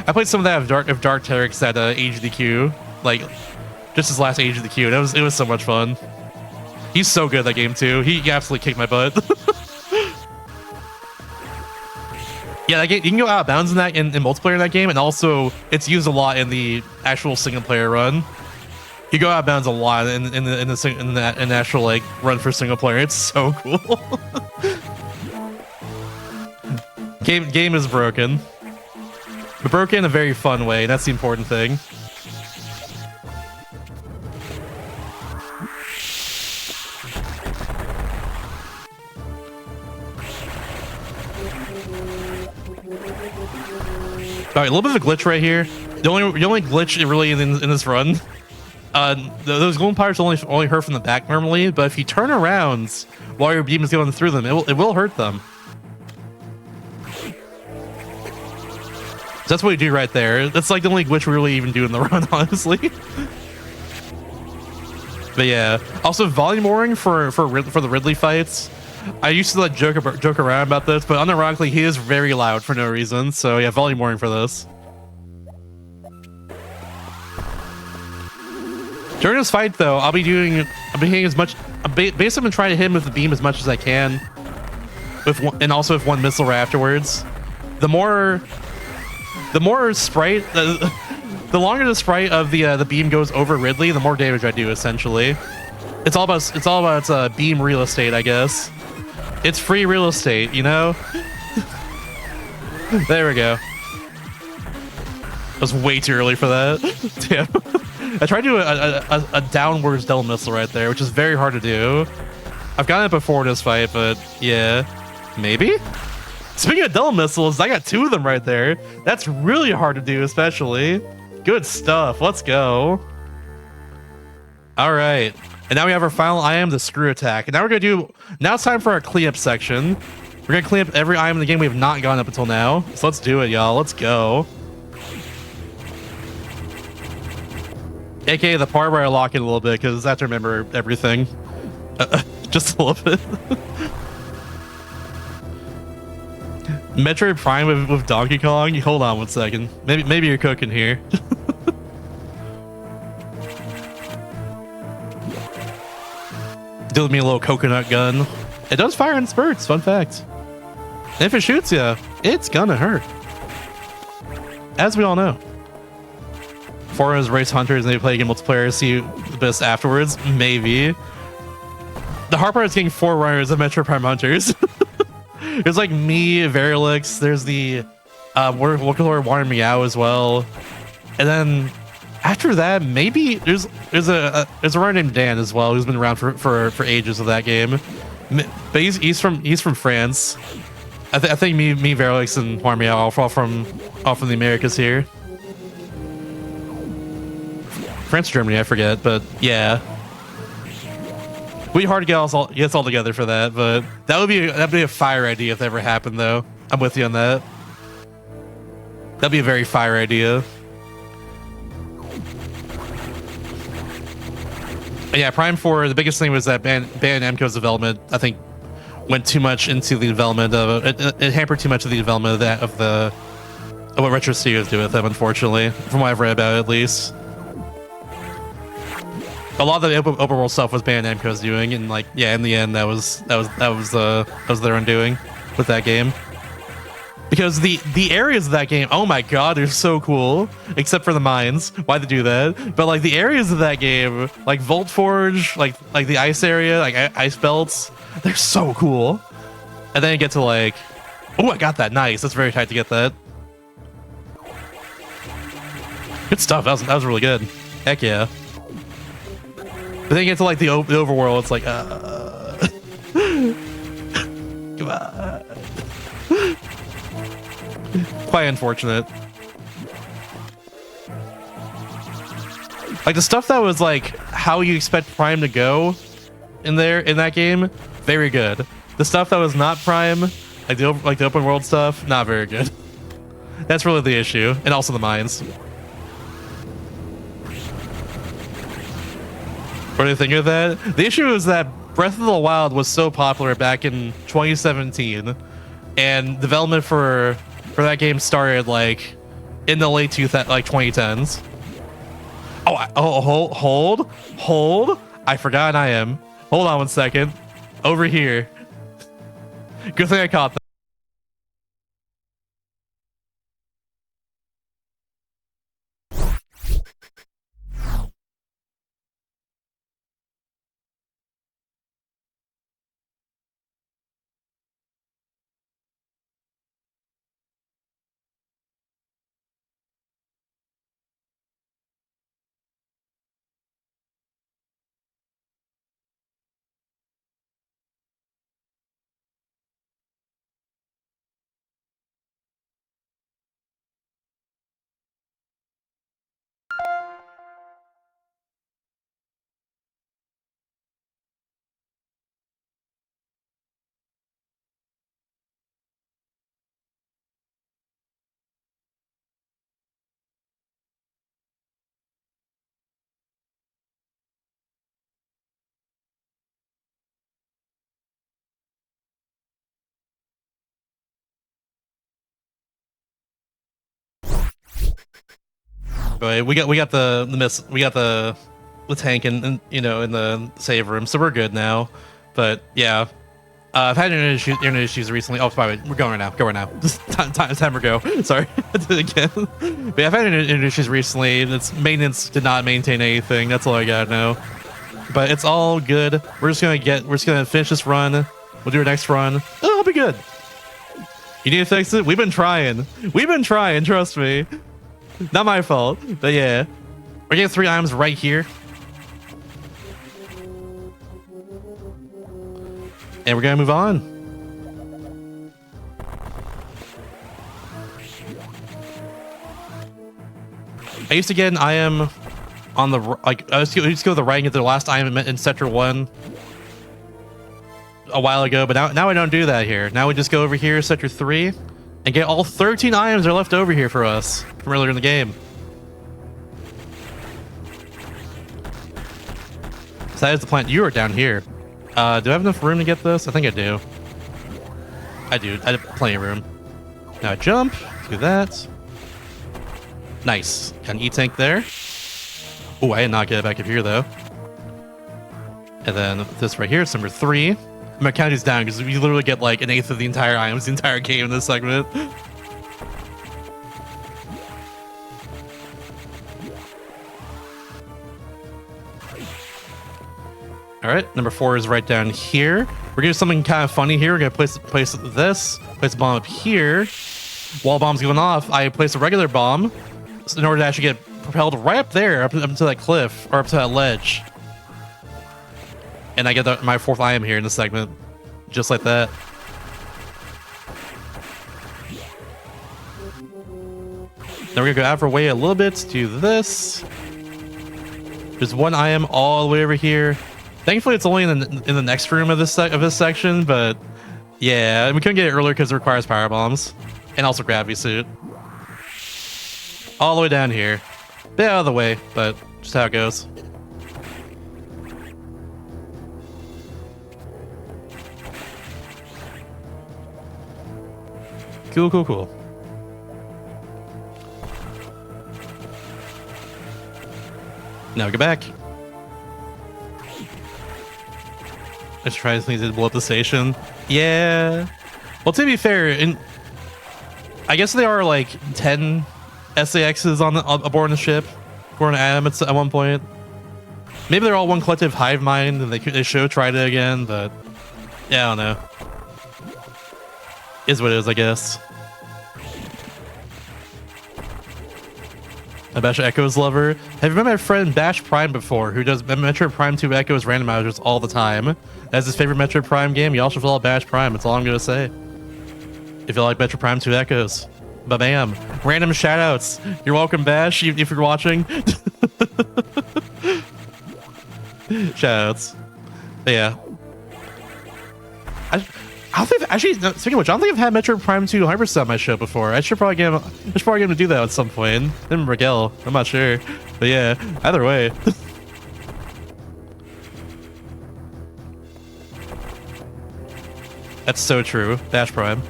I played some of that of Dark Terex at Age of the Q, like just his last Age of the Q. And it was so much fun. He's so good at that game too. He absolutely kicked my butt. Yeah, that game, you can go out of bounds in multiplayer in that game, and also it's used a lot in the actual single player run. You go out of bounds a lot in the actual like run for single player. It's so cool. Game is broken, but broken in a very fun way. That's the important thing. All right, a little bit of a glitch right here. The only glitch really in this run. Those golden pirates only hurt from the back normally, but if you turn around while your beam is going through them, it will hurt them. So that's what we do right there. That's like the only glitch we really even do in the run, honestly. But yeah, also volume warring for the Ridley fights. I used to like joke around about this, but unironically he is very loud for no reason. So yeah, volume warning for this. During this fight, though, I'll be hitting as much. Basically, trying to hit him with the beam as much as I can, and also with one missile right afterwards. The more sprite, the longer the sprite of the beam goes over Ridley, the more damage I do. Essentially, it's all about beam real estate, I guess. It's free real estate, you know. There we go. That was way too early for that. Damn. I tried to do a downwards double missile right there, which is very hard to do. I've gotten it before in this fight, but yeah, maybe. Speaking of double missiles, I got 2 of them right there. That's really hard to do, especially. Good stuff. Let's go. All right. And now we have our final item, the screw attack. And now we're going to do... Now it's time for our cleanup section. We're going to clean up every item in the game we have not gotten up until now. So let's do it, y'all. Let's go. AKA the part where I lock it a little bit, because I have to remember everything. Just a little bit. Metroid Prime with Donkey Kong. Hold on 1 second. Maybe you're cooking here. Deal me a little coconut gun. It does fire in spurts. Fun fact. And if it shoots you, it's gonna hurt. As we all know. Foreigners race hunters and they play again multiplayer. See the best afterwards. Maybe. The hard part is getting Forerunners of Metroid Prime Hunters. There's like me, Verilix. There's the Warlord Water Meow as well. And then after that, maybe there's a runner named Dan as well, who's been around for ages of that game. But he's from France. I think me, Verilix, and Water Meow all from the Americas here. France or Germany, I forget, but yeah. We'd hard to get us all together for that, but that'd be a fire idea if that ever happened, though. I'm with you on that. That'd be a very fire idea. But yeah, Prime 4. The biggest thing was that Ban Namco's development, I think, went too much into the development of it hampered too much of the development of what Retro Studios do with them. Unfortunately, from what I've read about it, at least. A lot of the open world stuff was Bandai Namco's doing, and like, yeah, in the end, that was their undoing with that game. Because the areas of that game, oh my god, they're so cool. Except for the mines, why'd they do that? But like the areas of that game, like Volt Forge, like the ice area, like ice belts, they're so cool. And then you get to like, oh, I got that, nice. That's very tight to get that. Good stuff. That was really good. Heck yeah. But then you get to like the overworld, it's like, come on. Quite unfortunate. Like the stuff that was like how you expect Prime to go in that game, very good. The stuff that was not Prime, like the open world stuff, not very good. That's really the issue, and also the mines. What do you think of that? The issue is that Breath of the Wild was so popular back in 2017, and development for that game started like in the late 2010s. Hold! I forgot I am. Hold on 1 second. Over here. Good thing I caught that. But we got the tank and you know, in the save room, so we're good now. But yeah, I've had internet issues recently. Oh, by the way, we're going right now. Go right now. Timer go. Sorry, I did it again. But yeah, I've had internet issues recently. Its maintenance did not maintain anything. That's all I gotta know. But it's all good. We're just gonna finish this run. We'll do our next run. It'll be good. You need to fix it? We've been trying. Trust me. Not my fault, but yeah. We're getting 3 items right here. And we're gonna move on. I used to get an item on the, like, I used to go to the right and get the last item in Sector 1 a while ago, but now I don't do that here. Now we just go over here, Sector 3, and get all 13 items that are left over here for us from earlier in the game. So that is the plan. You are down here. Do I have enough room to get this? I think I do. I have plenty of room. Now I jump, do that. Nice. Got an E-tank there. Oh, I did not get it back up here though. And then this right here is number 3. I'm gonna count these down because we literally get like an eighth of the entire items, the entire game in this segment. All right, number 4 is right down here. We're gonna do something kind of funny here. We're gonna place a bomb up here. While bomb's going off, I place a regular bomb in order to actually get propelled right up there, up to that cliff or up to that ledge. And I get my 4th item here in the segment, just like that. Then we're gonna go out of our way a little bit to do this. There's one item all the way over here. Thankfully, it's only in the next room of this section, but yeah, we couldn't get it earlier because it requires power bombs and also gravity suit. All the way down here, bit out of the way, but just how it goes. Cool, cool, cool. Now get back. Let's try things to blow up the station. Yeah. Well, to be fair, I guess there are like 10 SAXs aboard the ship, according to Adam at one point. Maybe they're all one collective hive mind, and they should have tried it again, but yeah, I don't know. Is what it is, I guess. A Bash Echoes lover. Have you met my friend Bash Prime before, who does Metroid Prime 2 Echoes randomizers all the time? That's his favorite Metroid Prime game. You all should follow Bash Prime. That's all I'm gonna say. If you like Metroid Prime 2 Echoes. Ba-bam. Random shoutouts. You're welcome, Bash, if you're watching. Shoutouts. But yeah. I don't think, actually, speaking of which, I don't think I've had Metroid Prime 2 Hyperstar on my show before. I should probably get him to do that at some point. Him and Miguel, I'm not sure. But yeah, either way. That's so true. Dash Prime.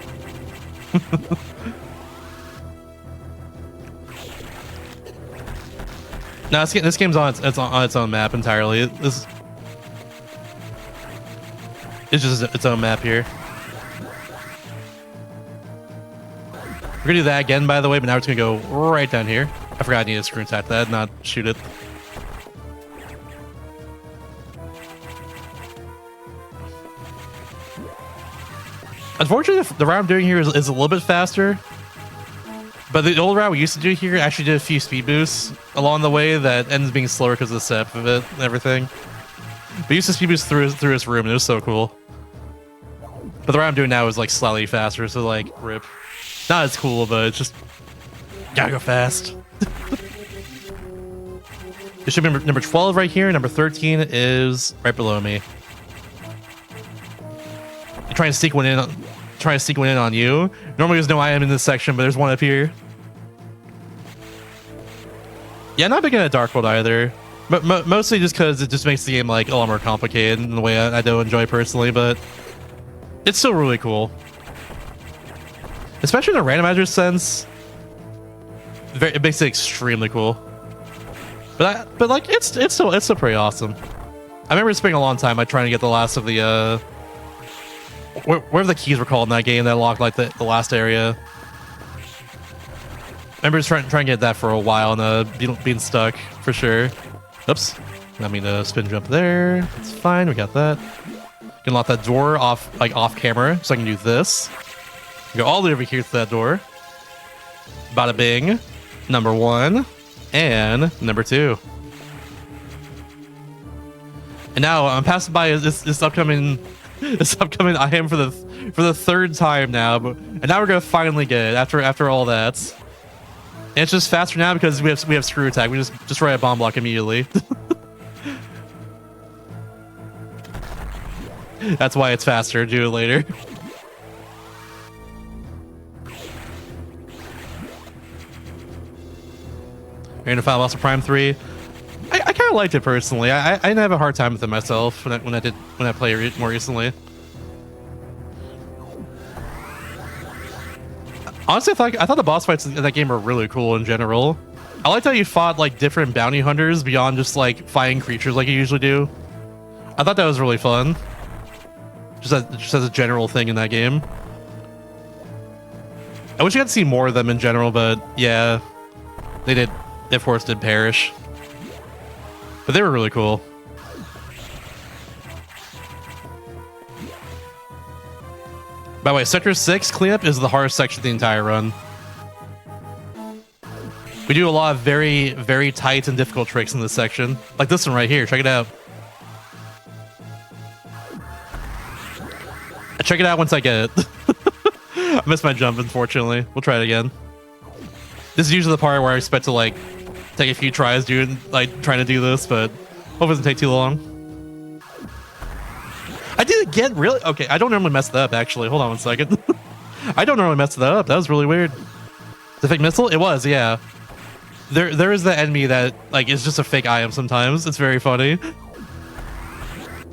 No, this game's on its own map entirely. It's just its own map here. We're gonna do that again, by the way, but now it's gonna go right down here. I forgot I need to screw attack that, not shoot it. Unfortunately, the route I'm doing here is a little bit faster. But the old route we used to do here actually did a few speed boosts along the way that ends being slower because of the setup of it and everything. We used to speed boost through this room, and it was so cool. But the route I'm doing now is like slightly faster, so like, rip. Not as cool, but it's just gotta go fast. It should be number 12 right here. Number 13 is right below me. You're trying to sneak one in. Trying to sneak one in on you. Normally there's no item in this section, but there's one up here. Yeah, not big into Dark World either. But mostly just because it just makes the game like a lot more complicated in the way I don't enjoy personally, but it's still really cool. Especially in a randomizer sense, it makes it extremely cool. But like it's still pretty awesome. I remember spending a long time like trying to get the last of the whatever the keys were called in that game that locked like the last area. I remember just trying to get that for a while and being stuck for sure. Oops, I mean spin jump there. It's fine. We got that. Can lock that door off camera, so I can do this. Go all the way over here to that door. Bada bing. Number 1 and number 2. And now I'm passing by this upcoming item for the 3rd time now, and now we're gonna finally get it after all that. And it's just faster now because we have screw attack. We just write a bomb block immediately. That's why it's faster. Do it later. We're gonna Final Boss of Prime 3. I kind of liked it personally. I didn't have a hard time with it myself when I played it more recently. Honestly, I thought the boss fights in that game were really cool in general. I liked how you fought like different bounty hunters beyond just like fighting creatures like you usually do. I thought that was really fun. Just as a general thing in that game. I wish you got to see more of them in general, but yeah, they of course did perish. But they were really cool. By the way, Sector 6 cleanup is the hardest section of the entire run. We do a lot of very, very tight and difficult tricks in this section. Like this one right here, check it out. Check it out once I get it. I missed my jump, unfortunately. We'll try it again. This is usually the part where I expect to like take a few tries doing like trying to do this, but hope it doesn't take too long. I did it again, really? Okay, I don't normally mess that up actually. Hold on one second. I don't normally mess that up. That was really weird. The fake missile? It was, yeah. There is the enemy that like is just a fake item sometimes. It's very funny.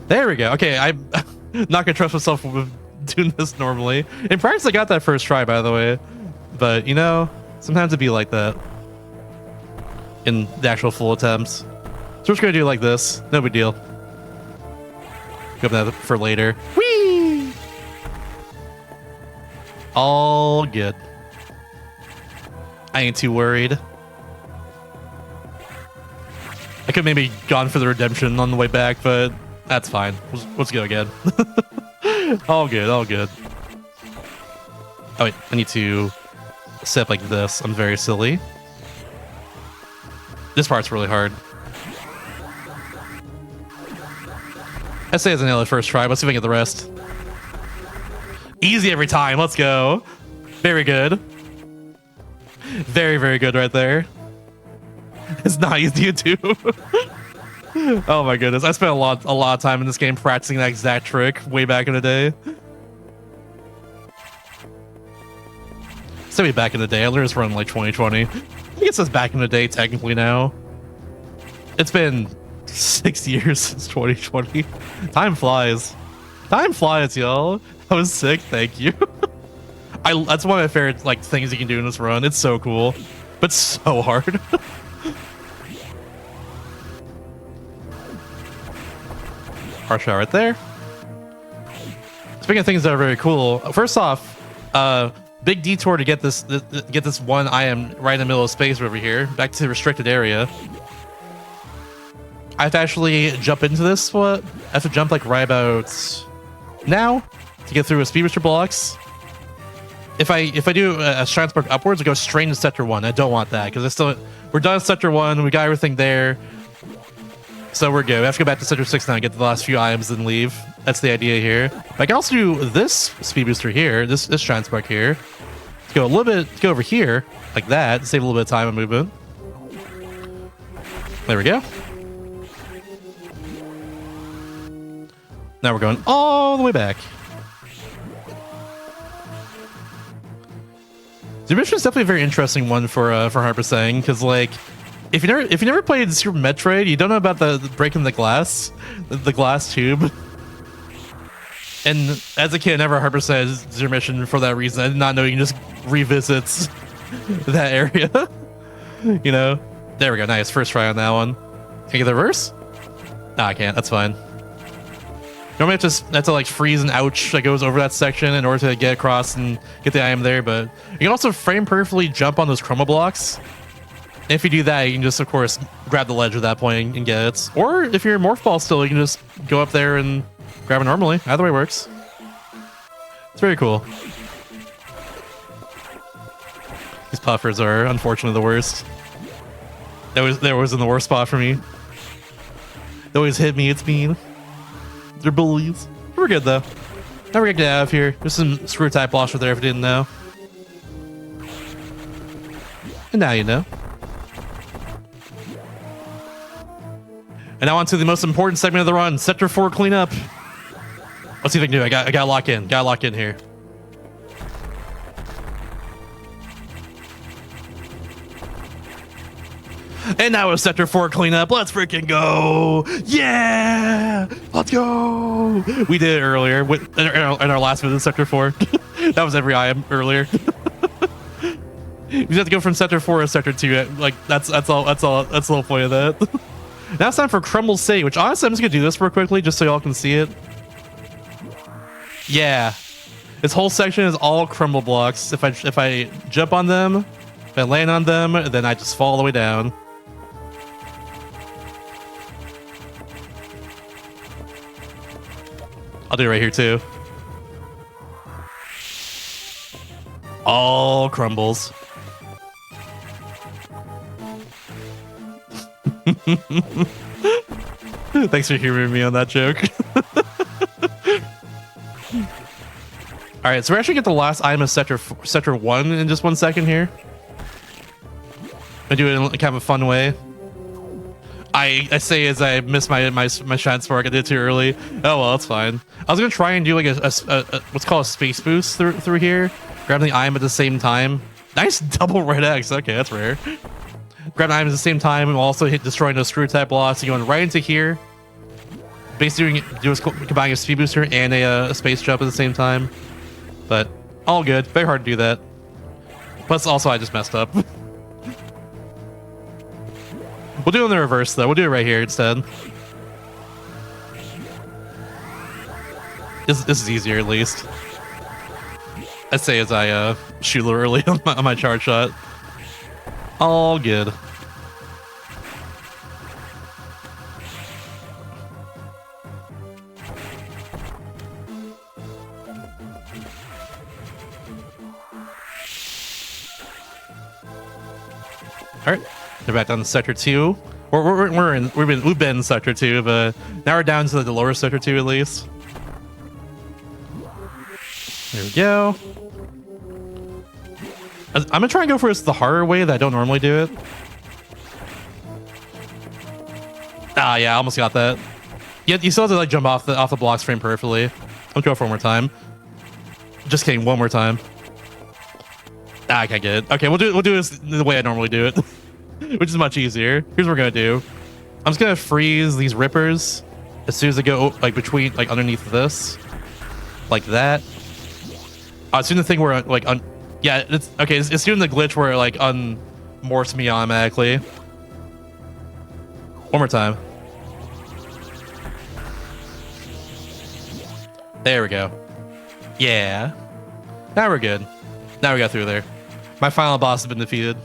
There we go. Okay, I'm not gonna trust myself with doing this normally. In practice, I got that first try, by the way. But you know, sometimes it'd be like that in the actual full attempts. So we're just gonna do it like this. No big deal. Go that for later. Whee! All good. I ain't too worried. I could maybe gone for the redemption on the way back, but that's fine. Let's go again. All good, all good. Oh wait, I need to set up like this. I'm very silly. This part's really hard. I say it's an nail first try. Let's see if I can get the rest. Easy every time. Let's go. Very good. Very, very good right there. It's not easy to do. Oh my goodness. I spent a lot of time in this game practicing that exact trick way back in the day. Say back in the day. I learned this run in like 2020. I think it says back in the day technically now. It's been 6 years since 2020. Time flies. Time flies, y'all. That was sick. Thank you. That's one of my favorite like things you can do in this run. It's so cool, but so hard. Hard shot right there. Speaking of things that are very cool, first off, big detour to get this one item right in the middle of space over here, back to the restricted area. I have to actually jump into this. What? I have to jump like right about now to get through a speed booster blocks. If I do a shrine spark upwards, it goes straight into sector 1. I don't want that because we're done with sector 1. We got everything there, so we're good. We have to go back to sector 6 now and get the last few items and leave. That's the idea here. But I can also do this speed booster here, this shrine spark here. Go a little bit, go over here like that, save a little bit of time and movement. There we go. Now we're going all the way back. The mission is definitely a very interesting one for 100%, because like if you never played Super Metroid, you don't know about the breaking the glass tube. And as a kid, I never 100% Zero Mission for that reason. I did not know you can just revisit that area. You know? There we go. Nice. First try on that one. Can I get the reverse? No, I can't. That's fine. Normally I have to like freeze an ouch that goes over that section in order to get across and get the item there, but you can also frame perfectly jump on those chroma blocks. And if you do that, you can just, of course, grab the ledge at that point and get it. Or if you're in Morph Ball still, you can just go up there and grab it normally. Either way works. It's very cool. These puffers are unfortunately the worst. That was in the worst spot for me. They always hit me, it's mean. They're bullies. We're good though. Now we're gonna get out of here. There's some screw type blocks right there if you didn't know. And now you know. And now on to the most important segment of the run, Sector 4 cleanup. Let's see if I can do it. I gotta lock in. Gotta lock in here. And now it's Sector 4 cleanup. Let's freaking go. Yeah. Let's go. We did it earlier in our last visit, Sector 4. That was every item earlier. You just have to go from sector 4 to sector 2. Like that's the whole point of that. Now it's time for Crumble City, which honestly I'm just gonna do this real quickly just so y'all can see it. Yeah, this whole section is all crumble blocks. If I jump on them, if I land on them, then I just fall all the way down. I'll do it right here too. All crumbles. Thanks for humoring me on that joke. All right, so we're actually get the last item of sector 1 in just 1 second here. I do it in kind of a fun way. I say as I missed my shine spark. I did it too early. Oh well, that's fine. I was gonna try and do like a what's called a space boost through here. Grab the item at the same time. Nice double red X. Okay, that's rare. Grab an item at the same time and also hit destroying those screw type blocks and going right into here. Basically, combining a speed booster and a space jump at the same time. But all good. Very hard to do that. Plus, also I just messed up. We'll do it in the reverse though. We'll do it right here instead. This is easier at least. I'd say as I shoot a little early on my charge shot. All good. All right, they're back down to sector 2. We've been in sector 2, but now we're down to the lower sector 2 at least. There we go. I'm gonna try and go for this the harder way that I don't normally do it. Ah, yeah, I almost got that. You still have to like jump off the blocks frame perfectly. I'm gonna go for one more time. Just kidding, one more time. Ah, I can't get it. Okay, we'll do this the way I normally do it, which is much easier. Here's what we're gonna do. I'm just gonna freeze these rippers as soon as they go like between like underneath this, like that. As soon as the thing where like yeah, it's okay. It's doing the glitch where it like unmorphs me automatically. One more time. There we go. Yeah. Now we're good. Now we got through there. My final boss has been defeated.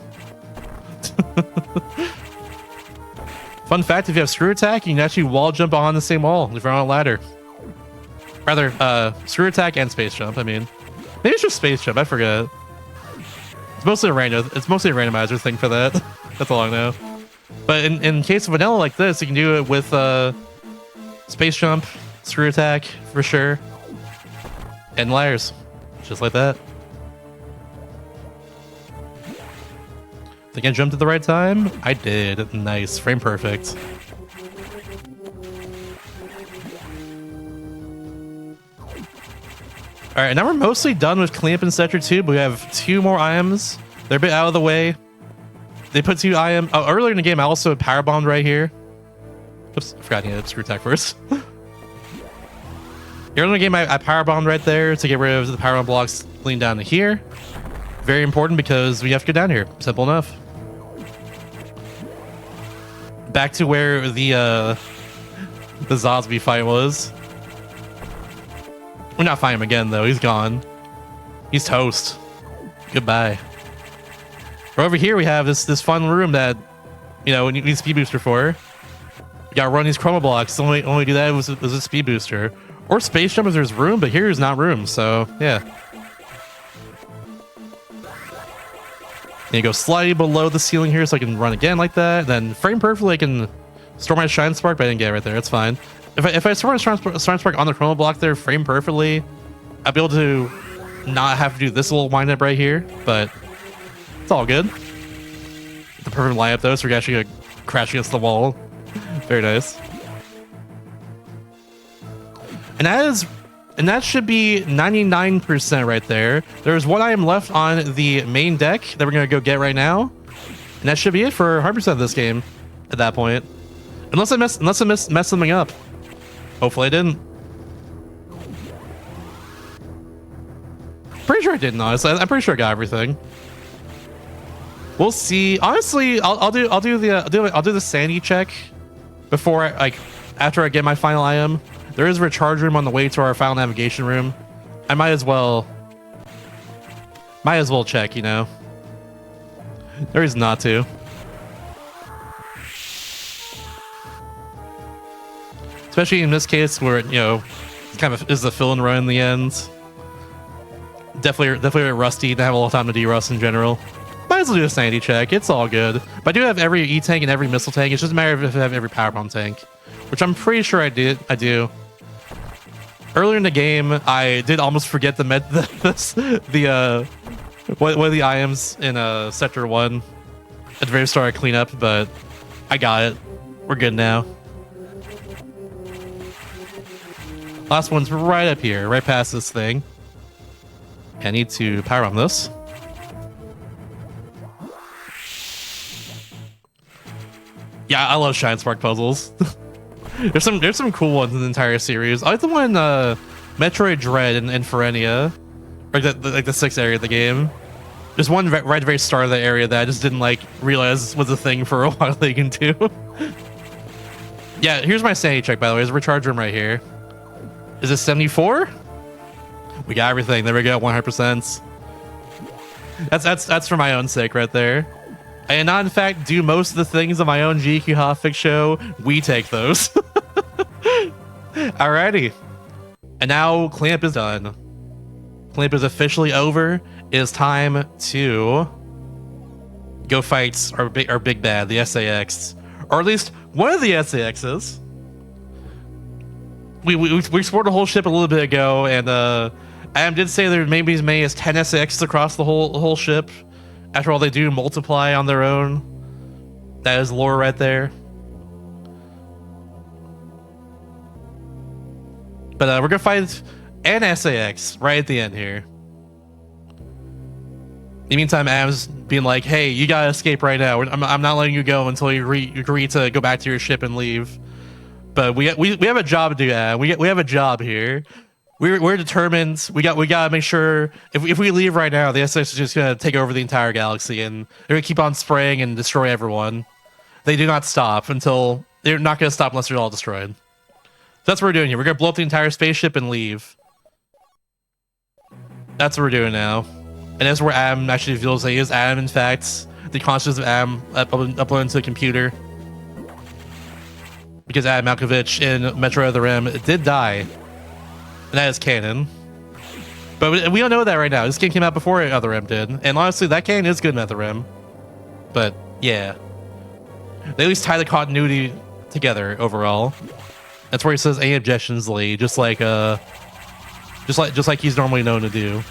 Fun fact, if you have screw attack, you can actually wall jump on the same wall if you're on a ladder. Rather, screw attack and space jump, I mean. Maybe it's just space jump, I forget. It's mostly a randomizer thing for that. That's all I know. But in case of vanilla like this, you can do it with space jump, screw attack for sure, and ladders, just like that. Think I jumped at the right time? I did. Nice, frame perfect. All right, now we're mostly done with cleanup in sector 2, but we have 2 more items. They're a bit out of the way. They put 2 items. Oh, earlier in the game, I also power bombed right here. Oops, I forgot to hit screw attack first. Earlier in the game, I power bombed right there to get rid of the power bomb blocks leading down to here. Very important because we have to get down here. Simple enough. Back to where the Zosby fight was. We're not fighting him again though. He's gone. He's toast. Goodbye. But over here we have this fun room that, you know, you need a speed booster for. You gotta run these chroma blocks. The only way to do that was a speed booster. Or space jump if there's room, but here is not room, so yeah. And you go slightly below the ceiling here so I can run again like that. Then frame perfectly I can store my shine spark, but I didn't get it right there. That's fine. If I store my shine spark on the chroma block there, frame perfectly, I'll be able to not have to do this little wind up right here, but it's all good. The perfect lineup though, so we're actually gonna crash against the wall. Very nice. And that should be 99% right there. There's one item left on the main deck that we're gonna go get right now, and that should be it for 100% of this game at that point. Unless I mess something up. Hopefully I didn't. Pretty sure I didn't, honestly. I'm pretty sure I got everything. We'll see. Honestly, I'll do the sanity check before after I get my final item. There is a recharge room on the way to our final navigation room. I might as well check, you know. There is not to. Especially in this case where, you know, it's kind of is the fill and run in the end. Definitely rusty to have a lot of time to de-rust in general. Might as well do a sanity check. It's all good. But I do have every E-tank and every missile tank. It's just a matter of if I have every power bomb tank, which I'm pretty sure I do. Earlier in the game, I did almost forget one of the items in Sector 1 at the very start of cleanup, but I got it. We're good now. Last one's right up here, right past this thing. I need to power on this. Yeah, I love Shine Spark puzzles. there's some cool ones in the entire series. I like the one Metroid Dread and Ferenia, like the 6th area of the game. There's one right at the very start of the area that I just didn't realize was a thing for a while they can do. Yeah, here's my sanity check, by the way. There's a recharge room right here. Is it 74? We got everything. There we go, 100%. That's for my own sake right there. And not in fact do most of the things on my own GDQ Hotfix show. We take those. Alrighty. And now cleanup is done. Cleanup is officially over. It is time to go fight our big bad, the SAX. Or at least one of the SAXs. We explored the whole ship a little bit ago, and Adam did say there may be as many as 10 SAXs across the whole ship. After all, they do multiply on their own. That is lore right there. But we're gonna fight an SAX right at the end here. In the meantime, Adam's being like, "Hey, you gotta escape right now. I'm not letting you go until you agree to go back to your ship and leave." But we have a job to do, Adam. We have a job here. We're determined. We gotta make sure if we leave right now, the SX is just gonna take over the entire galaxy and they're gonna keep on spraying and destroy everyone. They do not stop until they're not gonna stop unless they're all destroyed. So that's what we're doing here. We're gonna blow up the entire spaceship and leave. That's what we're doing now. And that's where Adam actually reveals that he is Adam, in fact. The consciousness of Adam uploaded to the computer. Because Adam Malkovich in Metroid Other M did die. And that is canon. But we don't know that right now. This game came out before Other M did. And honestly, that canon is good in Other M. But yeah. They at least tie the continuity together overall. That's where he says any objections, Lee, just like he's normally known to do.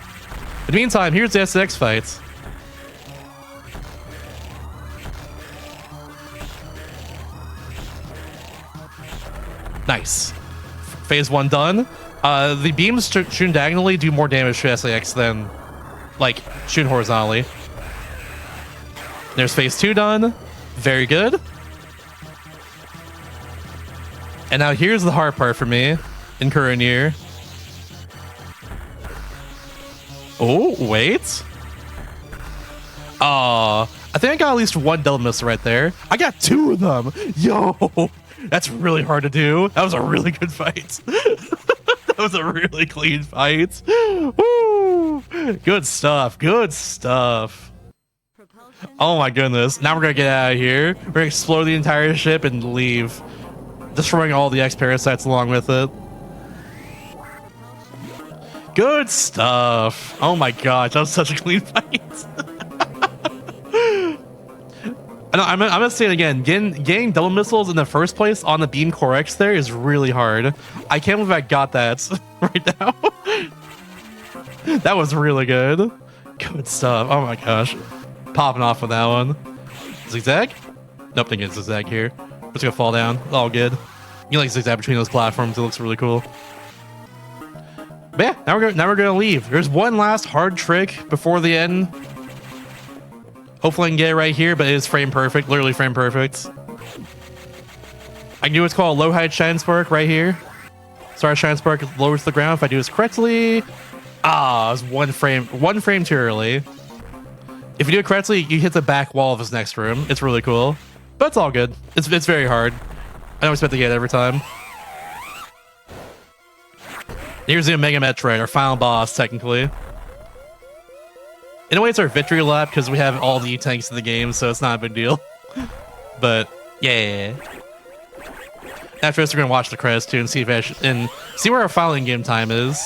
In the meantime, here's the SX fights. Nice. Phase 1 done. The beams shooting diagonally do more damage to SAX than shooting horizontally. There's phase 2 done. Very good. And now here's the hard part for me in current year. Oh, wait. I think I got at least one double missile right there. I got 2 of them. Yo, that's really hard to do. That was a really good fight. That was a really clean fight. Woo! Good stuff. Good stuff. Oh my goodness. Now we're gonna get out of here. We're gonna explode the entire ship and leave, destroying all the X-Parasites along with it. Good stuff. Oh my gosh, that was such a clean fight. I'm gonna say it again. Getting double missiles in the first place on the beam core X there is really hard. I can't believe I got that right now. That was really good. Good stuff. Oh my gosh. Popping off with that one. Zigzag? Nope, didn't get zigzag here. It's gonna fall down. All good. You like zigzag between those platforms. It looks really cool. But yeah, now we're gonna leave. There's one last hard trick before the end. Hopefully I can get it right here, but it is frame perfect, literally frame perfect. I can do what's called a low height shine spark right here. Sorry, shine spark lowers to the ground if I do this correctly. Ah, it's one frame too early. If you do it correctly, you hit the back wall of his next room. It's really cool. But it's all good. It's very hard. I don't expect to get it every time. Here's the Omega Metroid, our final boss, technically. In a way, it's our victory lap because we have all the E-tanks in the game, so it's not a big deal. But yeah. After this, we're gonna watch the credits too and see if and see where our final in-game time is.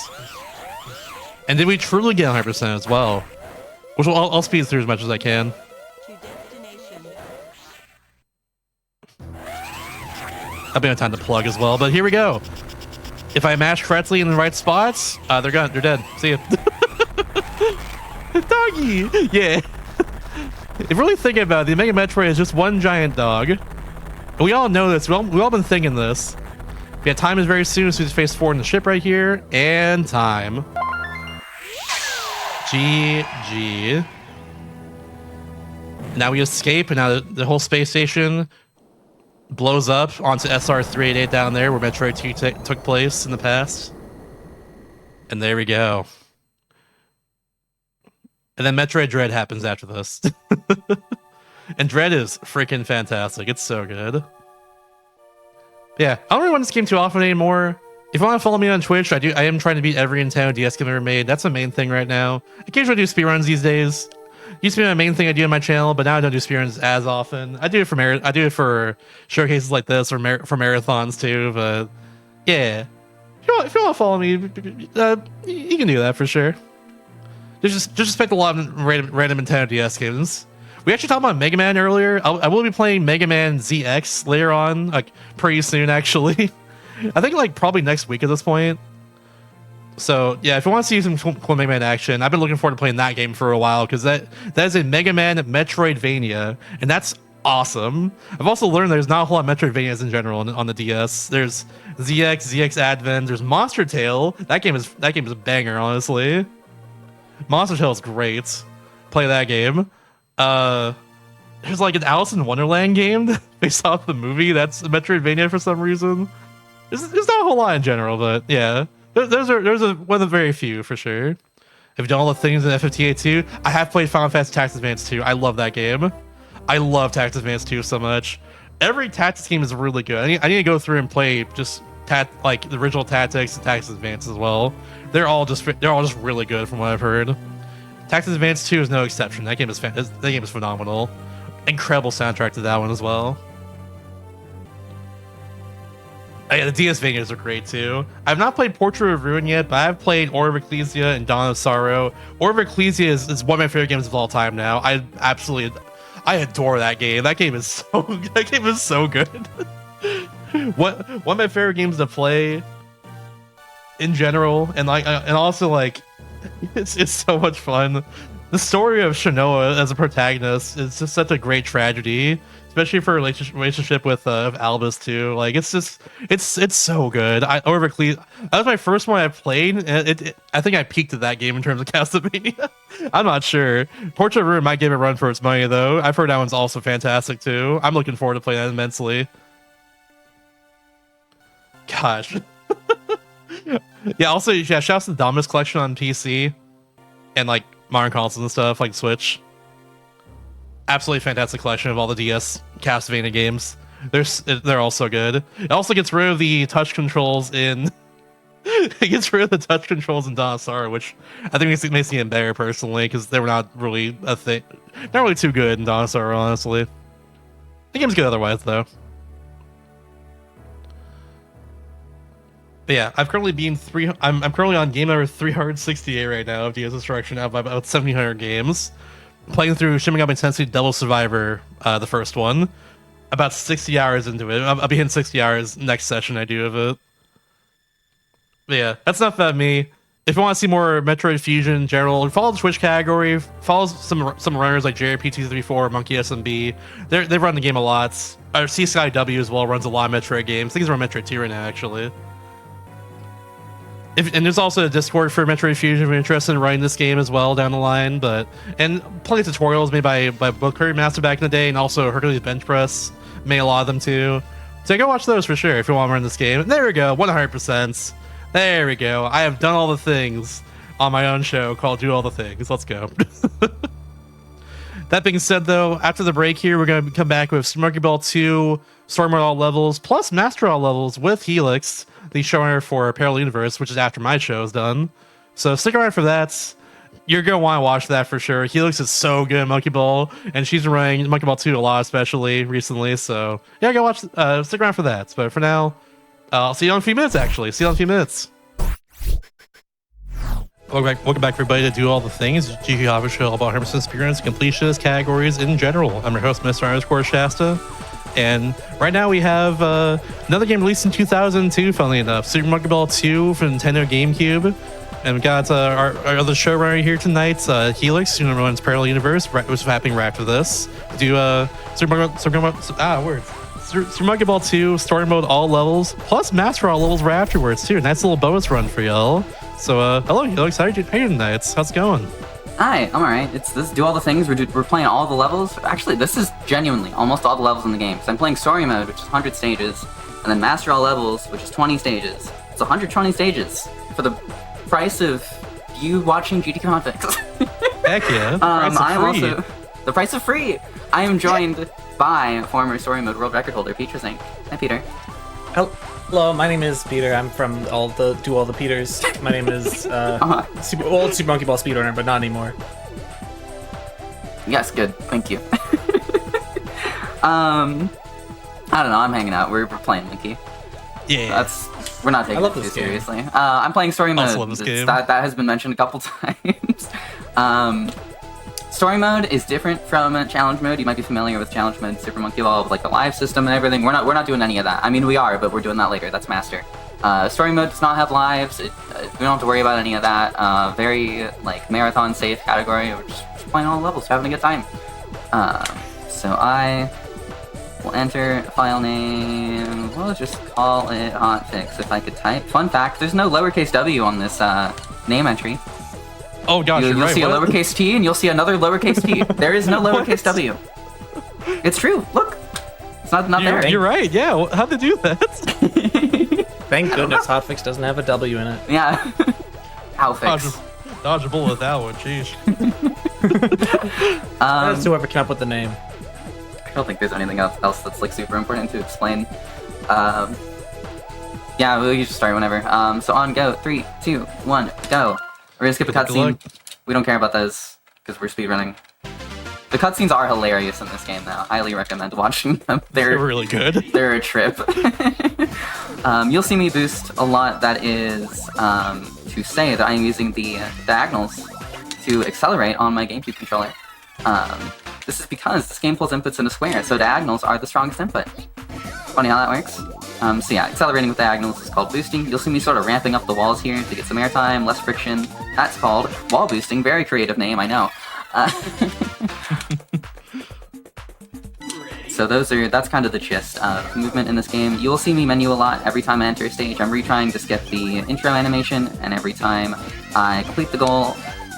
And did we truly get 100% as well? Which I'll speed through as much as I can. I'll be on time to plug as well, but here we go. If I mash correctly in the right spots, they're dead. See ya. Doggy! Yeah. If you're really thinking about it, the Omega Metroid is just one giant dog. We all know this. We've all been thinking this. Yeah, time is very soon, so we just face forward in the ship right here. And time. GG. Now we escape, and now the whole space station blows up onto SR-388 down there, where Metroid 2 took place in the past. And there we go. And then Metroid Dread happens after this. And Dread is freaking fantastic. It's so good. Yeah, I don't really want this game too often anymore. If you want to follow me on Twitch, I am trying to beat every Nintendo DS game ever made. That's the main thing right now. Occasionally I do speedruns these days. Used to be my main thing I do on my channel, but now I don't do speedruns as often. I do it for showcases like this or for marathons too. But yeah, if you want to follow me, you can do that for sure. Just expect a lot of random Nintendo DS games. We actually talked about Mega Man earlier. I will be playing Mega Man ZX later on, like pretty soon actually. I think like probably next week at this point. So yeah, if you want to see some cool Mega Man action, I've been looking forward to playing that game for a while because that is a Mega Man Metroidvania, and that's awesome. I've also learned there's not a whole lot of Metroidvanias in general on the DS. There's ZX Advent, there's Monster Tail. That game is a banger, honestly. Monster Tail is great. Play that game. There's like an Alice in Wonderland game based off the movie that's a Metroidvania for some reason. There's not a whole lot in general, but yeah. There's one of the very few for sure. Have you done all the things in FFTA 2? I have played Final Fantasy Tactics Advance 2. I love that game. I love Tactics Advance 2 so much. Every Tactics game is really good. I need to go through and play just like the original Tactics and Tactics Advance as well. They're all just really good from what I've heard. Tactics Advance 2 is no exception. That game is phenomenal. Incredible soundtrack to that one as well. Oh, yeah, the DS Vanias are great too. I've not played Portrait of Ruin yet, but I've played Orb of Ecclesia and Dawn of Sorrow. Orb of Ecclesia is one of my favorite games of all time now. I adore that game. That game is so good. One of my favorite games to play in general, and also like it's so much fun. The story of Shanoa as a protagonist is just such a great tragedy, especially for a relationship with Albus too. Like it's so good. Orb of Ecclesia, that was my first one I played, and I think I peaked at that game in terms of Castlevania. I'm not sure. Portrait of Ruin might give it a run for its money though. I've heard that one's also fantastic too. I'm looking forward to playing that immensely. Gosh. Yeah, also shouts to the Dominus collection on PC and like modern consoles and stuff like Switch. Absolutely fantastic collection of all the DS Castlevania games. They're all so good. It also gets rid of the touch controls in it gets rid of the touch controls in Dawn of Sorrow, which I think makes me even better personally, because they were not really a thing. Not really too good in Dawn of Sorrow, honestly. The game's good otherwise though. But yeah, I'm currently on game number 368 right now of DS Destruction out of about 1,700 games. Playing through Shin Megami Tensei Double Survivor, the first one. About 60 hours into it. I'll be hitting 60 hours next session I do of it. But yeah, that's enough about me. If you want to see more Metroid Fusion in general, follow the Twitch category. Follow some runners like JRP234, Monkey SMB. They run the game a lot. C-Sky W as well runs a lot of Metroid games. I think he's running Metroid 2 right now, actually. And there's also a Discord for Metroid Fusion if you're interested in running this game as well down the line. And plenty of tutorials made by both Curry Master back in the day and also Hercules Bench Press made a lot of them too. So go watch those for sure if you want to run this game. There we go, 100%. There we go. I have done all the things on my own show called Do All the Things. Let's go. That being said, though, after the break here, we're going to come back with Super Monkey Ball 2, Story Mode all levels, plus Master all levels with Helix, the showrunner for Parallel Universe, which is after my show is done. So stick around for that. You're going to want to watch that for sure. Helix is so good at Monkey Ball, and she's been running Monkey Ball 2 a lot, especially recently. So yeah, go watch. Stick around for that. But for now, I'll see you in a few minutes, actually. See you in a few minutes. Welcome back, everybody, to Do All the Things. GDQ Hotfix show all about 100% speedruns, completionist categories in general. I'm your host, Mr. Shasta. And right now we have another game released in 2002, funnily enough, Super Monkey Ball 2 for Nintendo GameCube. And we got our other showrunner here tonight, Helix, who runs Parallel Universe, which is happening right after this. Do Super Monkey Ball 2 Story Mode all levels, plus Master all levels right afterwards too. Nice little bonus run for y'all. So hello Helix, how are you tonight? How's it going? Hi, I'm alright. This Do All the Things. We're playing all the levels. Actually, this is genuinely almost all the levels in the game. So I'm playing Story Mode, which is 100 stages, and then Master all levels, which is 20 stages. It's 120 stages for the price of you watching GDQ Hotfix. Heck yeah! The price of free. I am joined by former Story Mode world record holder Peter Zink. Hi, Peter. Hello, my name is Peter. I'm from Do All the Peters. My name is old Super Monkey Ball speedrunner, but not anymore. Yes, good. Thank you. I don't know. I'm hanging out. We're playing Monkey. Yeah. We're not taking it too seriously. I'm playing Story Mode. That has been mentioned a couple times. Story Mode is different from Challenge Mode. You might be familiar with Challenge Mode, Super Monkey Ball, with like the live system and everything. We're not doing any of that. I mean, we are, but we're doing that later. That's Master. Story Mode does not have lives. We don't have to worry about any of that. Very like marathon safe category. We're just playing all the levels, having a good time. So I will enter a file name. We'll just call it Hotfix if I could type. Fun fact: there's no lowercase w on this name entry. Oh gosh, you'll see a lowercase t and you'll see another lowercase t. There is no lowercase w. It's true. Look, it's not there. You're right. Yeah, how'd they do that? Thank goodness Hotfix doesn't have a w in it. Yeah. Hotfix. Dodge a bullet with that one. Jeez. That's whoever came up with the name. I don't think there's anything else that's like super important to explain. Yeah, we'll just start whenever. So on go. 3, 2, 1, go. We're gonna skip a cutscene. We don't care about those because we're speedrunning. The cutscenes are hilarious in this game, though. Highly recommend watching them. They're really good. They're a trip. You'll see me boost a lot. That is to say that I am using the diagonals to accelerate on my GameCube controller. This is because this game pulls inputs in a square, so diagonals are the strongest input. Funny how that works. So yeah, accelerating with diagonals is called boosting. You'll see me sort of ramping up the walls here to get some airtime, less friction. That's called wall boosting. Very creative name, I know. So that's kind of the gist of movement in this game. You'll see me menu a lot every time I enter a stage. I'm retrying to skip the intro animation, and every time I complete the goal,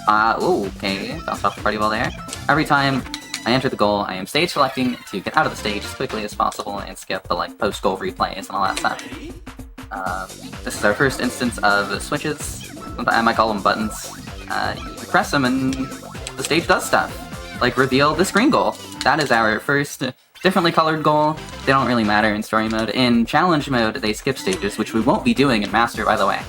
okay, bounced off the party ball there. Every time I enter the goal, I am stage selecting to get out of the stage as quickly as possible and skip the like post-goal replays and all that stuff. This is our first instance of switches. I might call them buttons. You press them and the stage does stuff. Like reveal this green goal. That is our first differently colored goal. They don't really matter in story mode. In challenge mode, they skip stages, which we won't be doing in Master, by the way.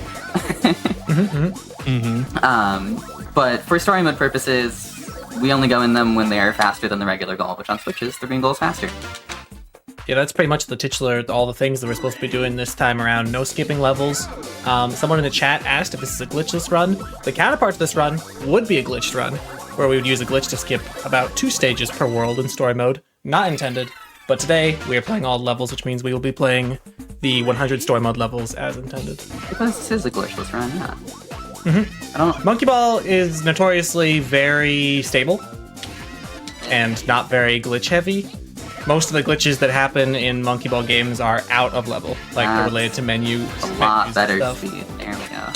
But for story mode purposes, we only go in them when they are faster than the regular goal, which on switches, the green goal is faster. Yeah, that's pretty much the titular, all the things that we're supposed to be doing this time around. No skipping levels. Someone in the chat asked if this is a glitchless run. The counterpart to this run would be a glitched run, where we would use a glitch to skip about 2 stages per world in story mode. Not intended, but today we are playing all levels, which means we will be playing the 100 story mode levels as intended. Because this is a glitchless run, yeah. Monkey Ball is notoriously very stable and not very glitch heavy. Most of the glitches that happen in Monkey Ball games are out of level, like they're related to menus. A lot better speed. There we go.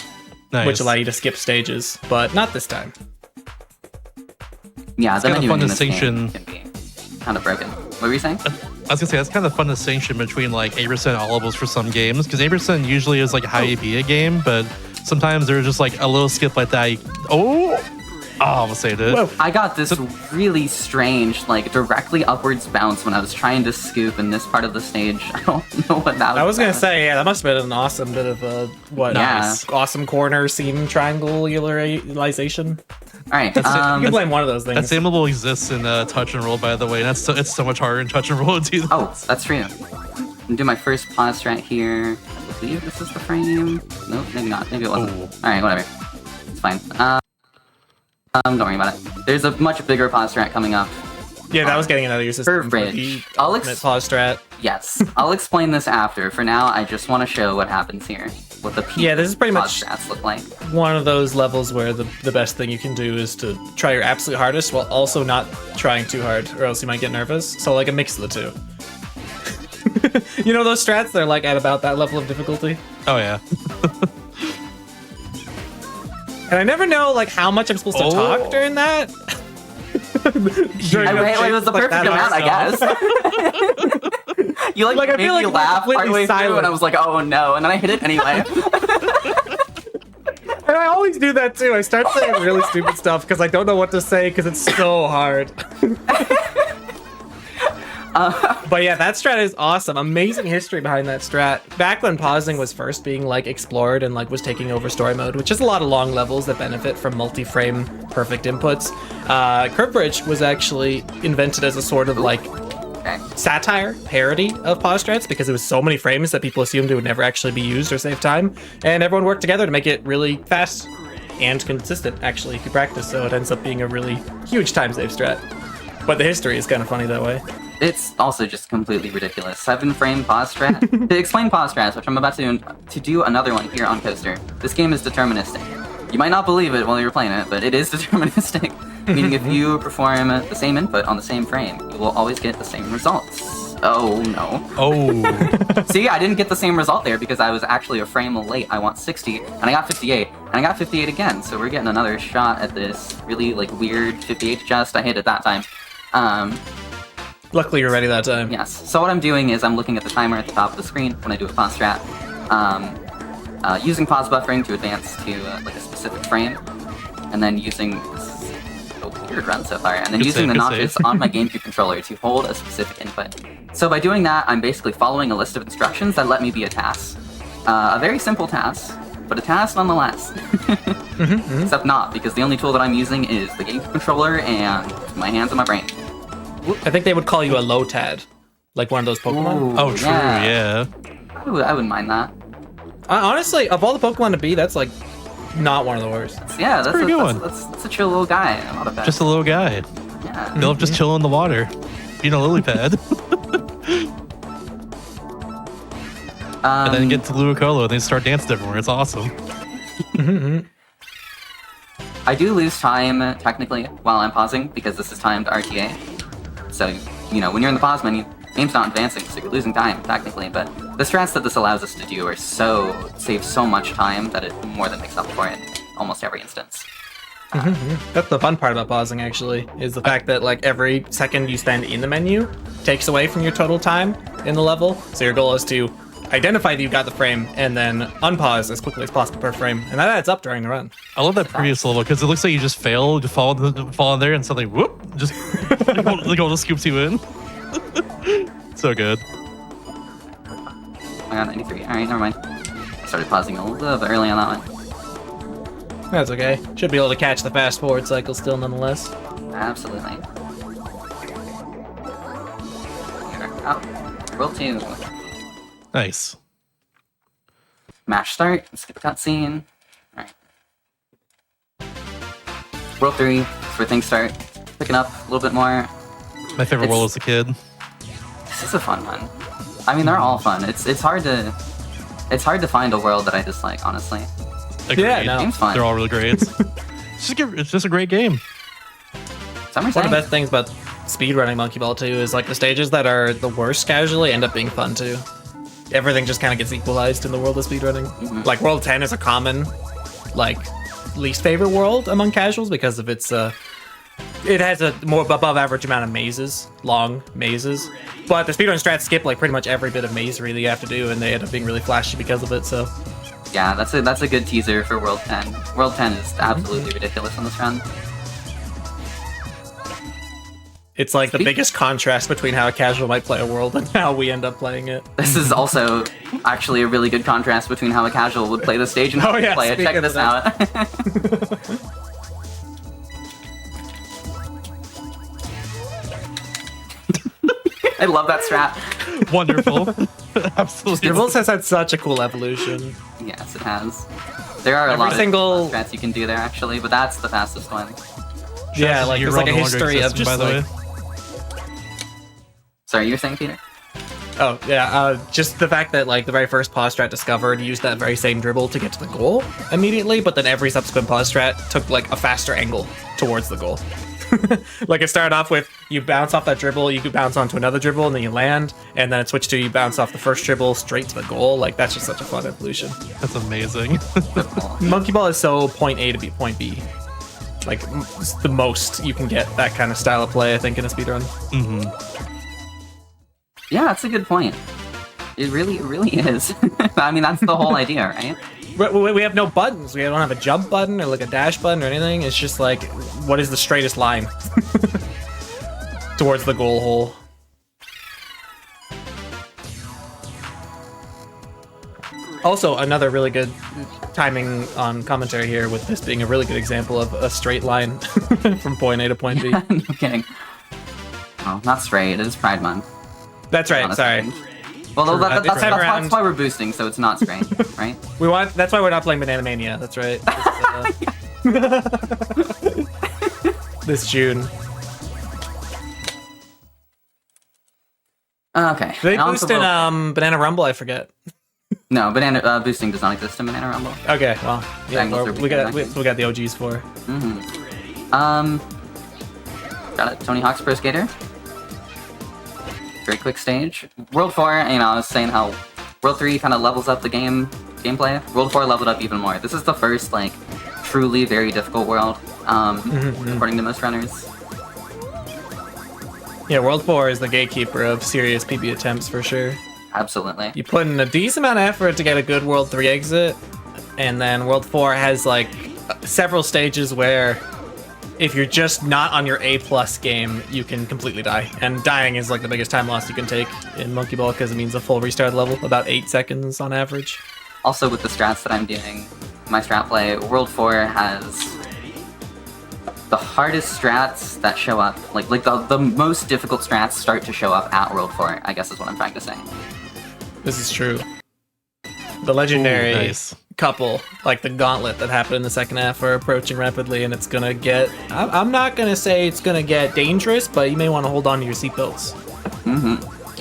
Nice. Which allow you to skip stages, but not this time. Yeah, it's the kind of menu fun in this distinction. game can be kind of broken. What were you saying? I was gonna say that's kind of fun distinction between like 8% all levels for some games, because 8% usually is like how you beat a game, but sometimes there's just like a little skip like that. Oh, I almost saved it. Whoa. I got this really strange, like, directly upwards bounce when I was trying to scoop in this part of the stage. I don't know what that was. I was gonna about. say, yeah, that must have been an awesome bit of awesome corner seam triangularization. Alright, You can blame one of those That things. same level exists in touch and roll, by the way. And it's so much harder in touch and roll to do that. oh, that's true. I'm gonna do my first pause strat here. I believe this is the frame. Nope, maybe not. Maybe it wasn't. Oh. Alright, whatever. It's fine. Don't worry about it. There's a much bigger pause strat coming up. Yeah, that was getting another use system for bridge. the I'll ultimate pause strat. Yes, I'll explain this after. For now, I just want to show what happens here. What the peak Yeah, this is pretty pause much strats look like. one of those levels where the best thing you can do is to try your absolute hardest while also not trying too hard, or else you might get nervous. So like a mix of the two. You know those strats? They're like at about that level of difficulty. Oh, yeah. And I never know like how much I'm supposed to talk during that. During It was the like perfect that amount, I guess. You Like, I made feel me like laugh completely partway through, silent. and I was like, oh no, and then I hit it anyway. And I always do that too. I start saying really stupid stuff because I don't know what to say because it's so hard. But yeah, that strat is awesome. Amazing history behind that strat. Back when pausing was first being like explored and like was taking over story mode, which is a lot of long levels that benefit from multi-frame perfect inputs. Curve Bridge was actually invented as a sort of like Okay. satire, parody of pause strats because it was so many frames that people assumed it would never actually be used or save time, and everyone worked together to make it really fast and consistent actually if you practice, so it ends up being a really huge time save strat. But the history is kind of funny that way. It's also just completely ridiculous. 7-frame pause strat. To explain pause strats, which I'm about to do another one here on Coaster, this game is deterministic. You might not believe it while you're playing it, but it is deterministic. Meaning if you perform the same input on the same frame, you will always get the same results. Oh no. Oh. See, I didn't get the same result there because I was actually a frame late. I want 60, and I got 58, and I got 58 again. So we're getting another shot at this really like weird 58 adjust. I hit it that time. Luckily you're ready that time. Yes. So what I'm doing is I'm looking at the timer at the top of the screen when I do a pause strat, using pause buffering to advance to like a specific frame, and then using a weird run so far, and then Good using save, the good notches save. on my GameCube controller to hold a specific input. So by doing that, I'm basically following a list of instructions that let me be a task. A very simple task, but a task nonetheless. Except not, because the only tool that I'm using is the GameCube controller and my hands and my brain. I think they would call you a lotad, like one of those Pokemon. Ooh, Oh, true, yeah. I wouldn't mind that. Honestly, of all the Pokemon to be, that's like not one of the worst. Yeah, that's pretty good one. That's a chill little guy. I love that. Just a little guy. yeah. They'll just chill in the water. Being a lily pad. And then get to Luicolo and they start dancing everywhere. It's awesome. I do lose time technically while I'm pausing because this is timed RTA. So you know when you're in the pause menu, game's not advancing, so you're losing time technically. But the strats that this allows us to do are save so much time that it more than makes up for it almost every instance. That's the fun part about pausing, actually, is the fact that like every second you spend in the menu takes away from your total time in the level. So your goal is to identify that you got the frame and then unpause as quickly as possible per frame, and that adds up during the run. I love that previous level because it looks like you just fail to fall in there and suddenly whoop, just the goal just scoops you in. So good. I got 93. All right, never mind. I started pausing a little bit early on that one. That's okay. Should be able to catch the fast forward cycle still, nonetheless. Absolutely. Here. Oh, roll 2. Nice. Mash start. Skip cutscene. All right. Roll 3. That's where things start picking up a little bit more. My favorite It's- world as a kid. This is a fun one. I mean, they're all fun. It's hard to find a world that I dislike, honestly. Agreed. Yeah, no. Game's fun. They're all really great. It's just a great game. Some are One of saying the best things about speedrunning Monkey Ball 2 is like the stages that are the worst casually end up being fun too. Everything just kind of gets equalized in the world of speedrunning. Like World 10 is a common, like, least favorite world among casuals because of its it has a more above average amount of mazes, long mazes. But the speedrun strats skip like pretty much every bit of mazery that you have to do, and they end up being really flashy because of it. So yeah, that's a good teaser for World 10. World 10 is absolutely ridiculous on this run. It's like the biggest contrast between how a casual might play a world and how we end up playing it. This is also actually a really good contrast between how a casual would play the stage and how we play it. Check this out. I love that strat. Wonderful. Absolutely. Dribbles has had such a cool evolution. Yes, it has. There are a lot of strats you can do there, actually, but that's the fastest one. Yeah, like there's like a history of just like... Sorry, you were saying, Peter? Oh, yeah, just the fact that like the very first pause strat discovered used that very same dribble to get to the goal immediately, but then every subsequent pause strat took like a faster angle towards the goal. Like it started off with you bounce off that dribble, you could bounce onto another dribble, and then you land, and then it switched to you bounce off the first dribble straight to the goal. Like that's just such a fun evolution. That's amazing. Monkey Ball is so point A to be point B. Like it's the most you can get that kind of style of play, I think, in a speedrun. Yeah, that's a good point. It really is. I mean, that's the whole idea, right? We have no buttons. We don't have a jump button or like a dash button or anything. It's just like, what is the straightest line towards the goal hole? Also, another really good timing on commentary here with this being a really good example of a straight line from point A to point B. No kidding. Oh, not straight. It is Pride Month. That's right, sorry. Well, that's why we're boosting, so it's not straight, right? That's why we're not playing Banana Mania, that's right. This June. Okay. Do they boost in Banana Rumble? I forget. No, boosting does not exist in Banana Rumble. Okay, well, yeah, we got the OGs for. Got it. Tony Hawk's Pro Skater. Very quick stage. World 4, I was saying how World 3 kind of levels up the gameplay. World 4 leveled up even more. This is the first, like, truly very difficult world, according to most runners. Yeah, World 4 is the gatekeeper of serious PB attempts for sure. Absolutely. You put in a decent amount of effort to get a good World 3 exit, and then World 4 has, like, several stages where if you're just not on your A+ game, you can completely die. And dying is like the biggest time loss you can take in Monkey Ball because it means a full restart level, about 8 seconds on average. Also with the strats that I'm doing, my strat play, World 4 has the hardest strats that show up, like the most difficult strats start to show up at World 4, I guess is what I'm trying to say. This is true. The legendary nice. Couple, like the gauntlet that happened in the second half, are approaching rapidly, and it's gonna get... I'm not gonna say it's gonna get dangerous, but you may want to hold on to your seatbelts.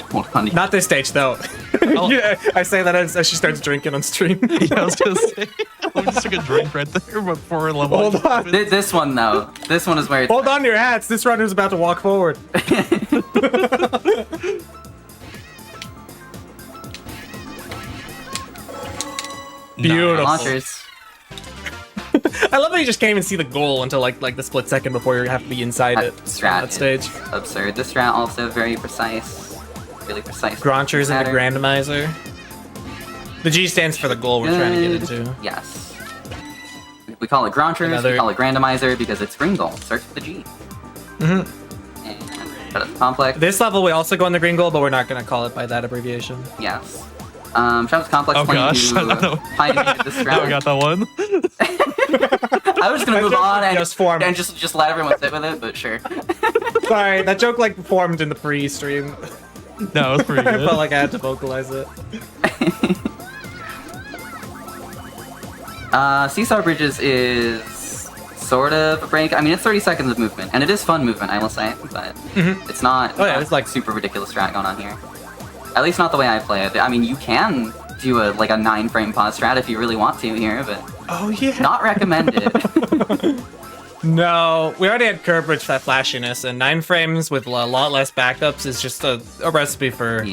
Hold on. Not this stage, though. Yeah, I say that as she starts drinking on stream. Yeah, I was gonna say, we just took a drink right there before level. Hold on. This one, though. This one is where it's... Hold on to your hats. This runner's about to walk forward. Beautiful. Launchers. I love that you just can't even see the goal until like the split second before you have to be inside it. Strat that stage. Absurd. This strat also very precise. Really precise. Gronchers and the randomizer. The G stands for the goal we're trying to get into. Yes. We call it Gronchers, we call it Randomizer because it's green goal. Starts with the G. And cut it complex. This level we also go on the green goal, but we're not going to call it by that abbreviation. Yes. Travis Complex playing this strat. Now I got that one. I was gonna move on and just just let everyone sit with it, but sure. Sorry, that joke like formed in the pre-stream. No, it was pretty good. I felt like I had to vocalize it. Seesaw Bridges is sort of a break. I mean, it's 30 seconds of movement, and it is fun movement, I will say, but it's not. It's like super ridiculous strat going on here. At least not the way I play it. I mean, you can do a 9-frame pause strat if you really want to here, but not recommended. No, we already had curb bridge that flashiness, and 9 frames with a lot less backups is just a recipe for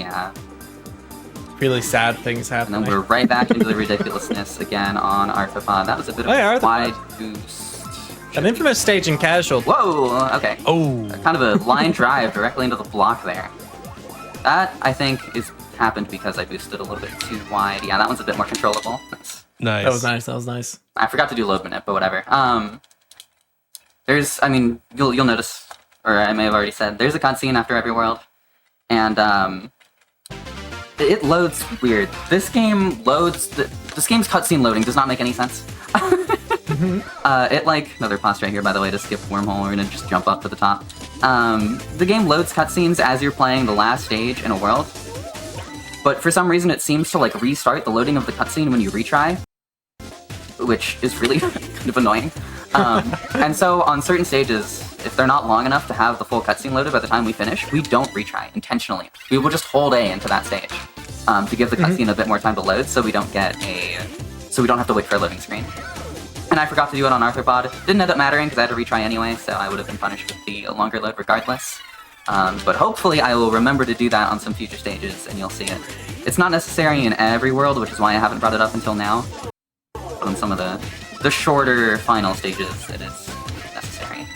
really sad things happening. And then we're right back into the ridiculousness again on Arthropod. That was a bit of a wide boost. An infamous stage in casual. Whoa, okay. Oh. Kind of a line drive directly into the block there. That, I think, happened because I boosted a little bit too wide. Yeah, that one's a bit more controllable. Nice. That was nice. I forgot to do load minute, but whatever. There's, I mean, you'll notice or I may have already said, there's a cutscene after every world, and it loads weird. This game loads. This game's cutscene loading does not make any sense. It like another pause right here, by the way, to skip wormhole. We're gonna just jump up to the top. The game loads cutscenes as you're playing the last stage in a world, but for some reason it seems to like restart the loading of the cutscene when you retry, which is really kind of annoying. And so on certain stages, if they're not long enough to have the full cutscene loaded by the time we finish, we don't retry intentionally. We will just hold A into that stage to give the cutscene a bit more time to load, so we don't have to wait for a loading screen. And I forgot to do it on Arthropod. Didn't end up mattering because I had to retry anyway, so I would have been punished with the longer load regardless. But hopefully I will remember to do that on some future stages, and you'll see it. It's not necessary in every world, which is why I haven't brought it up until now. But on some of the shorter final stages, it is necessary.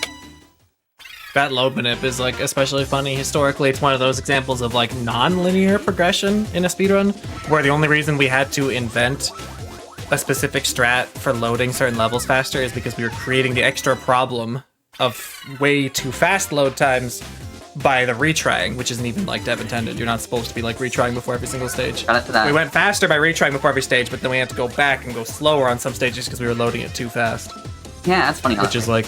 That load manip is like especially funny. Historically, it's one of those examples of like non-linear progression in a speedrun, where the only reason we had to invent a specific strat for loading certain levels faster is because we were creating the extra problem of way too fast load times by the retrying, which isn't even like dev intended. You're not supposed to be like retrying before every single stage. Shout out to that. We went faster by retrying before every stage, but then we had to go back and go slower on some stages because we were loading it too fast. Yeah, that's funny. Which is like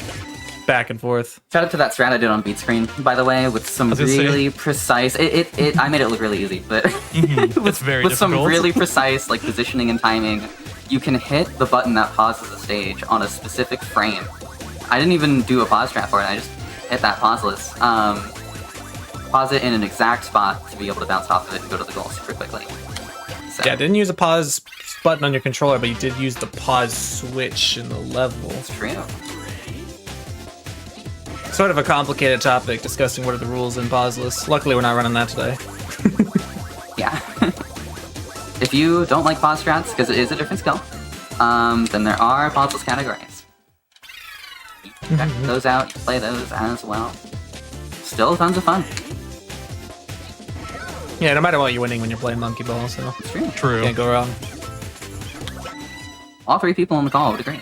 back and forth. Shout out to that strat I did on beat screen, by the way, with some really precise. I made it look really easy, but it's very with difficult. some really precise like positioning and timing. You can hit the button that pauses the stage on a specific frame. I didn't even do a pause strat for it. I just hit that pauseless. Pause it in an exact spot to be able to bounce off of it and go to the goal super quickly. So. Yeah, didn't use a pause button on your controller, but you did use the pause switch in the level. It's true. Sort of a complicated topic, discussing what are the rules in pauseless. Luckily, we're not running that today. Yeah. If you don't like pause strats, because it is a different skill, then there are pauseless categories. You can check those out, you play those as well. Still tons of fun. Yeah, no matter what, you're winning when you're playing Monkey Ball, so It's true. True. can't go wrong. All 3 people on the call would agree.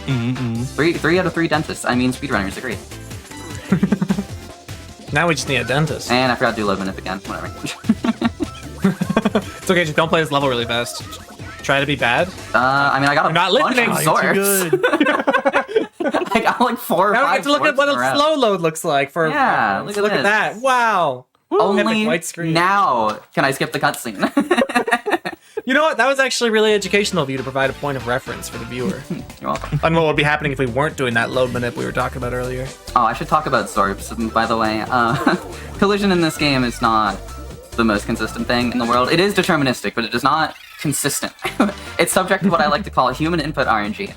Mm-mm. 3 out of 3 dentists, I mean speedrunners, agree. Now we just need a dentist. And I forgot to do load minute again, whatever. It's okay, just don't play this level really fast. Try to be bad. I mean, I got a You're not bunch listening. of Oh, you're too swords. I got like 4 or Now 5 we have to look at what a swords in a row. slow load looks like for. Yeah, look look at at that. Wow. Epic Only white screen. now can I skip the cutscene. You know what? That was actually really educational of you to provide a point of reference for the viewer You're welcome. on what would be happening if we weren't doing that load manip we were talking about earlier. Oh, I should talk about Zorps, by the way. Collision in this game is not the most consistent thing in the world. It is deterministic, but it is not consistent. It's subject to what I like to call human input RNG.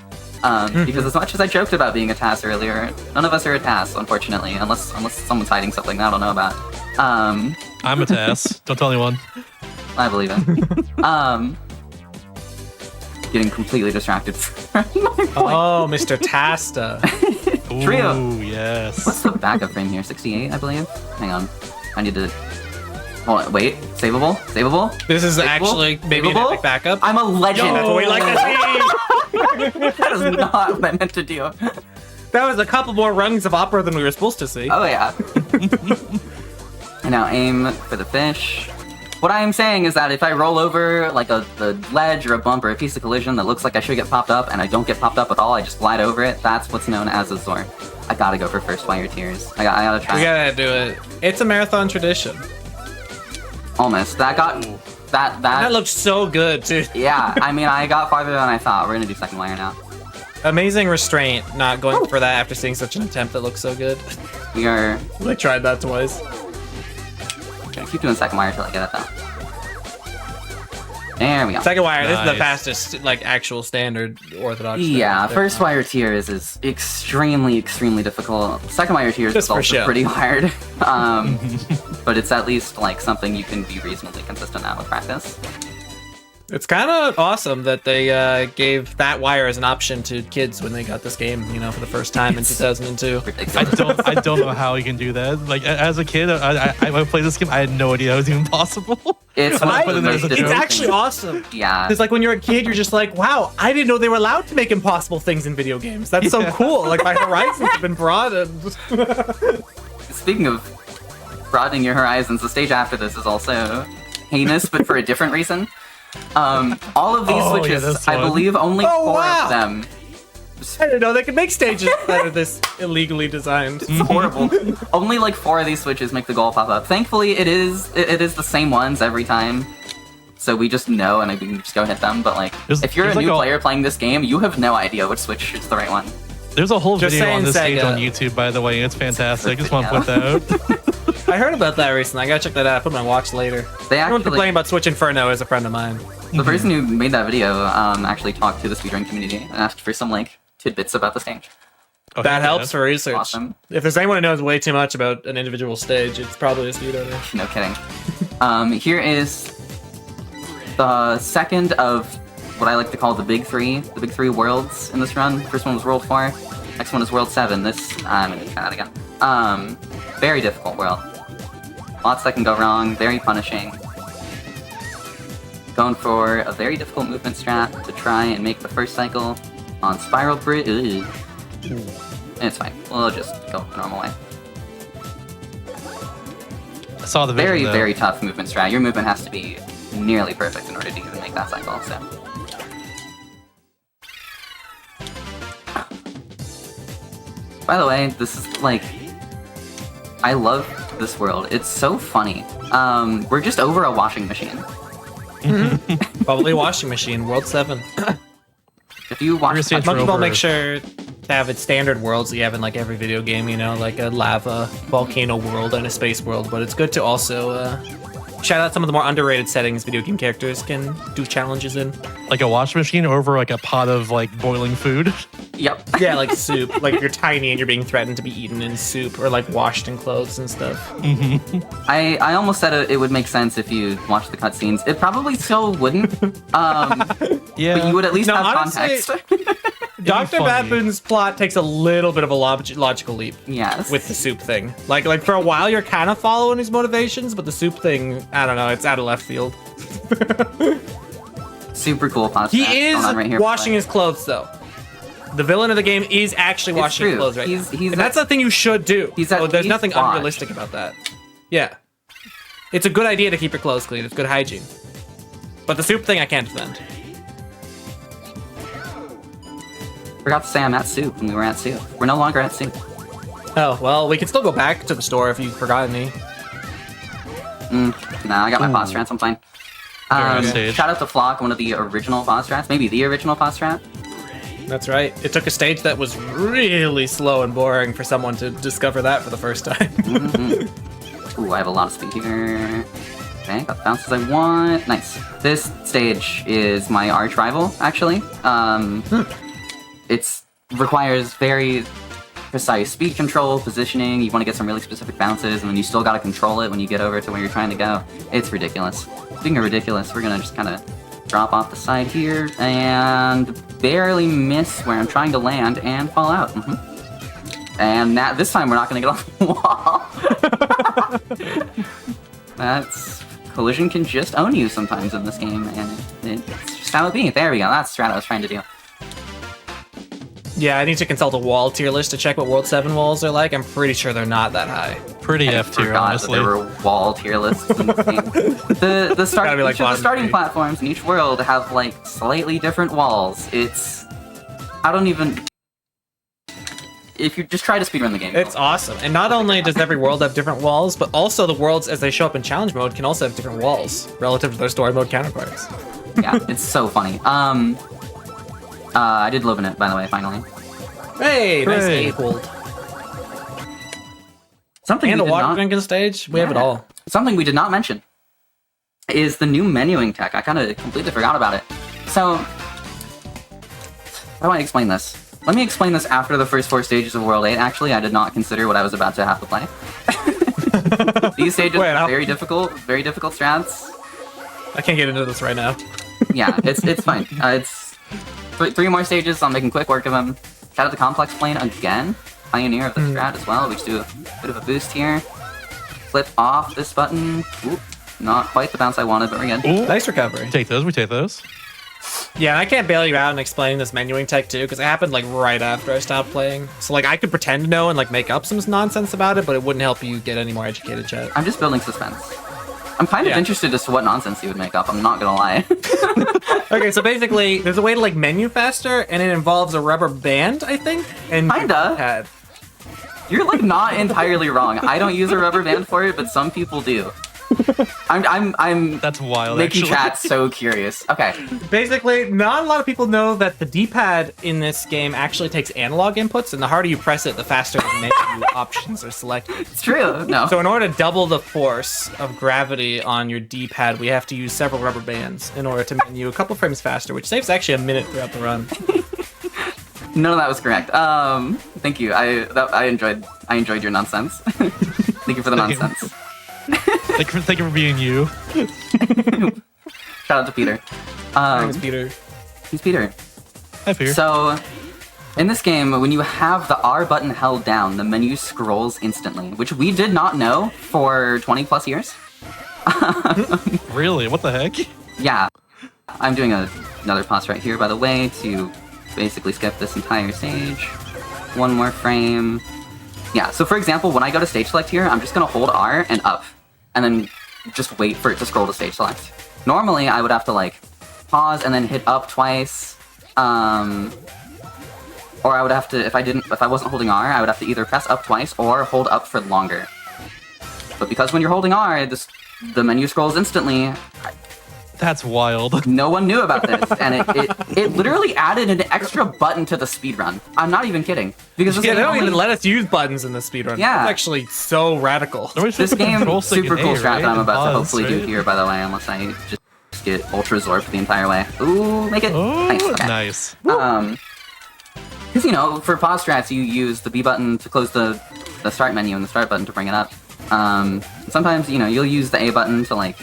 Because as much as I joked about being a TAS earlier, none of us are a TAS, unfortunately, unless someone's hiding something that I don't know about. I'm a TAS. Don't tell anyone. I believe it. Getting completely distracted from my point. Oh, Mr. Tasta. Trio. Ooh, yes. What's the backup frame here? 68, I believe? Hang on. I need to... Hold on, wait. Savable? Savable? This is Savable? actually maybe an Savable? epic backup. I'm a legend! That's what we like to see. That is not what I meant to do. That was a couple more rungs of opera than we were supposed to see. Oh, yeah. And now aim for the fish. What I am saying is that if I roll over like a ledge or a bump or a piece of collision that looks like I should get popped up and I don't get popped up at all, I just glide over it, that's what's known as a Zor. I gotta go for first wire tears. I gotta try. We gotta do it. It's a marathon tradition. Almost. That got... That looked so good, too. Yeah, I mean, I got farther than I thought. We're gonna do second wire now. Amazing restraint, not going for that after seeing such an attempt that looks so good. We are... I tried that twice. Okay, keep doing second wire till I get it, though. There we go. Second wire, this is the Nice. fastest, like, actual standard orthodox. Yeah, thing. first wire tiers is extremely difficult. Second wire tiers Just is for also show. pretty hard. But it's at least like something you can be reasonably consistent at with practice. It's kind of awesome that they gave that wire as an option to kids when they got this game, you know, for the first time in 2002. Ridiculous. I don't know how you can do that. Like as a kid, I played this game. I had no idea it was even possible. It's When I one put of it the in most as a It's joke. difficult actually things. awesome. Yeah. It's like when you're a kid, you're just like, wow, I didn't know they were allowed to make impossible things in video games. That's so Yeah. cool. Like my horizons have been broadened. speaking of broadening your horizons, the stage after this is also heinous, but for a different reason. All of these switches, this I one. believe only 4 of them. I didn't know they could make stages that are this illegally designed. It's horrible. Only like 4 of these switches make the goal pop up. Thankfully, it is the same ones every time. So we just know and we can just go hit them. But like, if you're a new player playing this game, you have no idea which switch is the right one. There's a whole Just video on saying, this stage Sega. on YouTube, by the way. It's fantastic. Just want to put that out. I heard about that recently. I gotta check that out. Put my watch later. They Everyone actually, complaining about Switch Inferno is a friend of mine. the person who made that video actually talked to the speedrun community and asked for some like tidbits about the stage. Oh, That yeah. helps for research. Awesome. If there's anyone who knows way too much about an individual stage, it's probably a speedrunner. No kidding. Here is the second of what I like to call the big three worlds in this run. First one was World 4, next one is World 7. This, I'm gonna try that again. Very difficult world. Lots that can go wrong, very punishing. Going for a very difficult movement strat to try and make the first cycle on Spiral Bridge. It's fine, we'll just go the normal way. I saw the video. Very, though. very tough movement strat. Your movement has to be nearly perfect in order to even make that cycle, so. By the way, this is like, I love this world. It's so funny. We're just over a washing machine. Probably washing machine, World 7. If you watch, Seriously, Monkey Ball over- makes sure to have its standard worlds that you have in like every video game, you know, like a lava volcano world and a space world, but it's good to also shout out some of the more underrated settings video game characters can do challenges in. Like a washing machine over like a pot of like boiling food. yep. Yeah, like soup. Like you're tiny and you're being threatened to be eaten in soup or like washed in clothes and stuff. I almost said it would make sense if you watched the cutscenes. It probably still wouldn't. Yeah. But you would at least No, have honestly- context. Dr. funny. Baboon's plot takes a little bit of a logical leap Yes. with the soup thing. Like for a while you're kind of following his motivations, but the soup thing, I don't know, it's out of left field. Super cool pasta. He is going on right here, washing his clothes though. The villain of the game is actually It's washing his true. clothes right He's- now. he's And that's at- the thing you should do. he's at There's least nothing washed. unrealistic about that. Yeah. It's a good idea to keep your clothes clean. It's good hygiene. But the soup thing I can't defend. Forgot to say I'm at soup when we were at soup. We're no longer at soup. Oh, well, we can still go back to the store if you forgot any. Nah, I got my boss strats, I'm fine. nice stage. Shout out to Flock, one of the original boss strats, maybe the original boss strat. That's right. It took a stage that was really slow and boring for someone to discover that for the first time. Ooh, I have a lot of speed here. Okay, got the bounces I want. Nice. This stage is my arch rival, actually. It requires very precise speed control, positioning. You want to get some really specific bounces, and then you still got to control it when you get over to where you're trying to go. It's ridiculous. Speaking of ridiculous, we're gonna just kind of drop off the side here and barely miss where I'm trying to land and fall out. And this time we're not gonna get off the wall. That's collision can just own you sometimes in this game, and it's just how it be. There we go. That's the strat I was trying to do. Yeah, I need to consult a wall tier list to check what World 7 walls are like. I'm pretty sure they're not that high. Pretty I F tier, forgot honestly. that there were wall tier lists in this game. The start, Gotta be like each of the bottom starting three. platforms in each world have like slightly different walls. I don't even. If you just try to speedrun the game, It's awesome. And not only does every world have different walls, but also the worlds as they show up in challenge mode can also have different walls relative to their story mode counterparts. yeah, it's so funny. I did live in it, by the way, finally. Hey, nice Hooray. eight hold. Something And we a did water not, drinking stage. We have it Yeah. all. Something we did not mention is the new menuing tech. I kind of completely forgot about it. So, how do I explain this? Let me explain this after the first 4 stages of World 8. Actually, I did not consider what I was about to have to play. These stages Wait, are how- very difficult strats. I can't get into this right now. Yeah, it's fine. It's 3 more stages. I'm making quick work of them. Shout out to Complex Plane again, pioneer of the strat as well. We just do a bit of a boost here. Flip off this button. Oop, not quite the bounce I wanted, but we're good. Ooh, Nice recovery. we take those. Yeah, and I can't bail you out in explaining this menuing tech too, because it happened like right after I stopped playing. So like I could pretend to know and like make up some nonsense about it, but it wouldn't help you get any more educated, chat. I'm just building suspense. I'm kind of interested as to what nonsense you would make up, I'm not gonna lie. Okay, so basically, there's a way to like menu faster, and it involves a rubber band, I think, and Kinda. pad. You're like not entirely wrong. I don't use a rubber band for it, but some people do. I'm That's wild. making actually. chat so curious. Okay. Basically, not a lot of people know that the D-pad in this game actually takes analog inputs, and the harder you press it, the faster the menu options are selected. It's true. No. So in order to double the force of gravity on your D-pad, we have to use several rubber bands in order to menu a couple frames faster, which saves actually a minute throughout the run. None of that was correct. Thank you. I enjoyed your nonsense. Thank you for the nonsense. Thank you for being you. Shout out to Peter. Thanks, Peter. He's Peter. Hi, Peter. So, in this game, when you have the R button held down, the menu scrolls instantly, which we did not know for 20 plus years. Really? What the heck? Yeah. I'm doing another pause right here, by the way, to basically skip this entire stage. One more frame. Yeah, so for example, when I go to stage select here, I'm just gonna hold R and up, and then just wait for it to scroll to stage select. Normally, I would have to like pause and then hit up twice, or I would have to, if I wasn't holding R, I would have to either press up twice or hold up for longer. But because when you're holding R, the menu scrolls instantly. That's wild. No one knew about this, and it literally added an extra button to the speedrun. I'm not even kidding. Because this Yeah, they game don't only- even let us use buttons in the speedrun. Yeah. It's actually so radical. This game, super cool strat that I'm about to Pause, hopefully do right? here, by the way, unless I just get ultra zorped the entire way. Ooh, make it Oh, nice. Okay. nice. Because you know, for pause strats, you use the B button to close the start menu and the start button to bring it up. Sometimes you know you'll use the A button to like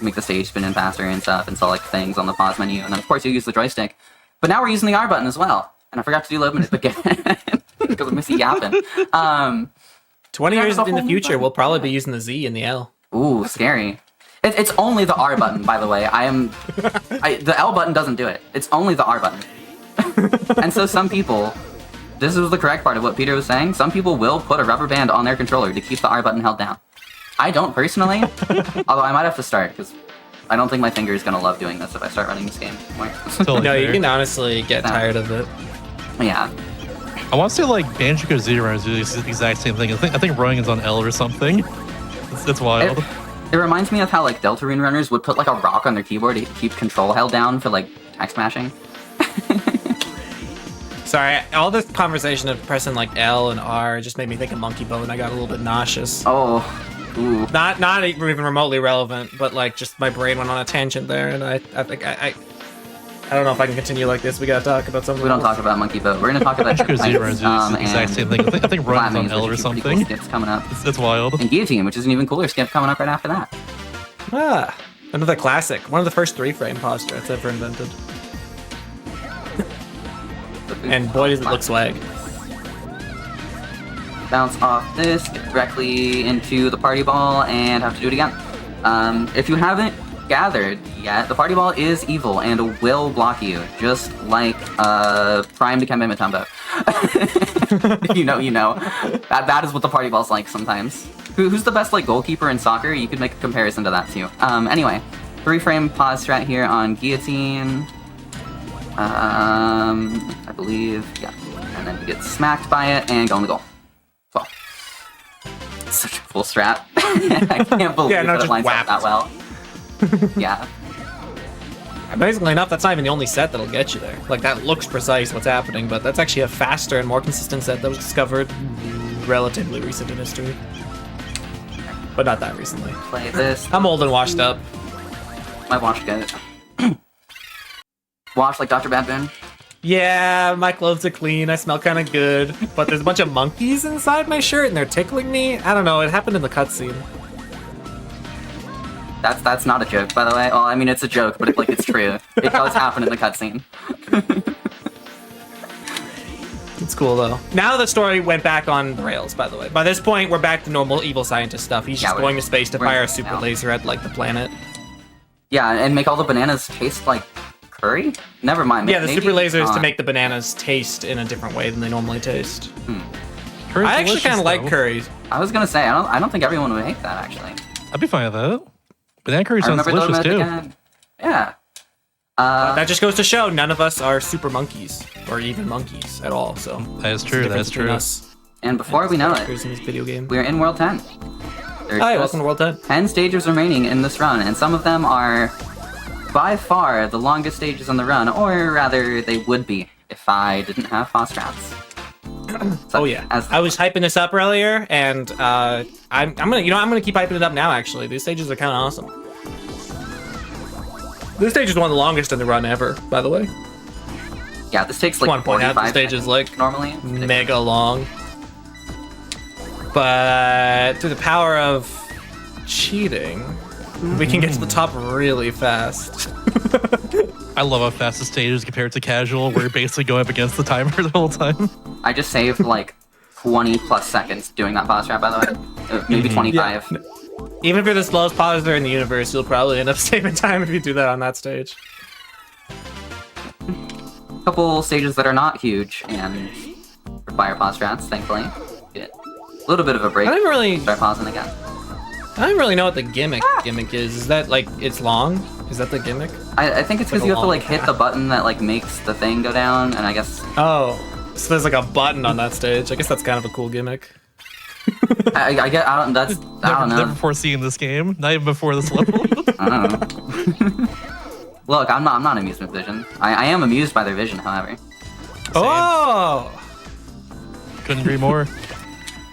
make the stage spin in faster and stuff, and select things on the pause menu, and then of course you use the joystick. But now we're using the R button as well, and I forgot to do load minute again because of Missy yapping. 20 Yeah, years there's a in the whole future, button. we'll probably be using the Z and the L. Ooh, scary. It's only the R button, by the way. The L button doesn't do it. It's only the R button. And so some people, this was the correct part of what Peter was saying, some people will put a rubber band on their controller to keep the R button held down. I don't personally, although I might have to start, because I don't think my finger is going to love doing this if I start running this game more. Totally No, you fair. can honestly get tired of it. Yeah. I want to say like Banjo-Kazooie runners do the exact same thing. I think running is on L or something. It's wild. It reminds me of how like Deltarune runners would put like a rock on their keyboard to keep control held down for like text mashing. Sorry, all this conversation of pressing like L and R just made me think of Monkey Bow, and I got a little bit nauseous. Oh, ooh. Not even remotely relevant, but like just my brain went on a tangent there, and I think I don't know if I can continue like this. We gotta talk about something. We don't else. talk about Monkey Boat. We're gonna talk about Banjo-Kazooie runners do the exact same thing. I think running's on L or something. Skips coming up. It's wild. And Guillotine, which is an even cooler skip coming up right after that. Ah, another classic. One of the first 3-frame pause strats ever invented. And boy, does it look swag. Bounce off this, get directly into the party ball, and have to do it again. If you haven't gathered yet, the party ball is evil and will block you, just like Prime Dikembe Mutombo. you know. That is what the party ball's like sometimes. Who's the best like goalkeeper in soccer? You could make a comparison to that too. Anyway, 3-frame pause strat here on Guillotine. I believe, yeah. And then you get smacked by it and go in the goal. So, it's such a cool strat. I can't believe Yeah, no, that it just lines up whapped. that well. Yeah. Amazingly enough, that's not even the only set that'll get you there. Like, that looks precise what's happening, but that's actually a faster and more consistent set that was discovered relatively recent in history. But not that recently. Play this. I'm old and washed up. My wash good. Wash like Dr. Badman. Yeah, my clothes are clean, I smell kind of good, but there's a bunch of monkeys inside my shirt and they're tickling me. I don't know, it happened in the cutscene. That's not a joke, by the way. Well, I mean, it's a joke, but it's true. It does happen in the cutscene. It's cool though. Now the story went back on the rails, by the way. By this point, we're back to normal evil scientist stuff. He's Yeah, just going to space to we're fire a in super now. laser at like the planet. Yeah, and make all the bananas taste like curry? Never mind. Yeah, the maybe super laser is to not. make the bananas taste in a different way than they normally taste. Curry's I actually kind delicious, of like though. curry. I was gonna say I don't think everyone would hate that actually. I'd be fine with that. Banana curry I sounds remember delicious throwing too. it again. Yeah. That just goes to show none of us are super monkeys or even monkeys at all. So That is it's the true. That difference is between true. us And before we know characters it, in this video game. we're in World 10. There's Hi, just welcome to World 10. 10 stages remaining in this run, and some of them are by far the longest stages on the run, or rather, they would be if I didn't have fast traps. Oh yeah, I was hyping this up earlier, and I'm gonna keep hyping it up now. Actually, these stages are kind of awesome. This stage is one of the longest in the run ever, by the way. Yeah, this takes like One point out, the 45 stage is seconds like normally. It's ridiculous. mega long, but through the power of cheating, we can get to the top really fast. I love how fast the stage is compared to casual, where you're basically going up against the timer the whole time. I just saved like 20 plus seconds doing that fast trap, by the way. Maybe 25. Even if you're the slowest pauser in the universe, you'll probably end up saving time if you do that on that stage. Couple stages that are not huge and require pause traps, thankfully. Get a little bit of a break. I don't really, Start pausing again. I don't really know what the gimmick is. Is that like it's long? Is that the gimmick? I think it's because Like a you have to long like hit the button that like makes the thing go down, and I guess Oh, so there's like a button on that stage. I guess that's kind of a cool gimmick. I don't Never know. before seeing this game, not even before this level. I don't know. Look, I'm not amusement vision. I am amused by their vision, however. Oh, Couldn't agree more.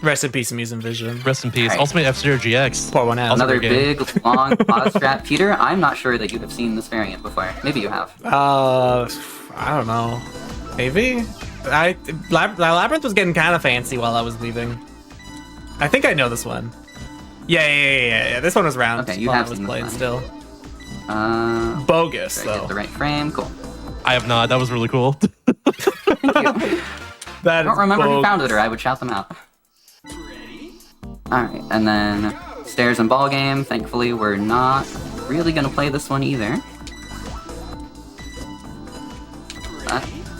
rest in peace, Amusing Vision. Rest in peace. Alright. Ultimate F-Zero GX. Pour one out. Also Another great game. big, long pause trap. Peter, I'm not sure that you have seen this variant before. Maybe you have. I don't know. Maybe. Labyrinth was getting kind of fancy while I was leaving. I think I know this one. Yeah. This one was round. Okay, you while have I was seen this playing one. still. Did Bogus I though. get the right frame? Cool. I have not. That was really cool. Thank you. That I don't is remember who bogus. found it, or I would shout them out. Alright, and then stairs and ball game. Thankfully, we're not really gonna play this one either.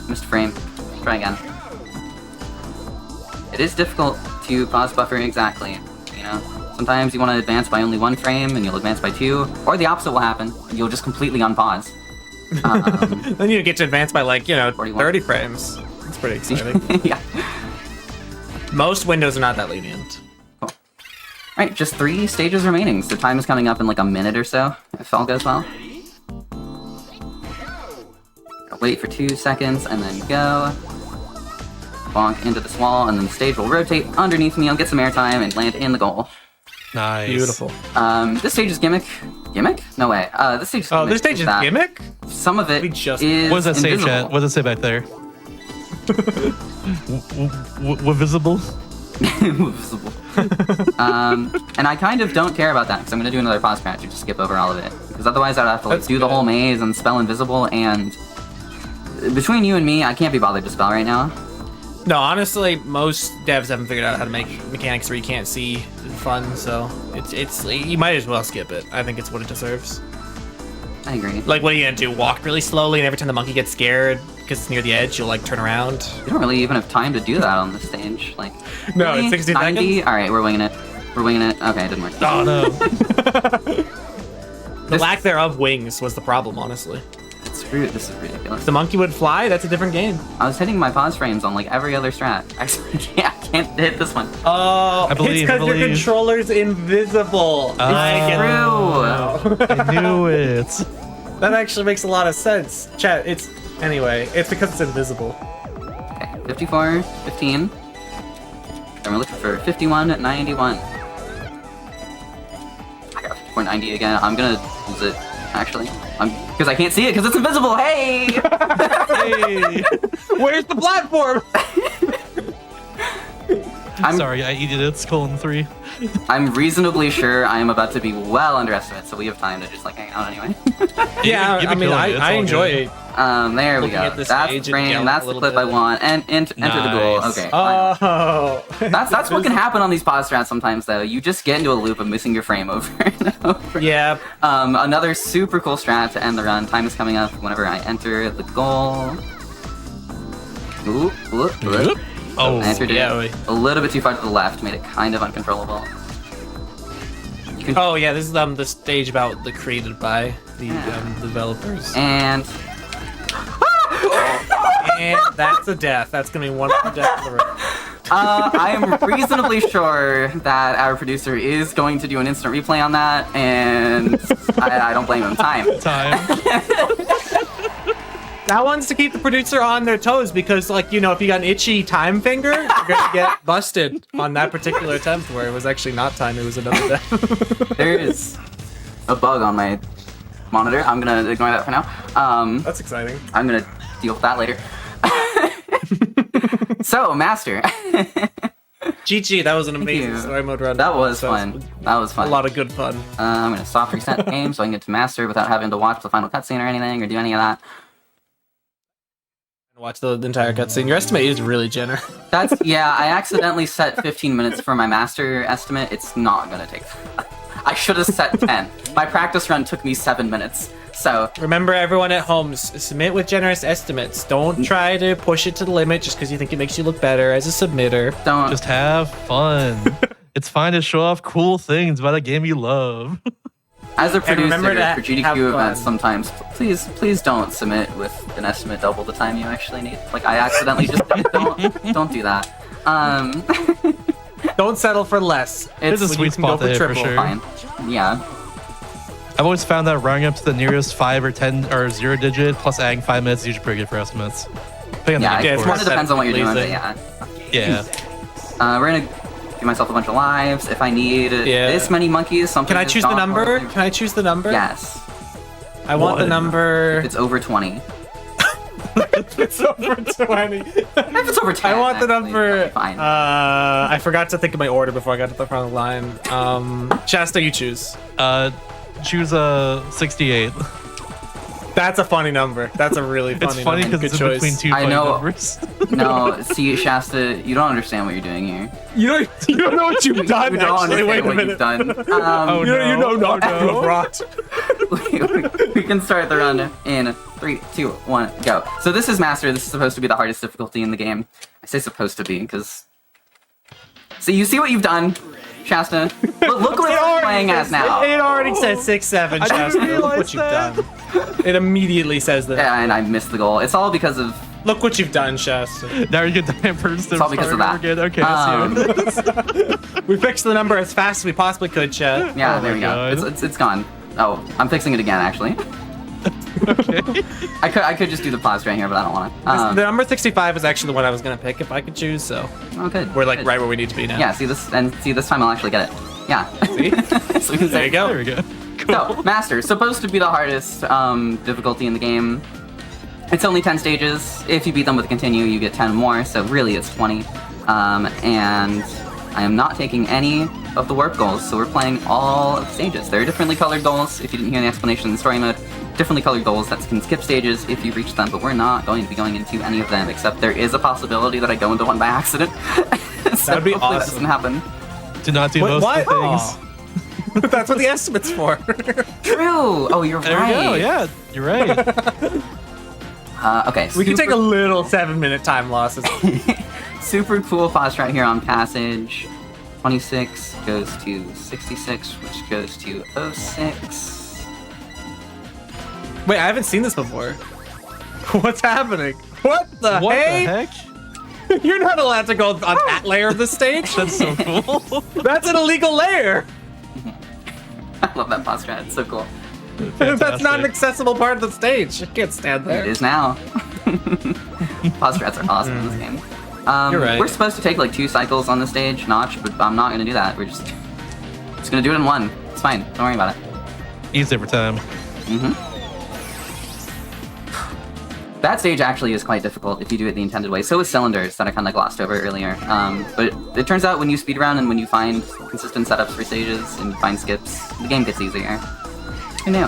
Missed frame. Try again. It is difficult to pause buffer exactly, you know? Sometimes you want to advance by only 1 frame, and you'll advance by 2, or the opposite will happen, and you'll just completely unpause. Then you get to advance by like 41. 30 frames. It's pretty exciting. Yeah. Most windows are not that lenient. Alright, just 3 stages remaining, so time is coming up in like a minute or so, if all goes well. Gotta wait for 2 seconds, and then go. Bonk into this wall, and then the stage will rotate underneath me, I'll get some airtime, and land in the goal. Nice. Beautiful. This stage is gimmick. Gimmick? No way. This stage is Oh, gimmick. this stage is that gimmick? Some of it We just- is What does that say, invisible. chat? What does it say back there? Visible? Invisible. And I kind of don't care about that, because I'm going to do another pause patch to just skip over all of it. Because otherwise I'd have to like, That's do the good. whole maze and spell invisible, and between you and me, I can't be bothered to spell right now. No, honestly, most devs haven't figured out how to make mechanics where you can't see fun, so it's you might as well skip it. I think it's what it deserves. I agree. Like, what are you gonna do? Walk really slowly, and every time the monkey gets scared because it's near the edge, you'll like turn around. You don't really even have time to do that on this stage. Like, No, really? it's 60 90? seconds. Alright, we're winging it. We're winging it. Okay, it didn't work. Oh no. The lack thereof wings was the problem, honestly. This is ridiculous. If the monkey would fly, that's a different game. I was hitting my pause frames on like every other strat. Actually, I can't hit this one. Oh, I believe, it's I because your believe. controller's invisible. True. I knew it. That actually makes a lot of sense. Chat, it's because it's invisible. Okay, 54, 15. And we're looking for 51, 91. I got 54, 90 again. I'm gonna lose it, actually. Because I can't see it because it's invisible. Hey! Hey. Where's the platform? Sorry, I eated it. Colon 3. I'm reasonably sure I am about to be well under estimate, so we have time to just like hang out anyway. Yeah, You've I been mean, killing it. It's I all enjoy good. it. There we Looking go. at this That's stage the and frame. yelling That's a the little clip I bit. want. And enter the goal. Nice. Okay. Fine. Oh, That's what can happen on these pause strats sometimes, though. You just get into a loop of missing your frame over and over. Yeah. Another super cool strat to end the run. Time is coming up whenever I enter the goal. Ooh, Oh, I entered yeah, it a little bit too far to the left, made it kind of uncontrollable. Oh yeah, this is the stage about the created by the developers. And And that's a death. That's gonna be one of the deaths of the round. I am reasonably sure that our producer is going to do an instant replay on that, and I don't blame him. Time. That one's to keep the producer on their toes because, like, you know, if you got an itchy time finger, you're gonna get busted on that particular attempt where it was actually not time, it was another death. There is a bug on my monitor. I'm gonna ignore that for now. That's exciting. I'm gonna deal with that later. So, Master. GG, that was an amazing you. story mode run. That was fun. That was fun. A lot of good fun. I'm gonna soft reset the game so I can get to Master without having to watch the final cutscene or anything or do any of that. Watch the entire cutscene. Your estimate is really generous. Yeah, I accidentally set 15 minutes for my Master estimate. It's not gonna take I should have set 10. My practice run took me 7 minutes. So Remember, everyone at home, submit with generous estimates. Don't try to push it to the limit just because you think it makes you look better as a submitter. don't Just have fun. It's fine to show off cool things about a game you love. as a producer remember to for GDQ have events fun. sometimes please don't submit with an estimate double the time you actually need. Like I accidentally just don't do that. Don't settle for less. There's a when you sweet can go spot there for triple. sure. Fine. Yeah. I've always found that rounding up to the nearest 5 or 10 or 0 digit plus adding 5 minutes is usually pretty good for estimates. Depending on Yeah, the game, it of more kind course. of depends on what you're doing, but pleasing. yeah. Yeah. We're gonna give myself a bunch of lives. If I need Yeah. this many monkeys, something Can I has choose the gone number? horribly- Can I choose the number? Yes. I want the One. number. If it's over 20. It's over 20. If it's over 10, I want the actually, number. that'll be fine. I forgot to think of my order before I got to the front of the line. Shasta, you choose. Choose a 68. That's a funny number. That's a really funny It's funny number. because Good it's choice. between two I funny know. numbers. No, see, Shasta, you don't understand what you're doing here. You don't know what you've done. You don't Actually, wait understand a what minute. you've done. Oh, You know not Oh, no. to have brought. We can start the run in 3, 2, 1, go. So this is Master. This is supposed to be the hardest difficulty in the game. I say supposed to be because... So you see what you've done, Shasta? Look what you're playing as now. It already says 6-7, didn't Shasta. Look realize what you've that. done. It immediately says that. Yeah, and I missed the goal. It's all because of... Look what you've done, Shasta. Now you get die first. It's all because of that. Okay, I see it. We fixed the number as fast as we possibly could, Chet. Yeah, Oh there my we go. God. It's gone. Oh, I'm fixing it again, actually. Okay. I could just do the pause right here, but I don't want The to. number 65 is actually the one I was gonna pick if I could choose, so Oh, good. we're like good. right where we need to be now. Yeah, see this time I'll actually get it. Yeah. See? So we can There say- you go. There we go. So, Master, supposed to be the hardest difficulty in the game. It's only 10 stages. If you beat them with continue, you get 10 more, so really it's 20. And I am not taking any of the warp goals, so we're playing all of the stages. There are differently colored goals, if you didn't hear the explanation in the story mode. Differently colored goals that can skip stages if you reach them, but we're not going to be going into any of them, except there is a possibility that I go into one by accident. So That'd be hopefully that awesome. doesn't happen. Do not do What- most what? of the things. That's what the estimate's for. True! Oh, you're There right. we go. Yeah, you're right. Okay, We can take super- a little 7-minute time loss. Super cool pause right here on Passage. 26 goes to 66, which goes to 06. Wait, I haven't seen this before. What's happening? What the What hey? the heck? You're not allowed to go on that layer of the stage. That's so cool. That's an illegal layer. I love that pause strat, it's so cool. That's not an Fantastic. accessible part of the stage. You can't stand It there. is now. Pause strats are awesome in this game. You're right. We're supposed to take like 2 cycles on the stage, Notch, but I'm not gonna do that. We're just gonna do it in 1. It's fine, don't worry about it. Easy every time. That stage actually is quite difficult if you do it the intended way. So is cylinders that I kind of glossed over earlier. But it turns out when you speedrun and when you find consistent setups for stages and you find skips, the game gets easier. Who knew?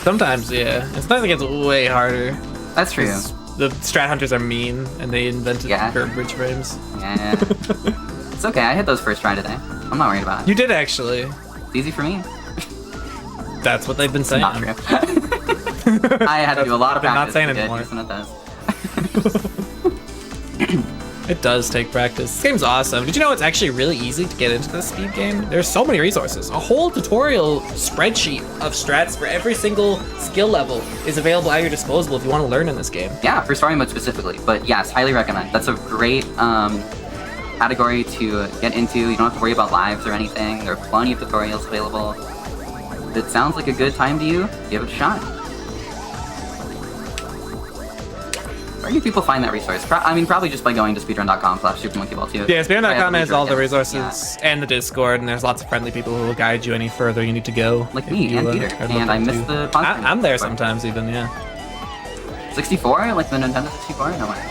Sometimes, yeah. Sometimes it gets way harder. That's true. The strat hunters are mean, and they invented curved bridge frames. Yeah. It's okay, I hit those first try today. I'm not worried about it. You did, actually. It's easy for me. That's what they've been saying. Not true. I had to do a lot of They're practice not saying to get anymore. decent at those. It does take practice. This game's awesome. Did you know it's actually really easy to get into this speed game? There's so many resources. A whole tutorial spreadsheet of strats for every single skill level is available at your disposal if you want to learn in this game. Yeah, for story mode specifically. But yes, highly recommend. That's a great category to get into. You don't have to worry about lives or anything. There are plenty of tutorials available. If it sounds like a good time to you, give it a shot. Where do people find that resource? Probably just by going to speedrun.com/supermonkeyball2. Yeah, speedrun.com has all the Yeah. resources and the Discord, and there's lots of friendly people who will guide you any further you need to go. Like me and Peter. I'd love And I that missed too. the conference. I'm there sometimes even, yeah. 64? Like the Nintendo 64? No way.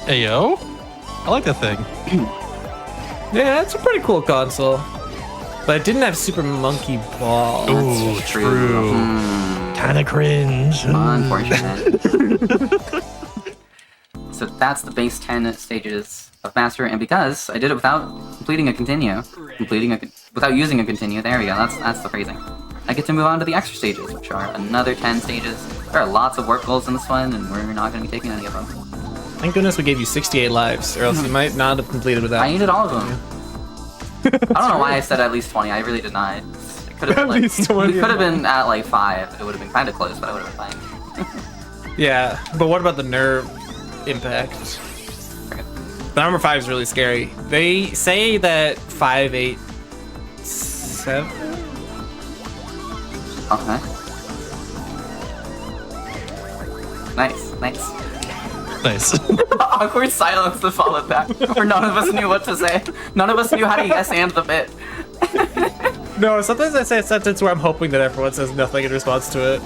Ayo, I like that thing. Yeah, it's a pretty cool console. But it didn't have Super Monkey Ball. Ooh, true. Kind of cringe. Unfortunate. So that's the base 10 stages of Master, and because I did it without completing a continue, without using a continue, there we go, that's the phrasing. I get to move on to the extra stages, which are another 10 stages. There are lots of warp goals in this one, and we're not going to be taking any of them. Thank goodness we gave you 68 lives, or else you might not have completed without. I needed all of them. I don't know why I said at least 20, I really did not. It could have been, like, least 20. we could have been at like 5, it would have been kind of close, but I would have been fine. Yeah, but what about the nerve impact? The number 5 is really scary. They say that 5, 8, 7? Okay. Nice. Nice. Awkward silence that followed that, where none of us knew what to say. None of us knew how to yes and the bit. No, sometimes I say a sentence where I'm hoping that everyone says nothing in response to it.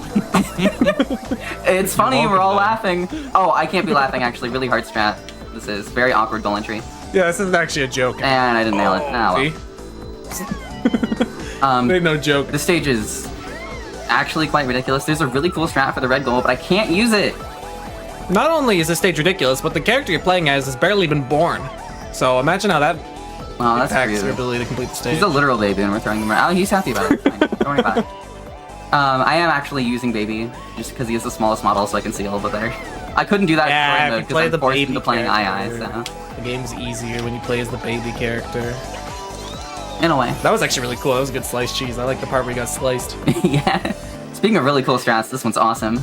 It's funny, Welcome we're all back. laughing. Oh, I can't be laughing actually, really hard strat. This is very awkward goal entry. Yeah, this isn't actually a joke. And I didn't nail it. Oh, well. See? Ain't no joke. This stage is actually quite ridiculous. There's a really cool strat for the red goal, but I can't use it. Not only is this stage ridiculous, but the character you're playing as has barely been born. So imagine how that Well, that's impacts your true. ability to complete the stage. He's a literal baby and we're throwing him around. Oh, he's happy about it. Fine. Don't worry about it. I am actually using baby just because he is the smallest model, so I can see a little bit better. I couldn't do that Yeah, in if you play because the I'm forced baby into playing II, character, so the game's easier when you play as the baby character. in a way. That was actually really cool. That was a good sliced cheese. I like the part where he got sliced. Yeah. Speaking of really cool strats, this one's awesome.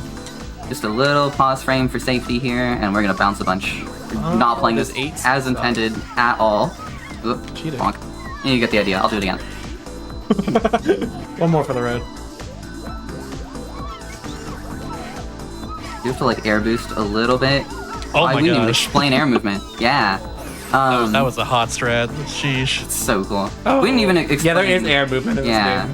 Just a little pause frame for safety here, and we're gonna bounce a bunch. We're not playing this there's 8 as stuff. intended at all. Oop, Cheating. bonk. You get the idea. I'll do it again. One more for the road. You have to like air boost a little bit. Oh my we didn't even gosh. explain air movement. Yeah. That was a hot strat. Sheesh. So cool. We didn't even explain. Yeah, there is air movement in Yeah.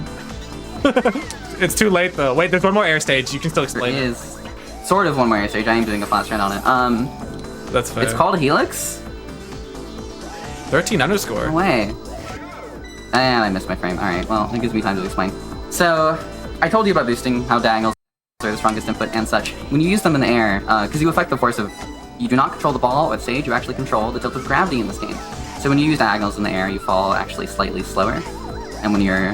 this game. It's too late though. Wait, there's one more air stage. You can still There explain it. is sort of one more air stage. I am doing a flat strat on it. That's fair. It's called Helix. 13 underscore. No way. And I missed my frame. Alright, well, it gives me time to explain. So, I told you about boosting, how diagonals are the strongest input and such. When you use them in the air, because you affect the force of... You do not control the ball with stage, you actually control the tilt of gravity in this game. So when you use diagonals in the air, you fall actually slightly slower. And when you're...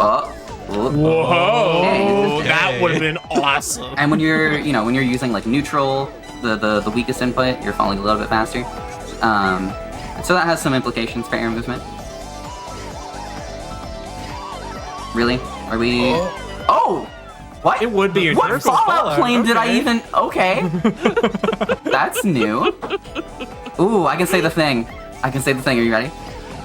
Oh, Whoa! Okay. That would have been awesome. and when you're, when you're using like neutral, the weakest input, you're falling a little bit faster. So that has some implications for air movement. Really? Are we? Oh! What? It would be your What typical Fallout plane did I okay. even? Okay. That's new. Ooh, I can say the thing. Are you ready?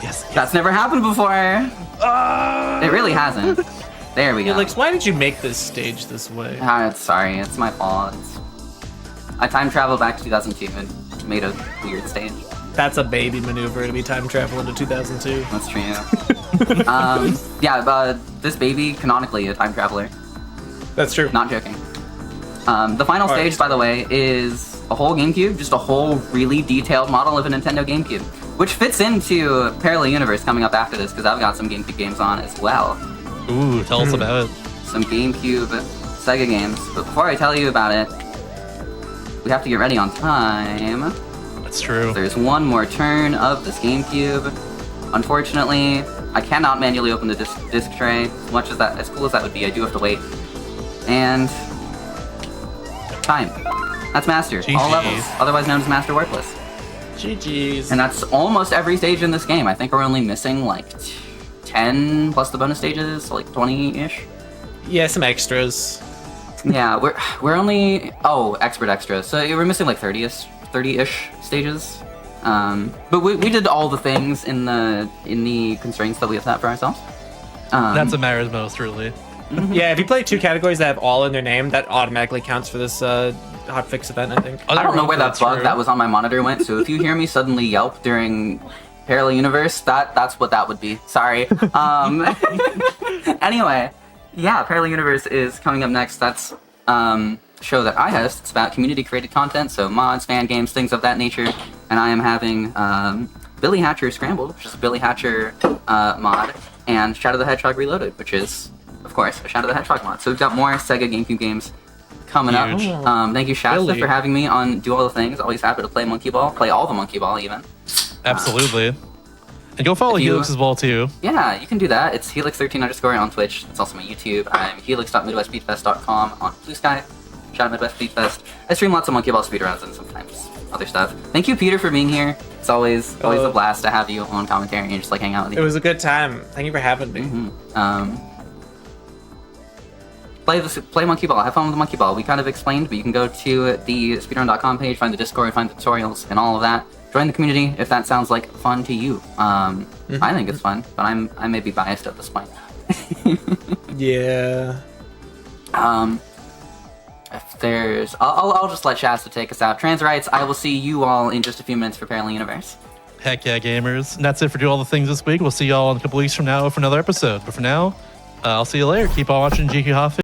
Yes. That's never happened before. It really hasn't. There we go. Felix, why did you make this stage this way? Sorry, it's my fault. I time traveled back to 2002 and made a weird stage. That's a baby maneuver to be time travel into 2002. That's true. Yeah, this baby, canonically, a time traveler. That's true. Not joking. The final Alright. stage, by the way, is a whole GameCube, just a whole really detailed model of a Nintendo GameCube, which fits into Parallel Universe coming up after this, because I've got some GameCube games on as well. Ooh, tell us about it. Some GameCube Sega games. But before I tell you about it, we have to get ready on time. That's true. There's one more turn of this GameCube. Unfortunately, I cannot manually open the disc tray. As cool as that would be, I do have to wait. And time. That's Master. All GG. levels, otherwise known as Master Worthless. GG's. And that's almost every stage in this game. I think we're only missing like 10 plus the bonus stages, so like 20-ish. Yeah, some extras. Yeah, we're only expert extras. So we're missing like 30-ish stages. But we did all the things in the constraints that we have set for ourselves. That's what matters most, really. Yeah, if you play 2 categories that have all in their name, that automatically counts for this hotfix event, I think. I don't know where that That's bug true. that was on my monitor went. So if you hear me suddenly yelp during Parallel Universe, that's what that would be. Sorry. Anyway, yeah, Parallel Universe is coming up next. That's a show that I host. It's about community-created content, so mods, fan games, things of that nature. And I am having Billy Hatcher Scrambled, which is a Billy Hatcher mod, and Shadow the Hedgehog Reloaded, which is, of course, a Shadow the Hedgehog mod. So we've got more Sega GameCube games coming Huge. up. Thank you, Shasta, Billy. for having me on Do All the Things. Always happy to play Monkey Ball, play all the Monkey Ball even. Absolutely. And go follow if you- Helix as well, too. Yeah, you can do that. It's Helix13_ on Twitch. It's also my YouTube. I'm helix.midwestspeedfest.com on Blue Sky. Shout out Midwest Speedfest. I stream lots of Monkey Ball speedruns and sometimes other stuff. Thank you, Peter, for being here. It's always a blast to have you on commentary and just like hang out with It you. was a good time. Thank you for having me. Play Monkey Ball. Have fun with the Monkey Ball. We kind of explained, but you can go to the speedrun.com page, find the Discord, find the tutorials, and all of that. Join the community if that sounds like fun to you. I think it's fun, but I may be biased at this point. Yeah. If there's, I'll just let Shasta take us out. Trans rights. I will see you all in just a few minutes for Parallel Universe. Heck yeah, gamers. And that's it for Do All the Things this week. We'll see y'all in a couple weeks from now for another episode. But for now, I'll see you later. Keep on watching GDQ Hotfix.